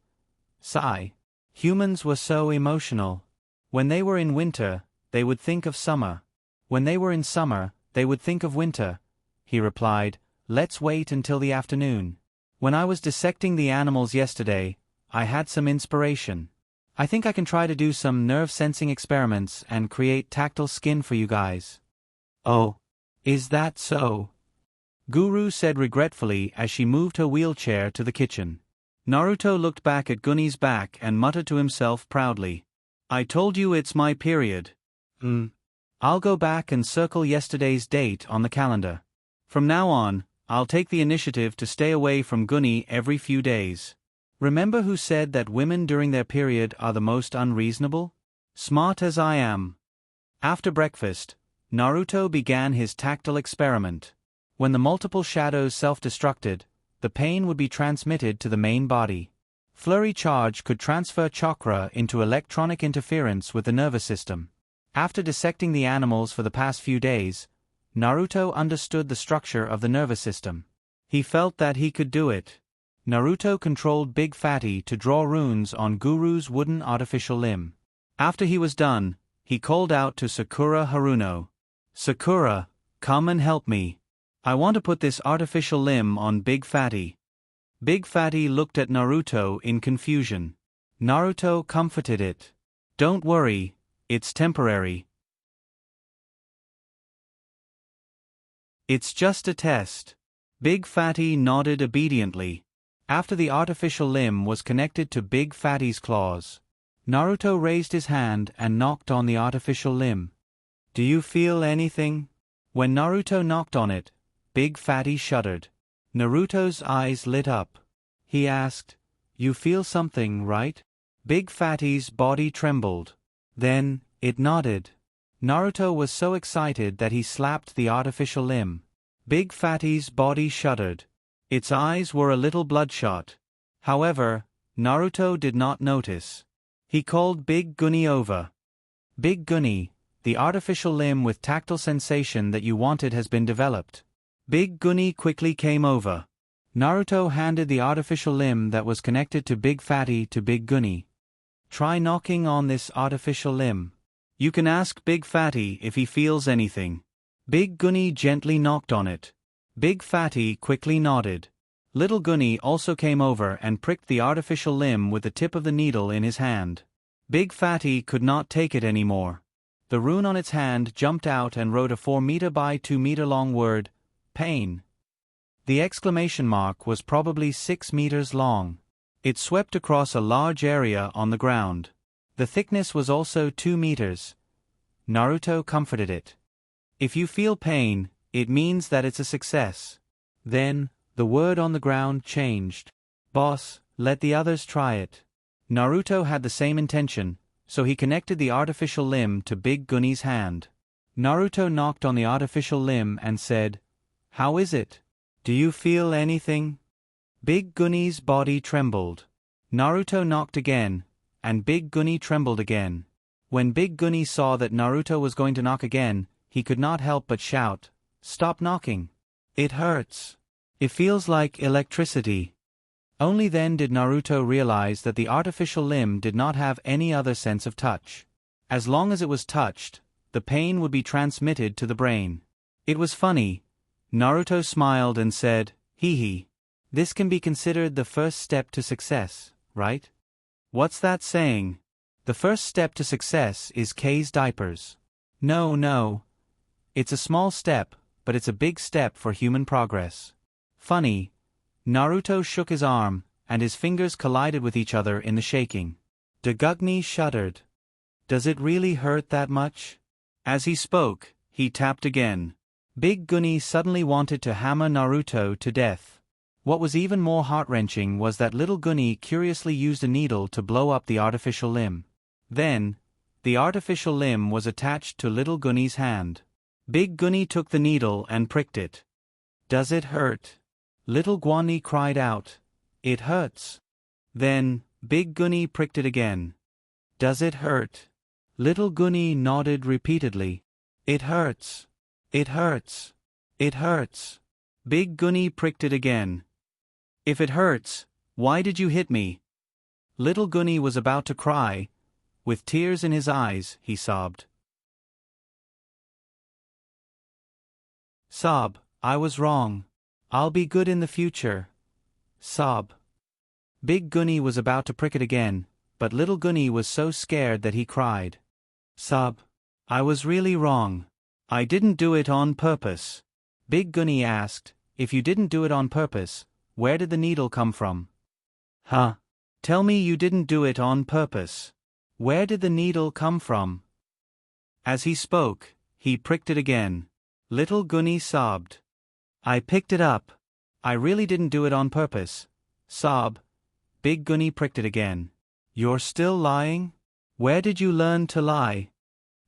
Sigh. Humans were so emotional. When they were in winter, they would think of summer. When they were in summer, they would think of winter. He replied, let's wait until the afternoon. When I was dissecting the animals yesterday, I had some inspiration. I think I can try to do some nerve-sensing experiments and create tactile skin for you guys. Oh. Is that so? Guru said regretfully as she moved her wheelchair to the kitchen. Naruto looked back at Guni's back and muttered to himself proudly. I told you it's my period. I'll go back and circle yesterday's date on the calendar. From now on, I'll take the initiative to stay away from Guni every few days. Remember who said that women during their period are the most unreasonable? Smart as I am. After breakfast, Naruto began his tactile experiment. When the multiple shadows self-destructed, the pain would be transmitted to the main body. Flurry charge could transfer chakra into electronic interference with the nervous system. After dissecting the animals for the past few days, Naruto understood the structure of the nervous system. He felt that he could do it. Naruto controlled Big Fatty to draw runes on Guru's wooden artificial limb. After he was done, he called out to Sakura Haruno. Sakura, come and help me. I want to put this artificial limb on Big Fatty. Big Fatty looked at Naruto in confusion. Naruto comforted it. Don't worry, it's temporary. It's just a test. Big Fatty nodded obediently. After the artificial limb was connected to Big Fatty's claws, Naruto raised his hand and knocked on the artificial limb. Do you feel anything? When Naruto knocked on it, Big Fatty shuddered. Naruto's eyes lit up. He asked, You feel something, right? Big Fatty's body trembled. Then, it nodded. Naruto was so excited that he slapped the artificial limb. Big Fatty's body shuddered. Its eyes were a little bloodshot. However, Naruto did not notice. He called Big Guni over. Big Guni, the artificial limb with tactile sensation that you wanted has been developed. Big Guni quickly came over. Naruto handed the artificial limb that was connected to Big Fatty to Big Guni. Try knocking on this artificial limb. You can ask Big Fatty if he feels anything. Big Guni gently knocked on it. Big Fatty quickly nodded. Little Guni also came over and pricked the artificial limb with the tip of the needle in his hand. Big Fatty could not take it anymore. The rune on its hand jumped out and wrote a 4-meter by 2-meter long word, pain. The exclamation mark was probably 6 meters long. It swept across a large area on the ground. The thickness was also 2 meters. Naruto comforted it. If you feel pain, it means that it's a success. Then, the word on the ground changed. Boss, let the others try it. Naruto had the same intention, so he connected the artificial limb to Big Guni's hand. Naruto knocked on the artificial limb and said, How is it? Do you feel anything? Big Guni's body trembled. Naruto knocked again, and Big Guni trembled again. When Big Guni saw that Naruto was going to knock again, he could not help but shout, Stop knocking. It hurts. It feels like electricity. Only then did Naruto realize that the artificial limb did not have any other sense of touch. As long as it was touched, the pain would be transmitted to the brain. It was funny. Naruto smiled and said, Hee hee. This can be considered the first step to success, right? What's that saying? The first step to success is K's diapers. No. It's a small step, but it's a big step for human progress. Funny. Naruto shook his arm, and his fingers collided with each other in the shaking. Dagugni shuddered. Does it really hurt that much? As he spoke, he tapped again. Big Gunny suddenly wanted to hammer Naruto to death. What was even more heart-wrenching was that little Gunny curiously used a needle to blow up the artificial limb. Then, the artificial limb was attached to little Gunny's hand. Big Gunny took the needle and pricked it. "Does it hurt?" Little Guani cried out. "It hurts." Then, Big Gunny pricked it again. "Does it hurt?" Little Gunny nodded repeatedly. "It hurts. It hurts. It hurts." Big Gunny pricked it again. "If it hurts, why did you hit me?" Little Gunny was about to cry. With tears in his eyes, he sobbed. Sob, "I was wrong. I'll be good in the future." Sob. Big Gunny was about to prick it again, but little Gunny was so scared that he cried. Sob, "I was really wrong. I didn't do it on purpose." Big Gunny asked, "If you didn't do it on purpose, where did the needle come from?" "Huh? Tell me you didn't do it on purpose. Where did the needle come from?" As he spoke, he pricked it again. Little Gunny sobbed. "I picked it up. I really didn't do it on purpose." Sob. Big Gunny pricked it again. "You're still lying? Where did you learn to lie?"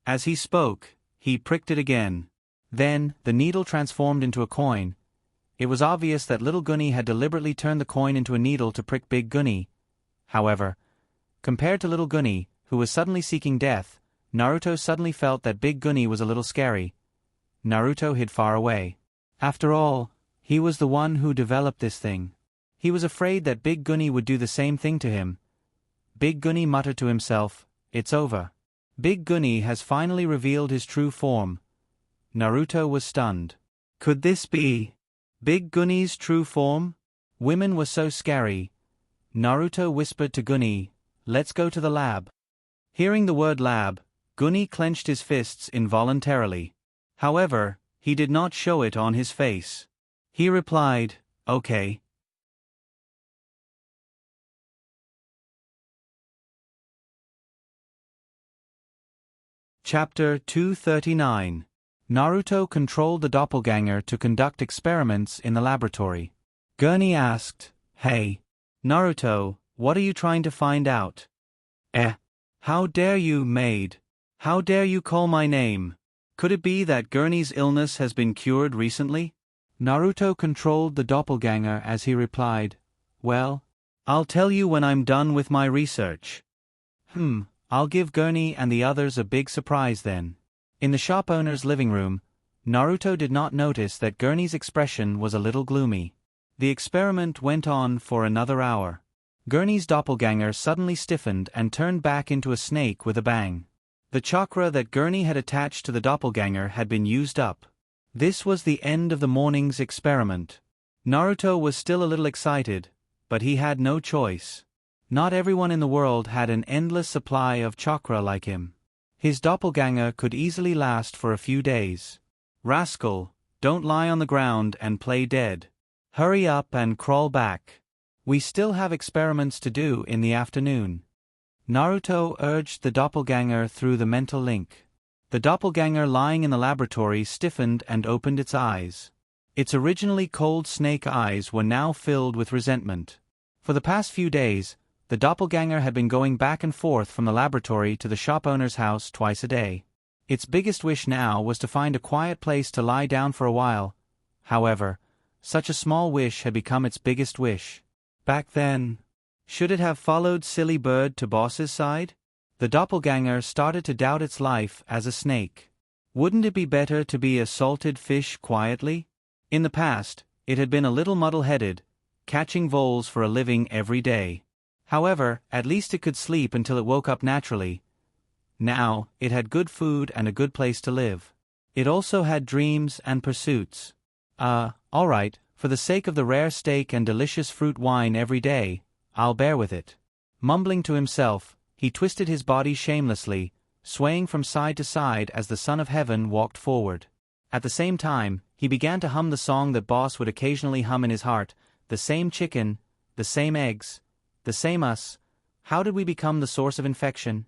As he spoke, he pricked it again. Then, the needle transformed into a coin. It was obvious that little Gunny had deliberately turned the coin into a needle to prick Big Gunny. However, compared to little Gunny, who was suddenly seeking death, Naruto suddenly felt that Big Gunny was a little scary. Naruto hid far away. After all, he was the one who developed this thing. He was afraid that Big Gunny would do the same thing to him. Big Gunny muttered to himself, "It's over. Big Gunny has finally revealed his true form." Naruto was stunned. Could this be Big Gunny's true form? Women were so scary. Naruto whispered to Gunny, "Let's go to the lab." Hearing the word lab, Gunny clenched his fists involuntarily. However, he did not show it on his face. He replied, "Okay." Chapter 239. Naruto controlled the doppelganger to conduct experiments in the laboratory. Gurney asked, "Hey, Naruto, what are you trying to find out?" How dare you, maid? How dare you call my name? Could it be that Gurney's illness has been cured recently?" Naruto controlled the doppelganger as he replied, "Well, I'll tell you when I'm done with my research." I'll give Gurney and the others a big surprise then." In the shop owner's living room, Naruto did not notice that Gurney's expression was a little gloomy. The experiment went on for another hour. Gurney's doppelganger suddenly stiffened and turned back into a snake with a bang. The chakra that Gurney had attached to the doppelganger had been used up. This was the end of the morning's experiment. Naruto was still a little excited, but he had no choice. Not everyone in the world had an endless supply of chakra like him. His doppelganger could easily last for a few days. "Rascal, don't lie on the ground and play dead. Hurry up and crawl back. We still have experiments to do in the afternoon." Naruto urged the doppelganger through the mental link. The doppelganger lying in the laboratory stiffened and opened its eyes. Its originally cold snake eyes were now filled with resentment. For the past few days, the doppelganger had been going back and forth from the laboratory to the shop owner's house twice a day. Its biggest wish now was to find a quiet place to lie down for a while. However, such a small wish had become its biggest wish. Back then, should it have followed Silly Bird to Boss's side? The doppelganger started to doubt its life as a snake. Wouldn't it be better to be a salted fish quietly? In the past, it had been a little muddle-headed, catching voles for a living every day. However, at least it could sleep until it woke up naturally. Now, it had good food and a good place to live. It also had dreams and pursuits. Alright, for the sake of the rare steak and delicious fruit wine every day, I'll bear with it. Mumbling to himself, he twisted his body shamelessly, swaying from side to side as the Son of Heaven walked forward. At the same time, he began to hum the song that Boss would occasionally hum in his heart, "The same chicken, the same eggs, the same us. How did we become the source of infection?"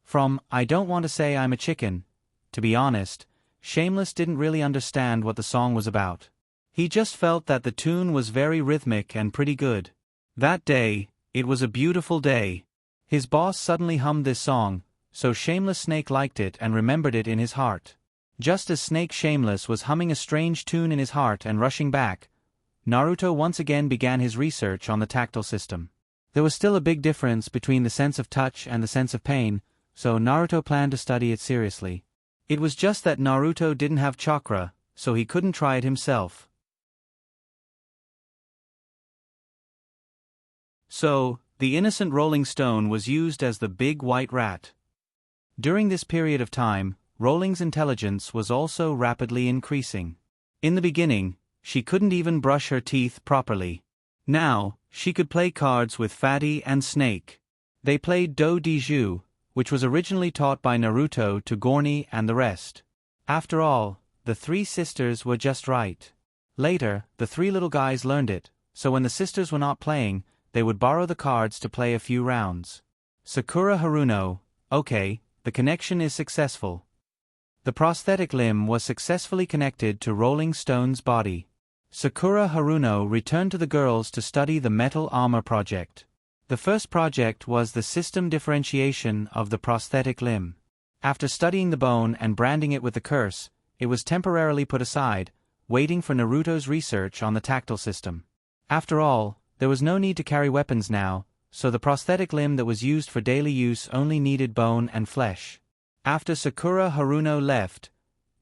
From "I don't want to say I'm a chicken," to be honest, Shameless didn't really understand what the song was about. He just felt that the tune was very rhythmic and pretty good. That day, it was a beautiful day. His boss suddenly hummed this song, so Shameless Snake liked it and remembered it in his heart. Just as Snake Shameless was humming a strange tune in his heart and rushing back, Naruto once again began his research on the tactile system. There was still a big difference between the sense of touch and the sense of pain, so Naruto planned to study it seriously. It was just that Naruto didn't have chakra, so he couldn't try it himself. So, the innocent Rolling Stone was used as the big white rat. During this period of time, Rolling's intelligence was also rapidly increasing. In the beginning, she couldn't even brush her teeth properly. Now, she could play cards with Fatty and Snake. They played Do Di Ju, which was originally taught by Naruto to Gorny and the rest. After all, the three sisters were just right. Later, the three little guys learned it, so when the sisters were not playing, they would borrow the cards to play a few rounds. Sakura Haruno, okay, the connection is successful. The prosthetic limb was successfully connected to Rolling Stone's body. Sakura Haruno returned to the girls to study the metal armor project. The first project was the system differentiation of the prosthetic limb. After studying the bone and branding it with the curse, it was temporarily put aside, waiting for Naruto's research on the tactile system. After all, there was no need to carry weapons now, so the prosthetic limb that was used for daily use only needed bone and flesh. After Sakura Haruno left,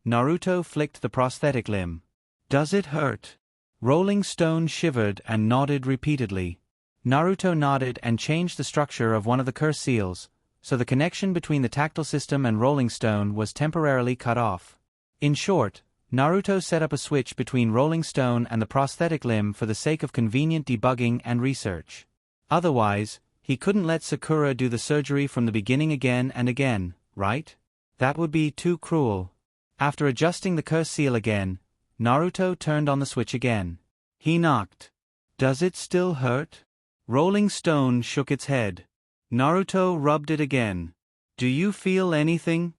Naruto flicked the prosthetic limb. Does it hurt? Rolling Stone shivered and nodded repeatedly. Naruto nodded and changed the structure of one of the curse seals, so the connection between the tactile system and Rolling Stone was temporarily cut off. In short, Naruto set up a switch between Rolling Stone and the prosthetic limb for the sake of convenient debugging and research. Otherwise, he couldn't let Sakura do the surgery from the beginning again and again, right? That would be too cruel. After adjusting the curse seal again, Naruto turned on the switch again. He knocked. Does it still hurt? Rolling Stone shook its head. Naruto rubbed it again. Do you feel anything?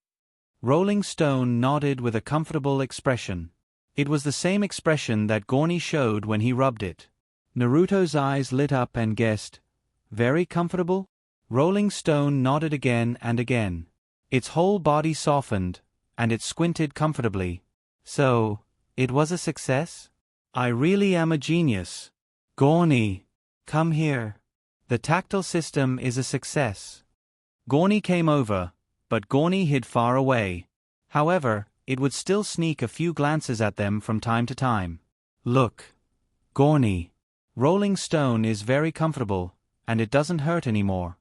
Rolling Stone nodded with a comfortable expression. It was the same expression that Gorny showed when he rubbed it. Naruto's eyes lit up and guessed, very comfortable? Rolling Stone nodded again and again. Its whole body softened, and it squinted comfortably. So, it was a success? I really am a genius. Gorny, come here. The tactile system is a success. Gorny came over, but Gorny hid far away. However, it would still sneak a few glances at them from time to time. Look. Gorny. Rolling Stone is very comfortable, and it doesn't hurt anymore.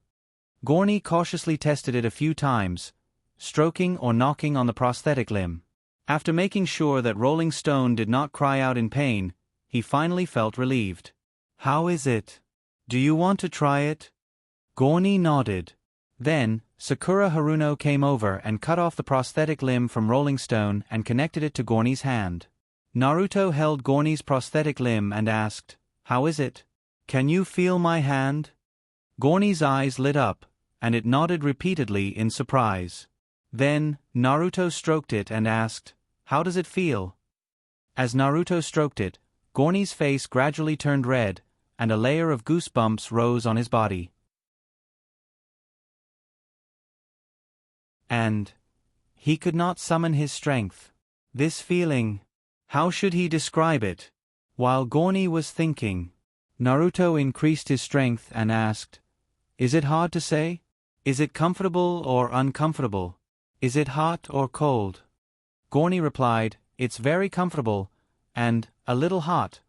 Gorny cautiously tested it a few times, stroking or knocking on the prosthetic limb. After making sure that Rolling Stone did not cry out in pain, he finally felt relieved. How is it? Do you want to try it? Gorny nodded. Then, Sakura Haruno came over and cut off the prosthetic limb from Rolling Stone and connected it to Gorny's hand. Naruto held Gorny's prosthetic limb and asked, How is it? Can you feel my hand? Gorny's eyes lit up, and it nodded repeatedly in surprise. Then, Naruto stroked it and asked, How does it feel? As Naruto stroked it, Gorny's face gradually turned red, and a layer of goosebumps rose on his body. And he could not summon his strength. This feeling, how should he describe it? While Gorny was thinking, Naruto increased his strength and asked, Is it hard to say? Is it comfortable or uncomfortable? Is it hot or cold? Gorny replied, It's very comfortable, and a little hot.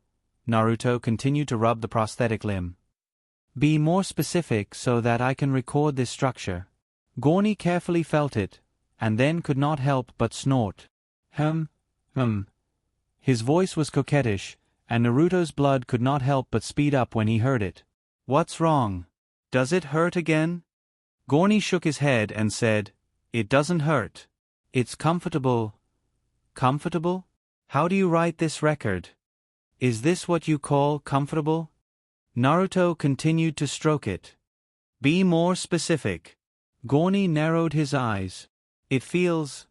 Naruto continued to rub the prosthetic limb. Be more specific so that I can record this structure. Gorny carefully felt it, and then could not help but snort. His voice was coquettish, and Naruto's blood could not help but speed up when he heard it. What's wrong? Does it hurt again? Gorny shook his head and said, It doesn't hurt. It's comfortable. Comfortable? How do you write this record? Is this what you call comfortable? Naruto continued to stroke it. Be more specific. Gorny narrowed his eyes. It feels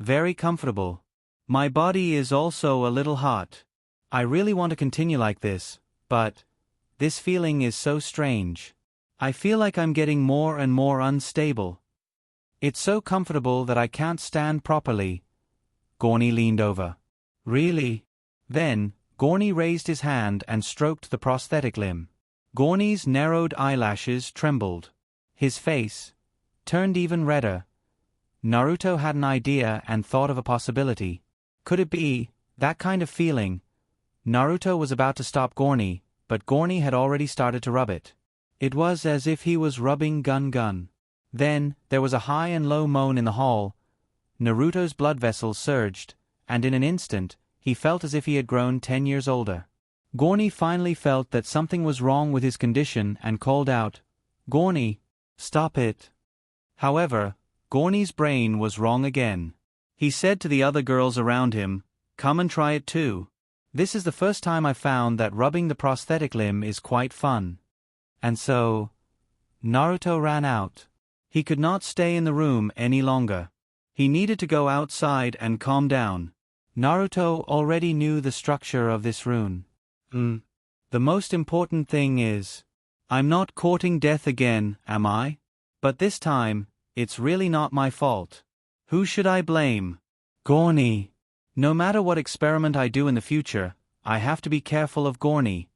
very comfortable. My body is also a little hot. I really want to continue like this, but this feeling is so strange. I feel like I'm getting more and more unstable. It's so comfortable that I can't stand properly. Gorny leaned over. Really? Then, Gorny raised his hand and stroked the prosthetic limb. Gorny's narrowed eyelashes trembled. His face turned even redder. Naruto had an idea and thought of a possibility. Could it be that kind of feeling? Naruto was about to stop Gorny, but Gorny had already started to rub it. It was as if he was rubbing Gun. Then, there was a high and low moan in the hall. Naruto's blood vessels surged, and in an instant, he felt as if he had grown 10 years older. Gorny finally felt that something was wrong with his condition and called out, "Gorny, stop it." However, Gorny's brain was wrong again. He said to the other girls around him, "Come and try it too. This is the first time I found that rubbing the prosthetic limb is quite fun." And so, Naruto ran out. He could not stay in the room any longer. He needed to go outside and calm down. Naruto already knew the structure of this rune. The most important thing is, I'm not courting death again, am I? But this time, it's really not my fault. Who should I blame? Gorny. No matter what experiment I do in the future, I have to be careful of Gorny.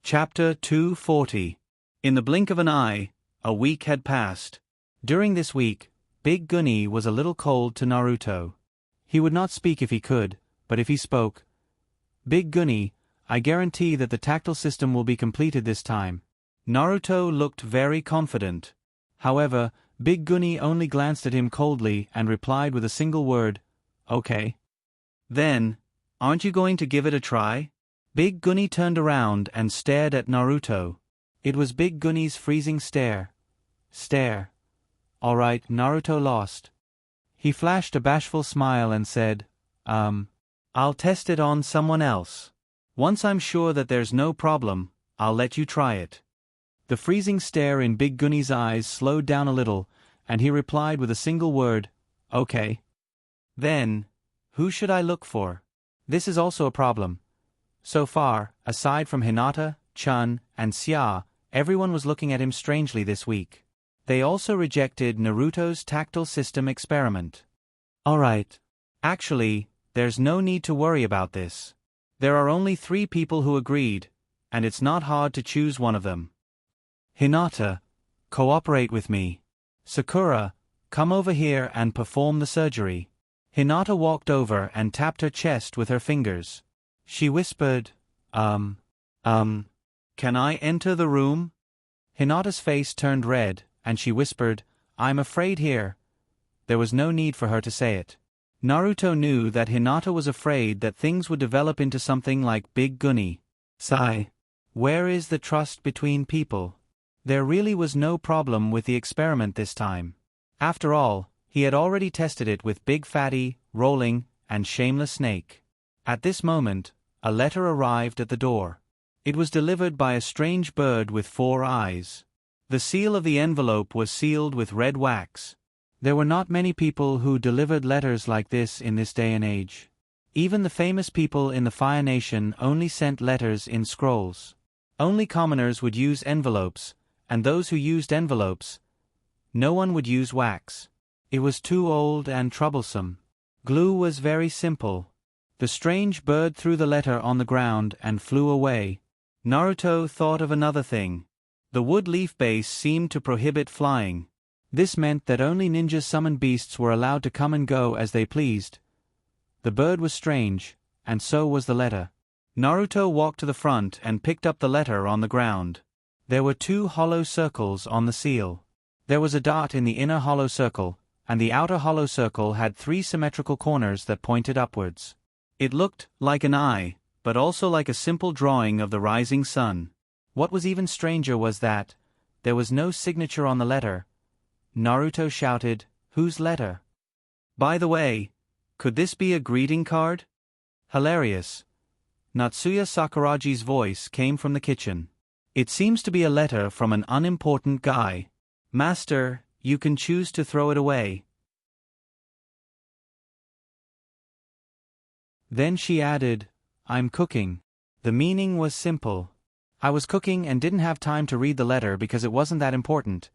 Chapter 240. In the blink of an eye, a week had passed. During this week, Big Gunny was a little cold to Naruto. He would not speak if he could, but if he spoke, "Big Gunny, I guarantee that the tactile system will be completed this time." Naruto looked very confident. However, Big Gunny only glanced at him coldly and replied with a single word, "Okay." Then, aren't you going to give it a try? Big Gunny turned around and stared at Naruto. It was Big Gunny's freezing stare. All right, Naruto lost. He flashed a bashful smile and said, I'll test it on someone else. Once I'm sure that there's no problem, I'll let you try it." The freezing stare in Big Gunny's eyes slowed down a little, and he replied with a single word, "Okay." Then, who should I look for? This is also a problem. So far, aside from Hinata, Chun, and Xia, everyone was looking at him strangely this week. They also rejected Naruto's tactile system experiment. Alright. Actually, there's no need to worry about this. There are only 3 people who agreed, and it's not hard to choose one of them. Hinata, cooperate with me. Sakura, come over here and perform the surgery. Hinata walked over and tapped her chest with her fingers. She whispered, Can I enter the room?" Hinata's face turned red, and she whispered, "I'm afraid here." There was no need for her to say it. Naruto knew that Hinata was afraid that things would develop into something like Big Gunny. Sigh. Where is the trust between people? There really was no problem with the experiment this time. After all, he had already tested it with Big Fatty, Rolling, and Shameless Snake. At this moment, a letter arrived at the door. It was delivered by a strange bird with 4 eyes. The seal of the envelope was sealed with red wax. There were not many people who delivered letters like this in this day and age. Even the famous people in the Fire Nation only sent letters in scrolls. Only commoners would use envelopes, and those who used envelopes, no one would use wax. It was too old and troublesome. Glue was very simple. The strange bird threw the letter on the ground and flew away. Naruto thought of another thing. The wood leaf base seemed to prohibit flying. This meant that only ninja summoned beasts were allowed to come and go as they pleased. The bird was strange, and so was the letter. Naruto walked to the front and picked up the letter on the ground. There were 2 hollow circles on the seal. There was a dot in the inner hollow circle, and the outer hollow circle had 3 symmetrical corners that pointed upwards. It looked like an eye, but also like a simple drawing of the rising sun. What was even stranger was that there was no signature on the letter. Naruto shouted, "Whose letter? By the way, could this be a greeting card?" Hilarious. Natsuya Sakuraji's voice came from the kitchen. It seems to be a letter from an unimportant guy. Master, you can choose to throw it away. Then she added, I'm cooking. The meaning was simple. I was cooking and didn't have time to read the letter because it wasn't that important.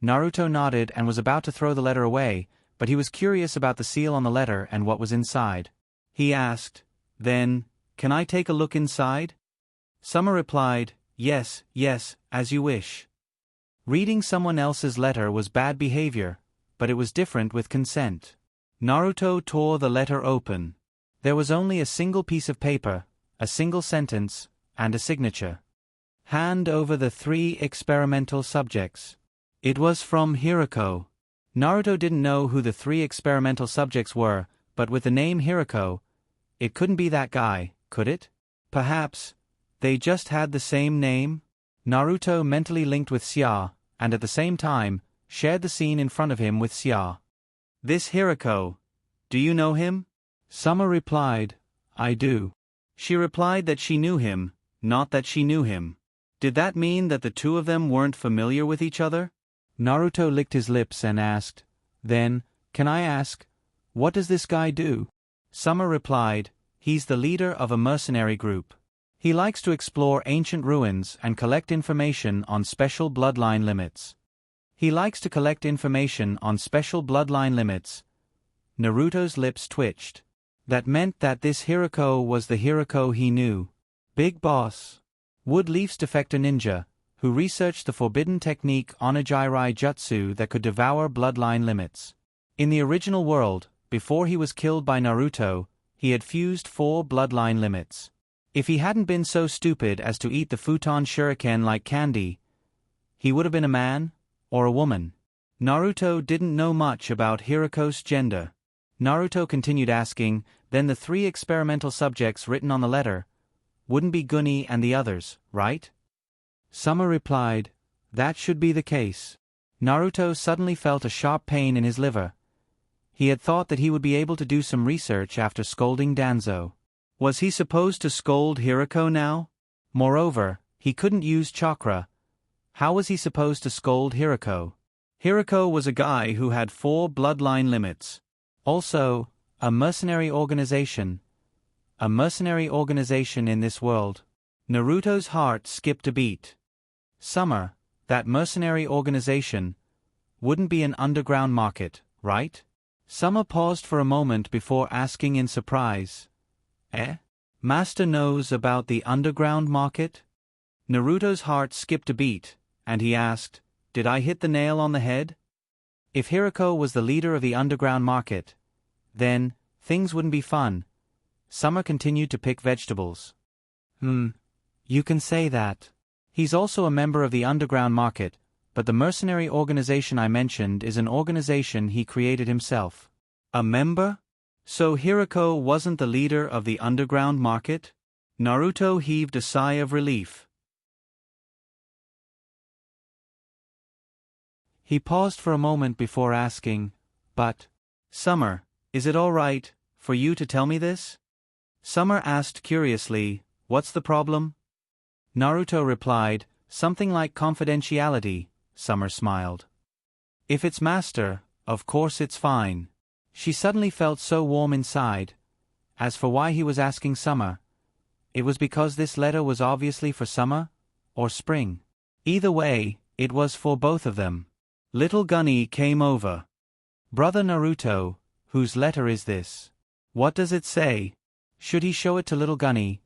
Naruto nodded and was about to throw the letter away, but he was curious about the seal on the letter and what was inside. He asked, Then, can I take a look inside? Summer replied, Yes, as you wish. Reading someone else's letter was bad behavior, but it was different with consent. Naruto tore the letter open. There was only a single piece of paper, a single sentence, and a signature. Hand over the 3 experimental subjects. It was from Hirako. Naruto didn't know who the 3 experimental subjects were, but with the name Hirako, it couldn't be that guy, could it? Perhaps they just had the same name? Naruto mentally linked with Xia, and at the same time, shared the scene in front of him with Xia. This Hirako, do you know him? Summer replied, I do. She replied that she knew him, not that she knew him. Did that mean that the 2 of them weren't familiar with each other? Naruto licked his lips and asked, Then, can I ask, what does this guy do? Summer replied, He's the leader of a mercenary group. He likes to explore ancient ruins and collect information on special bloodline limits. Naruto's lips twitched. That meant that this Hirako was the Hirako he knew. Big Boss. Wood Leaf's defector ninja, who researched the forbidden technique Onigiri Jutsu that could devour bloodline limits. In the original world, before he was killed by Naruto, he had fused 4 bloodline limits. If he hadn't been so stupid as to eat the futon shuriken like candy, he would have been a man, or a woman. Naruto didn't know much about Hirako's gender. Naruto continued asking, then the 3 experimental subjects written on the letter wouldn't be Gunny and the others, right? Summer replied, That should be the case. Naruto suddenly felt a sharp pain in his liver. He had thought that he would be able to do some research after scolding Danzo. Was he supposed to scold Hirako now? Moreover, he couldn't use chakra. How was he supposed to scold Hirako? Hirako was a guy who had 4 bloodline limits. Also, a mercenary organization. A mercenary organization in this world. Naruto's heart skipped a beat. Summer, that mercenary organization, wouldn't be an underground market, right? Summer paused for a moment before asking in surprise. Master knows about the underground market? Naruto's heart skipped a beat, and he asked, Did I hit the nail on the head? If Hirako was the leader of the underground market, then, things wouldn't be fun. Summer continued to pick vegetables. You can say that. He's also a member of the underground market, but the mercenary organization I mentioned is an organization he created himself. A member? So Hirako wasn't the leader of the underground market? Naruto heaved a sigh of relief. He paused for a moment before asking, But, Summer, is it all right for you to tell me this? Summer asked curiously, What's the problem? Naruto replied, Something like confidentiality. Summer smiled. If it's Master, of course it's fine. She suddenly felt so warm inside. As for why he was asking Summer, it was because this letter was obviously for Summer, or Spring. Either way, it was for both of them. Little Gunny came over. Brother Naruto, whose letter is this? What does it say? Should he show it to little Gunny?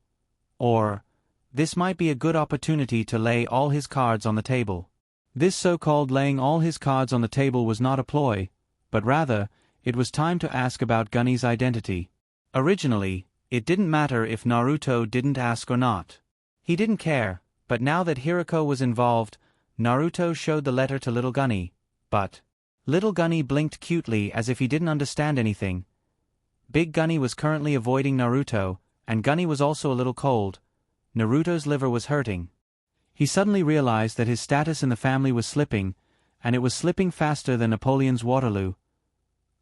Or, this might be a good opportunity to lay all his cards on the table. This so-called laying all his cards on the table was not a ploy, but rather, it was time to ask about Gunny's identity. Originally, it didn't matter if Naruto didn't ask or not. He didn't care, but now that Hirako was involved, Naruto showed the letter to little Gunny, but little Gunny blinked cutely as if he didn't understand anything. Big Gunny was currently avoiding Naruto, and Gunny was also a little cold. Naruto's liver was hurting. He suddenly realized that his status in the family was slipping, and it was slipping faster than Napoleon's Waterloo.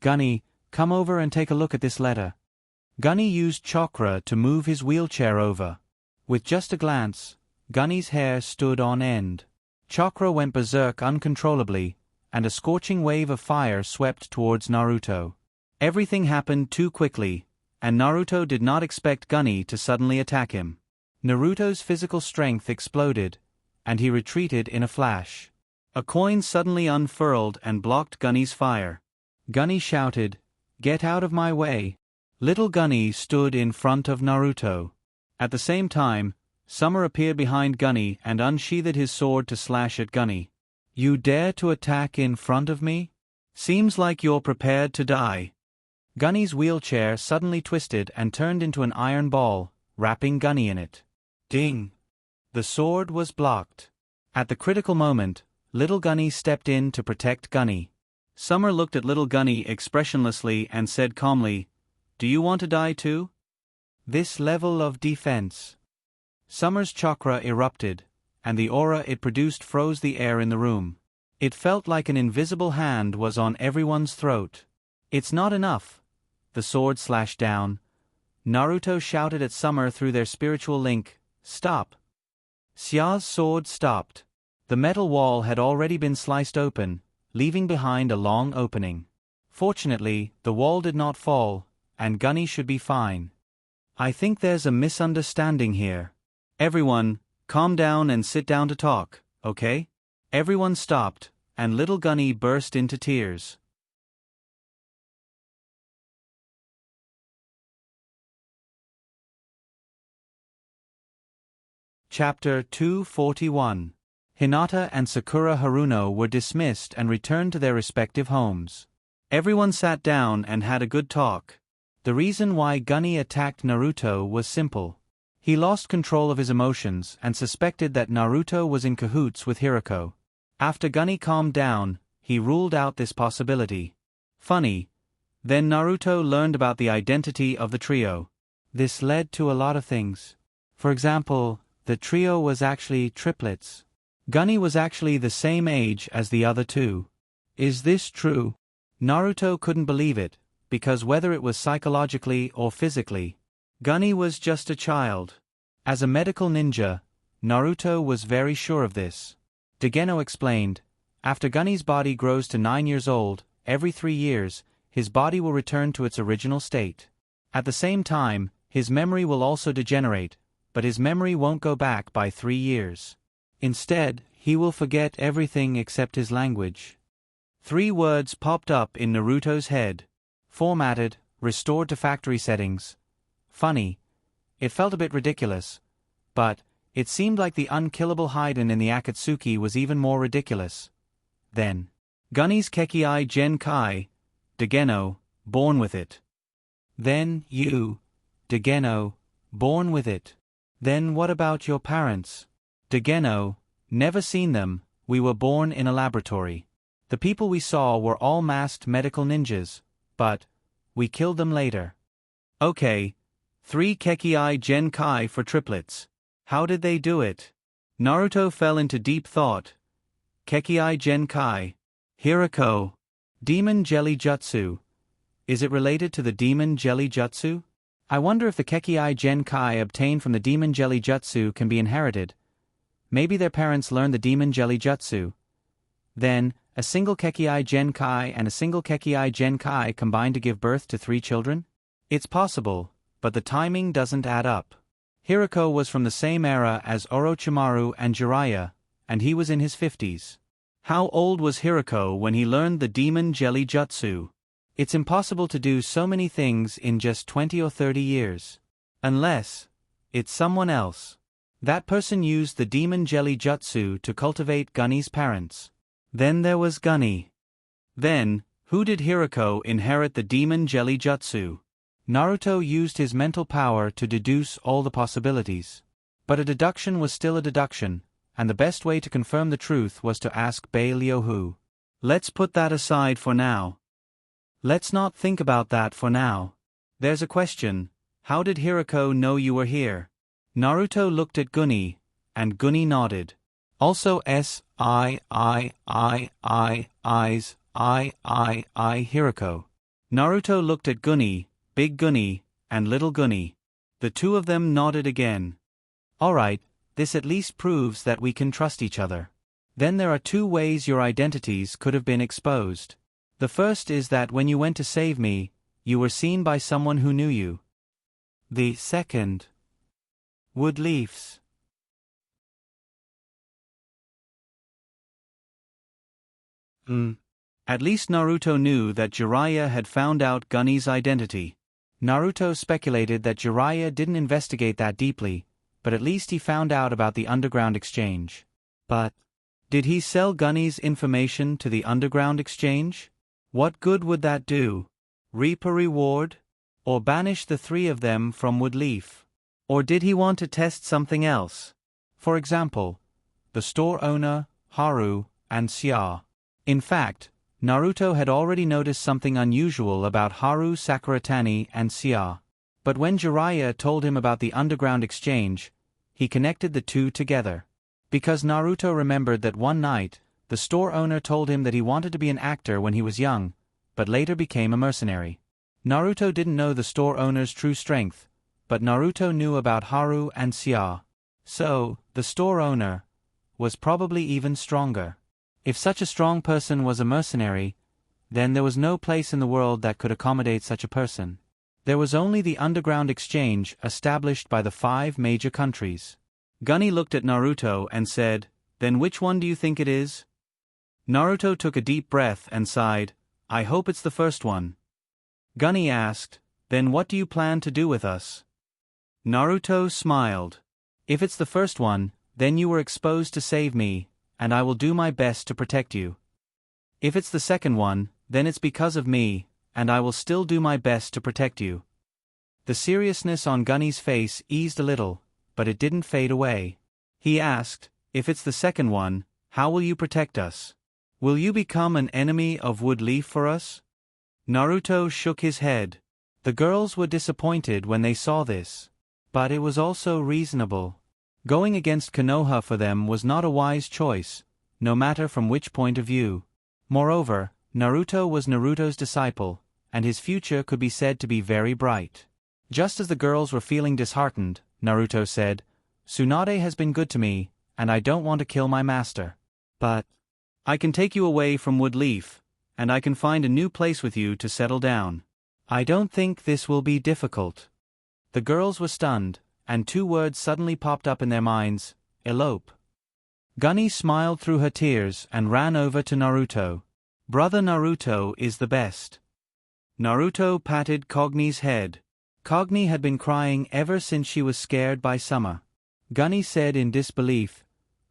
Gunny, come over and take a look at this letter. Gunny used chakra to move his wheelchair over. With just a glance, Gunny's hair stood on end. Chakra went berserk uncontrollably, and a scorching wave of fire swept towards Naruto. Everything happened too quickly, and Naruto did not expect Gunny to suddenly attack him. Naruto's physical strength exploded, and he retreated in a flash. A coin suddenly unfurled and blocked Gunny's fire. Gunny shouted, "Get out of my way!" Little Gunny stood in front of Naruto. At the same time, Summer appeared behind Gunny and unsheathed his sword to slash at Gunny. "You dare to attack in front of me? Seems like you're prepared to die." Gunny's wheelchair suddenly twisted and turned into an iron ball, wrapping Gunny in it. Ding! The sword was blocked. At the critical moment, Little Gunny stepped in to protect Gunny. Summer looked at Little Gunny expressionlessly and said calmly, "Do you want to die too?" This level of defense. Summer's chakra erupted, and the aura it produced froze the air in the room. It felt like an invisible hand was on everyone's throat. "It's not enough." The sword slashed down. Naruto shouted at Summer through their spiritual link, "Stop!" Xia's sword stopped. The metal wall had already been sliced open, leaving behind a long opening. Fortunately, the wall did not fall, and Gunny should be fine. "I think there's a misunderstanding here. Everyone, calm down and sit down to talk, okay?" Everyone stopped, and Little Gunny burst into tears. Chapter 241. Hinata and Sakura Haruno were dismissed and returned to their respective homes. Everyone sat down and had a good talk. The reason why Gunny attacked Naruto was simple. He lost control of his emotions and suspected that Naruto was in cahoots with Hirako. After Gunny calmed down, he ruled out this possibility. Funny. Then Naruto learned about the identity of the trio. This led to a lot of things. For example, the trio was actually triplets. Gunny was actually the same age as the other two. Is this true? Naruto couldn't believe it, because whether it was psychologically or physically, Gunny was just a child. As a medical ninja, Naruto was very sure of this. Degeno explained, after Gunny's body grows to 9 years old, every 3 years, his body will return to its original state. At the same time, his memory will also degenerate, but his memory won't go back by 3 years. Instead, he will forget everything except his language. 3 words popped up in Naruto's head. Formatted, restored to factory settings. Funny. It felt a bit ridiculous. But, it seemed like the unkillable Haiden in the Akatsuki was even more ridiculous. Then, Gunny's Kekkei Genkai, Degeno, born with it. Then, you, Degeno, born with it. Then what about your parents? Degeno, never seen them, we were born in a laboratory. The people we saw were all masked medical ninjas, but we killed them later. Okay, 3 Kekkei Genkai for triplets. How did they do it? Naruto fell into deep thought. Kekkei Genkai. Hirako. Demon Jelly Jutsu. Is it related to the Demon Jelly Jutsu? I wonder if the Kekkei Genkai obtained from the Demon Jelly Jutsu can be inherited. Maybe their parents learned the Demon Jelly Jutsu. Then, a single Kekkei Genkai and a single Kekkei Genkai combined to give birth to 3 children? It's possible, but the timing doesn't add up. Hirako was from the same era as Orochimaru and Jiraiya, and he was in his 50s. How old was Hirako when he learned the Demon Jelly Jutsu? It's impossible to do so many things in just 20 or 30 years. Unless it's someone else. That person used the Demon Jelly Jutsu to cultivate Gunny's parents. Then there was Gunny. Then, who did Hirako inherit the Demon Jelly Jutsu? Naruto used his mental power to deduce all the possibilities. But a deduction was still a deduction, and the best way to confirm the truth was to ask Bei Liuhu. Let's put that aside for now. Let's not think about that for now. There's a question. How did Hirako know you were here? Naruto looked at Gunny, and Gunny nodded. Also Hirako. Naruto looked at Gunny, Big Gunny, and Little Gunny. The two of them nodded again. Alright, this at least proves that we can trust each other. Then there are two ways your identities could have been exposed. The first is that when you went to save me, you were seen by someone who knew you. The second. Wood leaves. At least Naruto knew that Jiraiya had found out Gunny's identity. Naruto speculated that Jiraiya didn't investigate that deeply, but at least he found out about the underground exchange. But did he sell Gunny's information to the underground exchange? What good would that do? Reap a reward? Or banish the three of them from Woodleaf? Or did he want to test something else? For example, the store owner, Haru, and Xia. In fact, Naruto had already noticed something unusual about Haru, Sakuratani, and Xia. But when Jiraiya told him about the underground exchange, he connected the two together. Because Naruto remembered that one night, the store owner told him that he wanted to be an actor when he was young, but later became a mercenary. Naruto didn't know the store owner's true strength, but Naruto knew about Haru and Xia. So, the store owner was probably even stronger. If such a strong person was a mercenary, then there was no place in the world that could accommodate such a person. There was only the underground exchange established by the 5 major countries. Gunny looked at Naruto and said, "Then which one do you think it is?" Naruto took a deep breath and sighed, "I hope it's the first one." Gunny asked, "Then what do you plan to do with us?" Naruto smiled. "If it's the first one, then you were exposed to save me, and I will do my best to protect you. If it's the second one, then it's because of me, and I will still do my best to protect you." The seriousness on Gunny's face eased a little, but it didn't fade away. He asked, "If it's the second one, how will you protect us? Will you become an enemy of Woodleaf for us?" Naruto shook his head. The girls were disappointed when they saw this. But it was also reasonable. Going against Konoha for them was not a wise choice, no matter from which point of view. Moreover, Naruto was Naruto's disciple, and his future could be said to be very bright. Just as the girls were feeling disheartened, Naruto said, "Tsunade has been good to me, and I don't want to kill my master. But I can take you away from Woodleaf, and I can find a new place with you to settle down. I don't think this will be difficult." The girls were stunned, and 2 words suddenly popped up in their minds: elope. Gunny smiled through her tears and ran over to Naruto. "Brother Naruto is the best." Naruto patted Cogni's head. Cogni had been crying ever since she was scared by Summer. Gunny said in disbelief,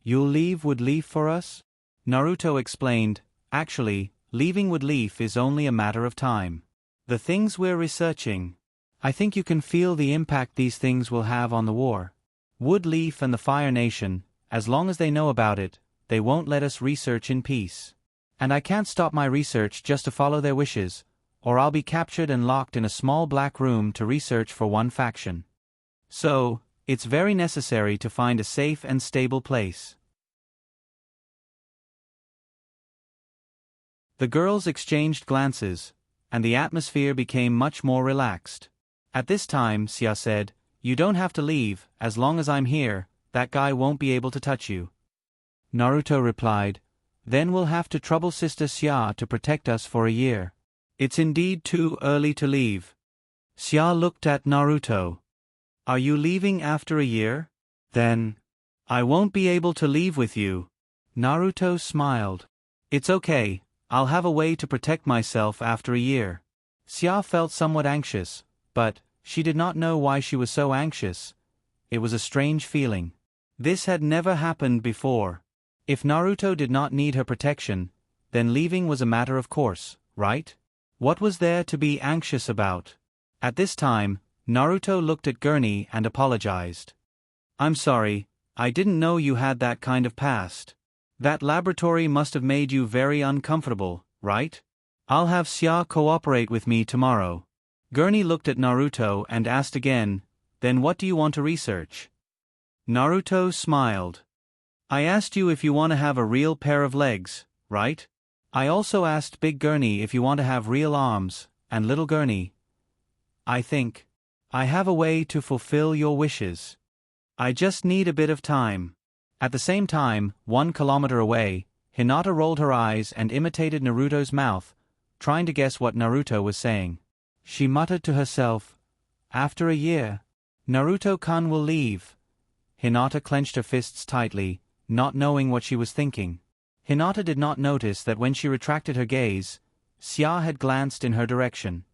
"You'll leave Woodleaf for us?" Naruto explained, "Actually, leaving Woodleaf is only a matter of time. The things we're researching, I think you can feel the impact these things will have on the war. Woodleaf and the Fire Nation, as long as they know about it, they won't let us research in peace. And I can't stop my research just to follow their wishes, or I'll be captured and locked in a small black room to research for one faction. So, it's very necessary to find a safe and stable place." The girls exchanged glances, and the atmosphere became much more relaxed. At this time, Xia said, "You don't have to leave, as long as I'm here, that guy won't be able to touch you." Naruto replied, "Then we'll have to trouble Sister Xia to protect us for a year. It's indeed too early to leave." Xia looked at Naruto. "Are you leaving after a year? Then I won't be able to leave with you." Naruto smiled. "It's okay, I'll have a way to protect myself after a year." Xia felt somewhat anxious, but she did not know why she was so anxious. It was a strange feeling. This had never happened before. If Naruto did not need her protection, then leaving was a matter of course, right? What was there to be anxious about? At this time, Naruto looked at Gurney and apologized. "I'm sorry, I didn't know you had that kind of past. That laboratory must have made you very uncomfortable, right? I'll have Xia cooperate with me tomorrow." Gurney looked at Naruto and asked again, "Then what do you want to research?" Naruto smiled. "I asked you if you want to have a real pair of legs, right? I also asked Big Gurney if you want to have real arms, and Little Gurney. I think I have a way to fulfill your wishes. I just need a bit of time. At the same time, 1 kilometer away, Hinata rolled her eyes and imitated Naruto's mouth, trying to guess what Naruto was saying. She muttered to herself, "After a year, Naruto-kun will leave." Hinata clenched her fists tightly, not knowing what she was thinking. Hinata did not notice that when she retracted her gaze, Xia had glanced in her direction.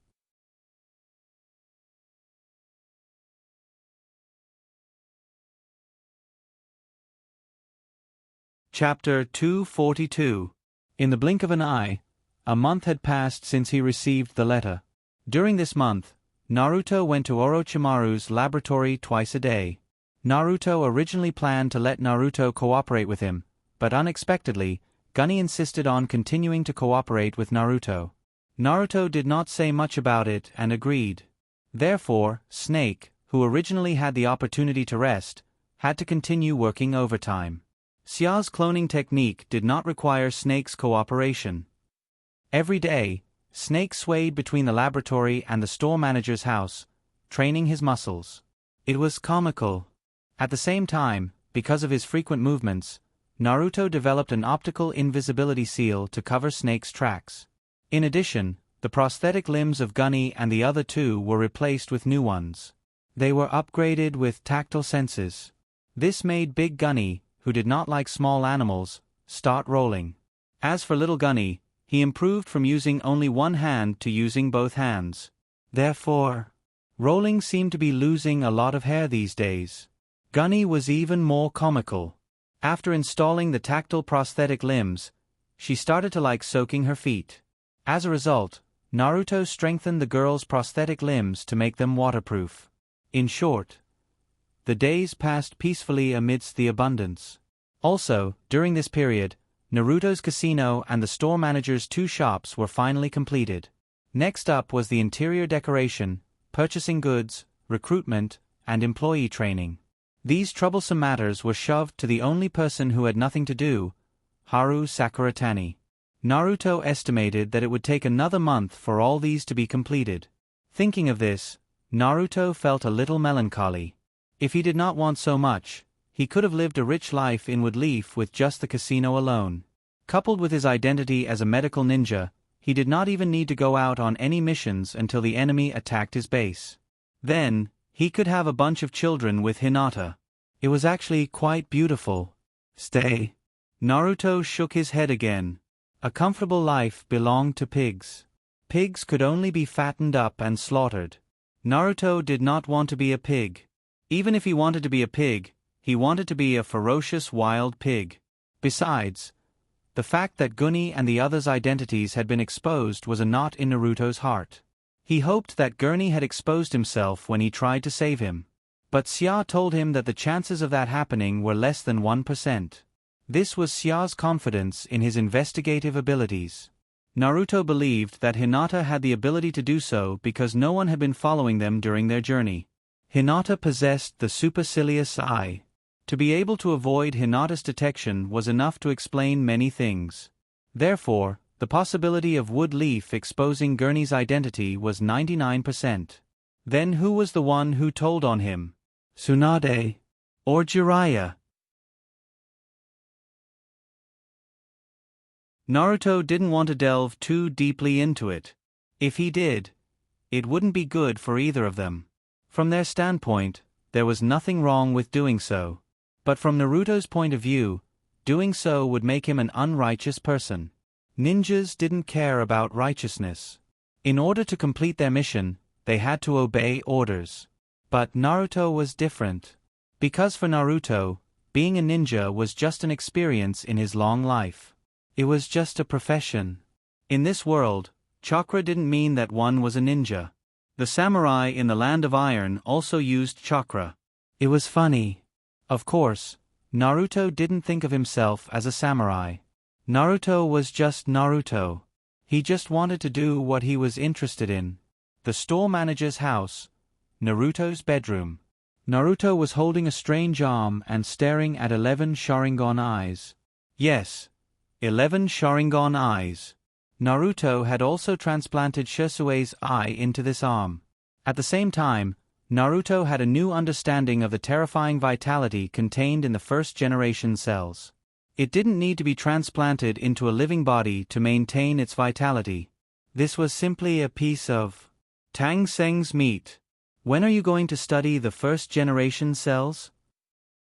Chapter 242. In the blink of an eye, a month had passed since he received the letter. During this month, Naruto went to Orochimaru's laboratory twice a day. Naruto originally planned to let Naruto cooperate with him, but unexpectedly, Gunny insisted on continuing to cooperate with Naruto. Naruto did not say much about it and agreed. Therefore, Snake, who originally had the opportunity to rest, had to continue working overtime. Xia's cloning technique did not require Snake's cooperation. Every day, Snake swayed between the laboratory and the store manager's house, training his muscles. It was comical. At the same time, because of his frequent movements, Naruto developed an optical invisibility seal to cover Snake's tracks. In addition, the prosthetic limbs of Gunny and the other two were replaced with new ones. They were upgraded with tactile senses. This made Big Gunny, who did not like small animals, start rolling. As for Little Gunny, he improved from using only one hand to using both hands. Therefore, rolling seemed to be losing a lot of hair these days. Gunny was even more comical. After installing the tactile prosthetic limbs, she started to like soaking her feet. As a result, Naruto strengthened the girl's prosthetic limbs to make them waterproof. In short, the days passed peacefully amidst the abundance. Also, during this period, Naruto's casino and the store manager's 2 shops were finally completed. Next up was the interior decoration, purchasing goods, recruitment, and employee training. These troublesome matters were shoved to the only person who had nothing to do, Haru Sakuratani. Naruto estimated that it would take another month for all these to be completed. Thinking of this, Naruto felt a little melancholy. If he did not want so much, he could have lived a rich life in Woodleaf with just the casino alone. Coupled with his identity as a medical ninja, he did not even need to go out on any missions until the enemy attacked his base. Then, he could have a bunch of children with Hinata. It was actually quite beautiful. Stay. Naruto shook his head again. A comfortable life belonged to pigs. Pigs could only be fattened up and slaughtered. Naruto did not want to be a pig. Even if he wanted to be a pig, he wanted to be a ferocious wild pig. Besides, the fact that Gunny and the others' identities had been exposed was a knot in Naruto's heart. He hoped that Gurney had exposed himself when he tried to save him. But Xia told him that the chances of that happening were less than 1%. This was Xia's confidence in his investigative abilities. Naruto believed that Hinata had the ability to do so because no one had been following them during their journey. Hinata possessed the supercilious eye. To be able to avoid Hinata's detection was enough to explain many things. Therefore, the possibility of Woodleaf exposing Gurney's identity was 99%. Then who was the one who told on him? Tsunade? Or Jiraiya? Naruto didn't want to delve too deeply into it. If he did, it wouldn't be good for either of them. From their standpoint, there was nothing wrong with doing so. But from Naruto's point of view, doing so would make him an unrighteous person. Ninjas didn't care about righteousness. In order to complete their mission, they had to obey orders. But Naruto was different. Because for Naruto, being a ninja was just an experience in his long life. It was just a profession. In this world, chakra didn't mean that one was a ninja. The samurai in the Land of Iron also used chakra. It was funny. Of course, Naruto didn't think of himself as a samurai. Naruto was just Naruto. He just wanted to do what he was interested in. The store manager's house. Naruto's bedroom. Naruto was holding a strange arm and staring at 11 Sharingan eyes. Yes, 11 Sharingan eyes. Naruto had also transplanted Shisui's eye into this arm. At the same time, Naruto had a new understanding of the terrifying vitality contained in the first-generation cells. It didn't need to be transplanted into a living body to maintain its vitality. This was simply a piece of Tang Seng's meat. When are you going to study the first-generation cells?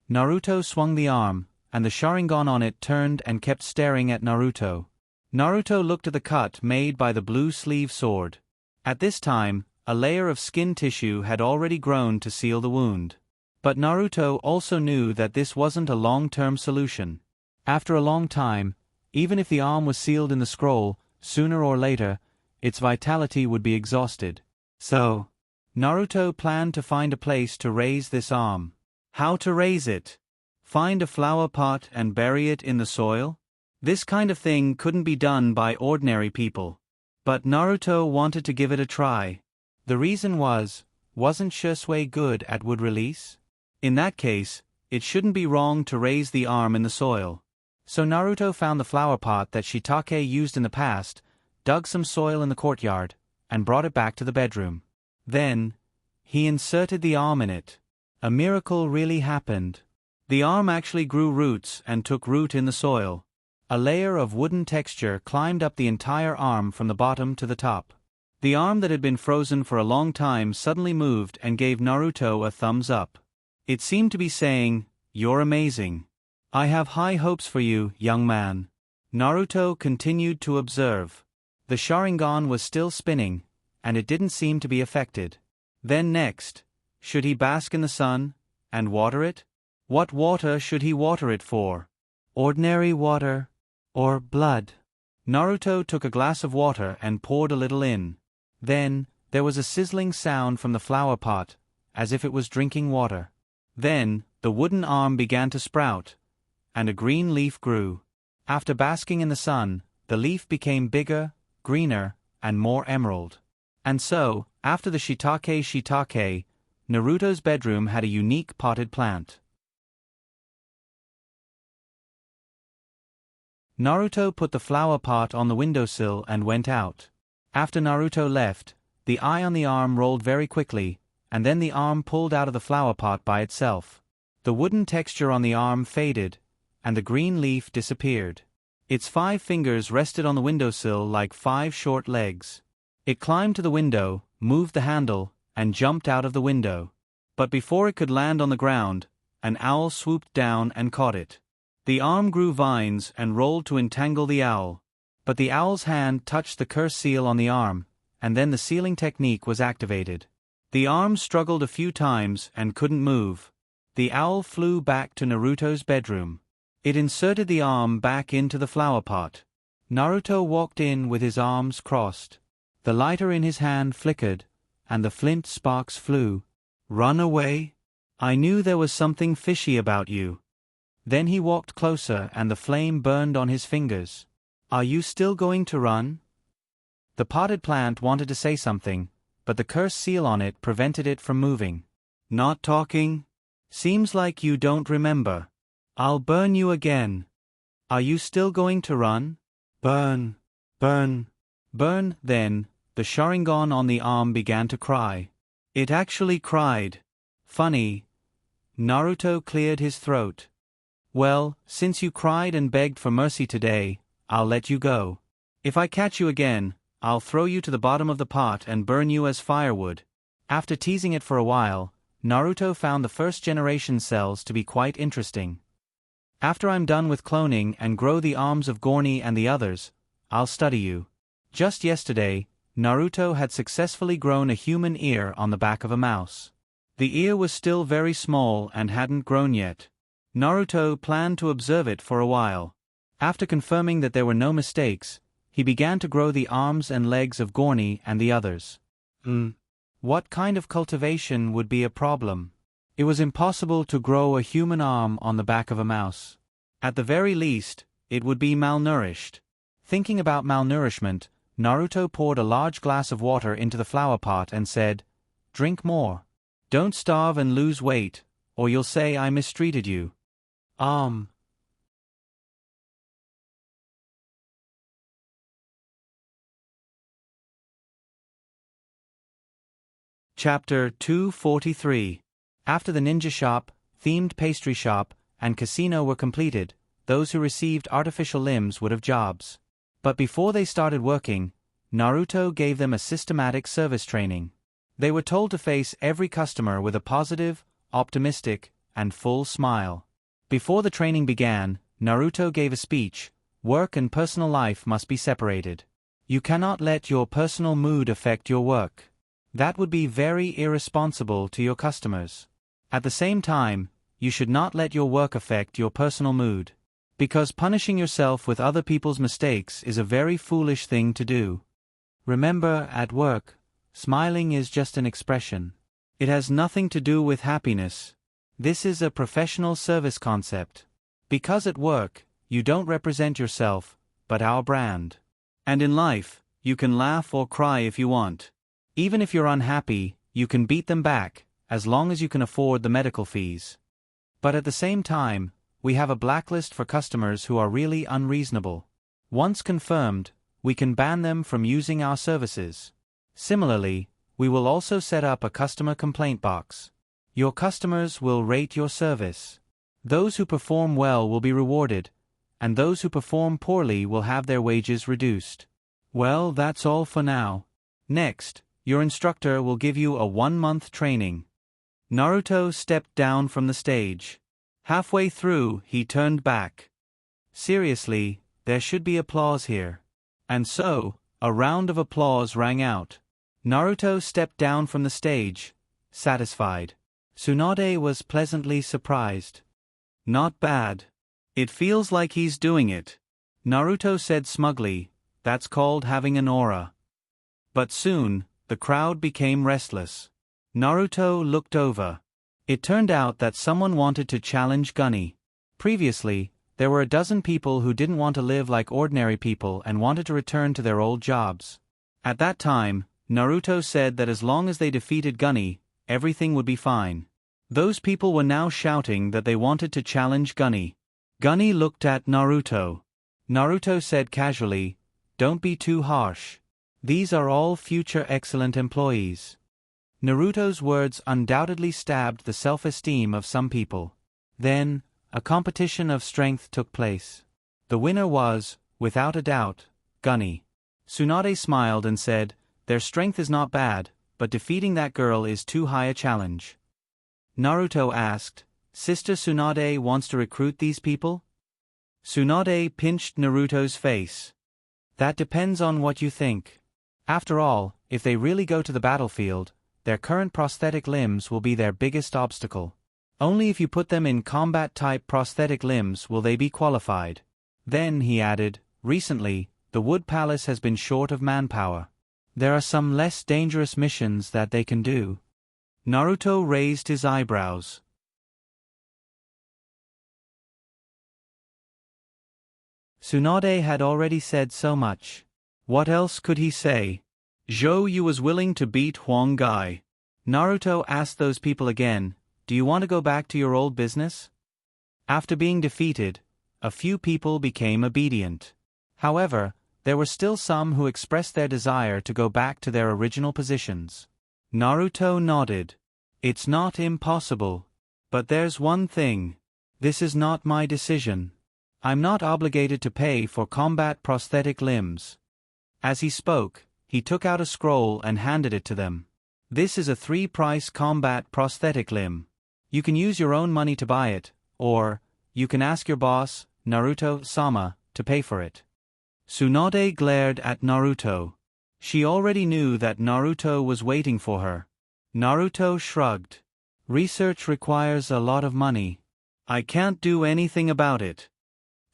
Naruto swung the arm, and the Sharingan on it turned and kept staring at Naruto. Naruto looked at the cut made by the blue sleeve sword. At this time, a layer of skin tissue had already grown to seal the wound. But Naruto also knew that this wasn't a long-term solution. After a long time, even if the arm was sealed in the scroll, sooner or later, its vitality would be exhausted. So, Naruto planned to find a place to raise this arm. How to raise it? Find a flower pot and bury it in the soil? This kind of thing couldn't be done by ordinary people. But Naruto wanted to give it a try. The reason wasn't Shisui good at wood release? In that case, it shouldn't be wrong to raise the arm in the soil. So Naruto found the flower pot that Shiitake used in the past, dug some soil in the courtyard, and brought it back to the bedroom. Then, he inserted the arm in it. A miracle really happened. The arm actually grew roots and took root in the soil. A layer of wooden texture climbed up the entire arm from the bottom to the top. The arm that had been frozen for a long time suddenly moved and gave Naruto a thumbs up. It seemed to be saying, "You're amazing. I have high hopes for you, young man." Naruto continued to observe. The Sharingan was still spinning, and it didn't seem to be affected. Then next, should he bask in the sun and water it? What water should he water it for? Ordinary water or blood? Naruto took a glass of water and poured a little in. Then, there was a sizzling sound from the flower pot, as if it was drinking water. Then, the wooden arm began to sprout, and a green leaf grew. After basking in the sun, the leaf became bigger, greener, and more emerald. And so, after the shiitake, Naruto's bedroom had a unique potted plant. Naruto put the flower pot on the windowsill and went out. After Naruto left, the eye on the arm rolled very quickly, and then the arm pulled out of the flower pot by itself. The wooden texture on the arm faded, and the green leaf disappeared. Its 5 fingers rested on the windowsill like 5 short legs. It climbed to the window, moved the handle, and jumped out of the window. But before it could land on the ground, an owl swooped down and caught it. The arm grew vines and rolled to entangle the owl. But the owl's hand touched the curse seal on the arm, and then the sealing technique was activated. The arm struggled a few times and couldn't move. The owl flew back to Naruto's bedroom. It inserted the arm back into the flower pot. Naruto walked in with his arms crossed. The lighter in his hand flickered, and the flint sparks flew. "Run away? I knew there was something fishy about you." Then he walked closer and the flame burned on his fingers. "Are you still going to run?" The potted plant wanted to say something, but the curse seal on it prevented it from moving. "Not talking? Seems like you don't remember. I'll burn you again. Are you still going to run?" "Burn, burn, burn." Then, the Sharingan on the arm began to cry. It actually cried. Funny. Naruto cleared his throat. "Well, since you cried and begged for mercy today, I'll let you go. If I catch you again, I'll throw you to the bottom of the pot and burn you as firewood." After teasing it for a while, Naruto found the first-generation cells to be quite interesting. "After I'm done with cloning and grow the arms of Gorny and the others, I'll study you." Just yesterday, Naruto had successfully grown a human ear on the back of a mouse. The ear was still very small and hadn't grown yet. Naruto planned to observe it for a while. After confirming that there were no mistakes, he began to grow the arms and legs of Gorny and the others. What kind of cultivation would be a problem? It was impossible to grow a human arm on the back of a mouse. At the very least, it would be malnourished. Thinking about malnourishment, Naruto poured a large glass of water into the flower pot and said, "Drink more. Don't starve and lose weight, or you'll say I mistreated you." Chapter 243. After the ninja shop, themed pastry shop, and casino were completed, those who received artificial limbs would have jobs. But before they started working, Naruto gave them a systematic service training. They were told to face every customer with a positive, optimistic, and full smile. Before the training began, Naruto gave a speech: work and personal life must be separated. You cannot let your personal mood affect your work. That would be very irresponsible to your customers. At the same time, you should not let your work affect your personal mood. Because punishing yourself with other people's mistakes is a very foolish thing to do. Remember, at work, smiling is just an expression. It has nothing to do with happiness. This is a professional service concept. Because at work, you don't represent yourself, but our brand. And in life, you can laugh or cry if you want. Even if you're unhappy, you can beat them back, as long as you can afford the medical fees. But at the same time, we have a blacklist for customers who are really unreasonable. Once confirmed, we can ban them from using our services. Similarly, we will also set up a customer complaint box. Your customers will rate your service. Those who perform well will be rewarded, and those who perform poorly will have their wages reduced. Well, that's all for now. Next, your instructor will give you a 1-month training. Naruto stepped down from the stage. Halfway through, he turned back. Seriously, there should be applause here. And so, a round of applause rang out. Naruto stepped down from the stage, satisfied. Tsunade was pleasantly surprised. Not bad. It feels like he's doing it. Naruto said smugly, that's called having an aura. But soon, the crowd became restless. Naruto looked over. It turned out that someone wanted to challenge Gunny. Previously, there were a dozen people who didn't want to live like ordinary people and wanted to return to their old jobs. At that time, Naruto said that as long as they defeated Gunny, everything would be fine. Those people were now shouting that they wanted to challenge Gunny. Gunny looked at Naruto. Naruto said casually, "Don't be too harsh. These are all future excellent employees." Naruto's words undoubtedly stabbed the self-esteem of some people. Then, a competition of strength took place. The winner was, without a doubt, Gunny. Tsunade smiled and said, "Their strength is not bad, but defeating that girl is too high a challenge." Naruto asked, "Sister Tsunade wants to recruit these people?" Tsunade pinched Naruto's face. "That depends on what you think. After all, if they really go to the battlefield, their current prosthetic limbs will be their biggest obstacle. Only if you put them in combat-type prosthetic limbs will they be qualified." Then he added, "Recently, the Wood Palace has been short of manpower. There are some less dangerous missions that they can do." Naruto raised his eyebrows. Tsunade had already said so much. What else could he say? "Zhou Yu was willing to beat Huang Gai." Naruto asked those people again, "Do you want to go back to your old business?" After being defeated, a few people became obedient. However, there were still some who expressed their desire to go back to their original positions. Naruto nodded. "It's not impossible. But there's one thing. This is not my decision. I'm not obligated to pay for combat prosthetic limbs." As he spoke, he took out a scroll and handed it to them. "This is a 3-price combat prosthetic limb. You can use your own money to buy it, or, you can ask your boss, Naruto-sama, to pay for it." Tsunade glared at Naruto. She already knew that Naruto was waiting for her. Naruto shrugged. "Research requires a lot of money. I can't do anything about it."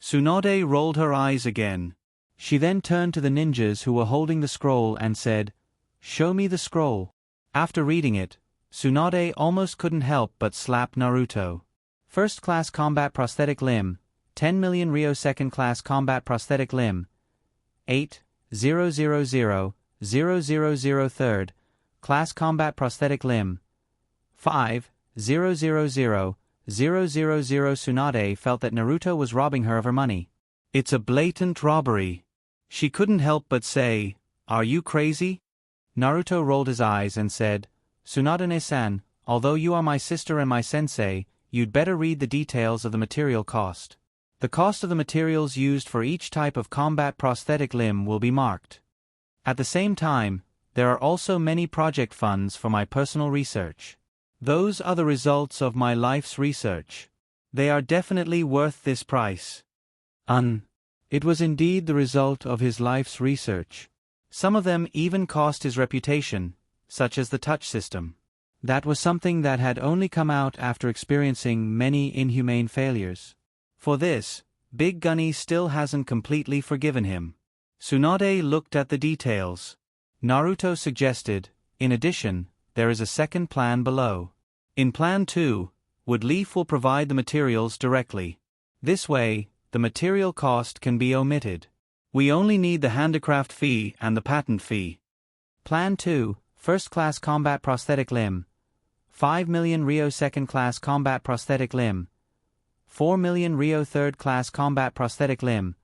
Tsunade rolled her eyes again. She then turned to the ninjas who were holding the scroll and said, "Show me the scroll." After reading it, Tsunade almost couldn't help but slap Naruto. First class combat prosthetic limb, 10 million Ryo. Second class combat prosthetic limb, 8,000,000 third class combat prosthetic limb, 5,000,000. Tsunade felt that Naruto was robbing her of her money. It's a blatant robbery. She couldn't help but say, "Are you crazy?" Naruto rolled his eyes and said, Tsunade-san, although you are my sister and my sensei, you'd better read the details of the material cost. The cost of the materials used for each type of combat prosthetic limb will be marked. At the same time, there are also many project funds for my personal research. Those are the results of my life's research. They are definitely worth this price. It was indeed the result of his life's research. Some of them even cost his reputation, such as the touch system. That was something that had only come out after experiencing many inhumane failures. For this, Big Gunny still hasn't completely forgiven him. Tsunade looked at the details. Naruto suggested, in addition, there is a second plan below. In Plan 2, Woodleaf will provide the materials directly. This way, the material cost can be omitted. We only need the handicraft fee and the patent fee. Plan 2, First Class Combat Prosthetic Limb. 5 million Ryo Second Class Combat Prosthetic Limb. 4 million Ryo Third Class Combat Prosthetic Limb.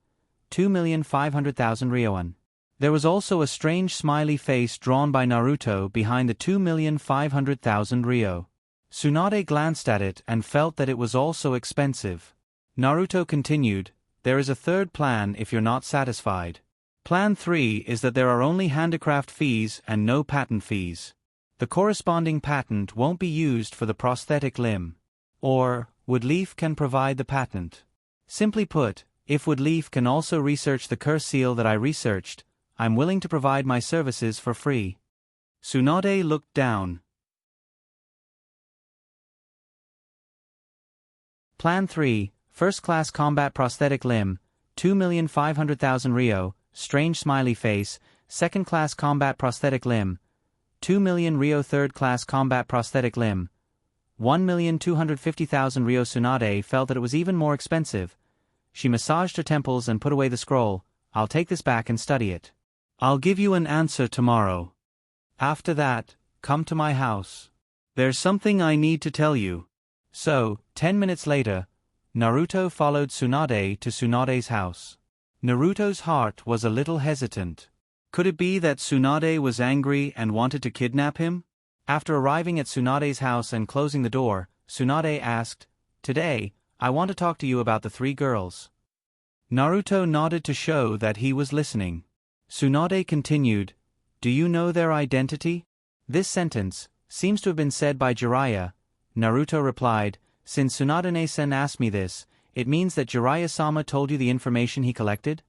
2,500,000 Ryoan. There was also a strange smiley face drawn by Naruto behind the 2,500,000 Ryo. Tsunade glanced at it and felt that it was also expensive. Naruto continued, there is a third plan if you're not satisfied. Plan 3 is that there are only handicraft fees and no patent fees. The corresponding patent won't be used for the prosthetic limb. Or, Woodleaf can provide the patent. Simply put, if Woodleaf can also research the curse seal that I researched, I'm willing to provide my services for free. Tsunade looked down. Plan 3, First Class Combat Prosthetic Limb, 2,500,000 Ryo, strange smiley face, Second Class Combat Prosthetic Limb, 2 million Ryo Third Class Combat Prosthetic Limb, 1,250,000 Ryo. Tsunade felt that it was even more expensive. She massaged her temples and put away the scroll. I'll take this back and study it. I'll give you an answer tomorrow. After that, come to my house. There's something I need to tell you. So, 10 minutes later, Naruto followed Tsunade to Tsunade's house. Naruto's heart was a little hesitant. Could it be that Tsunade was angry and wanted to kidnap him? After arriving at Tsunade's house and closing the door, Tsunade asked, "Today, I want to talk to you about the three girls." Naruto nodded to show that he was listening. Tsunade continued, "Do you know their identity?" This sentence seems to have been said by Jiraiya. Naruto replied, "Since Tsunade-san asked me this, it means that Jiraiya-sama told you the information he collected?"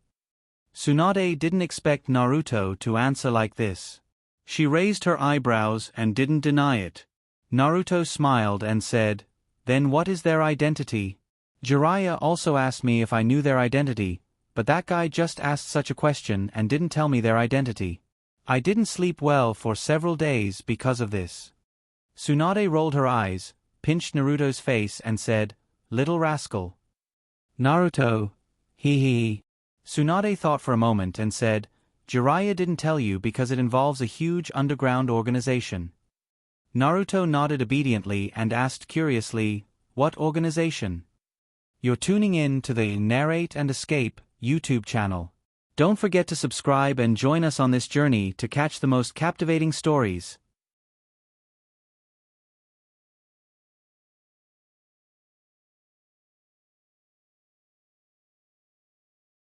Tsunade didn't expect Naruto to answer like this. She raised her eyebrows and didn't deny it. Naruto smiled and said, "Then what is their identity?" Jiraiya also asked me if I knew their identity, but that guy just asked such a question and didn't tell me their identity. I didn't sleep well for several days because of this. Tsunade rolled her eyes, pinched Naruto's face and said, "Little rascal." Naruto, hee hee. Tsunade thought for a moment and said, "Jiraiya didn't tell you because it involves a huge underground organization." Naruto nodded obediently and asked curiously, "What organization?" You're tuning in to the Narrate and Escape YouTube channel. Don't forget to subscribe and join us on this journey to catch the most captivating stories.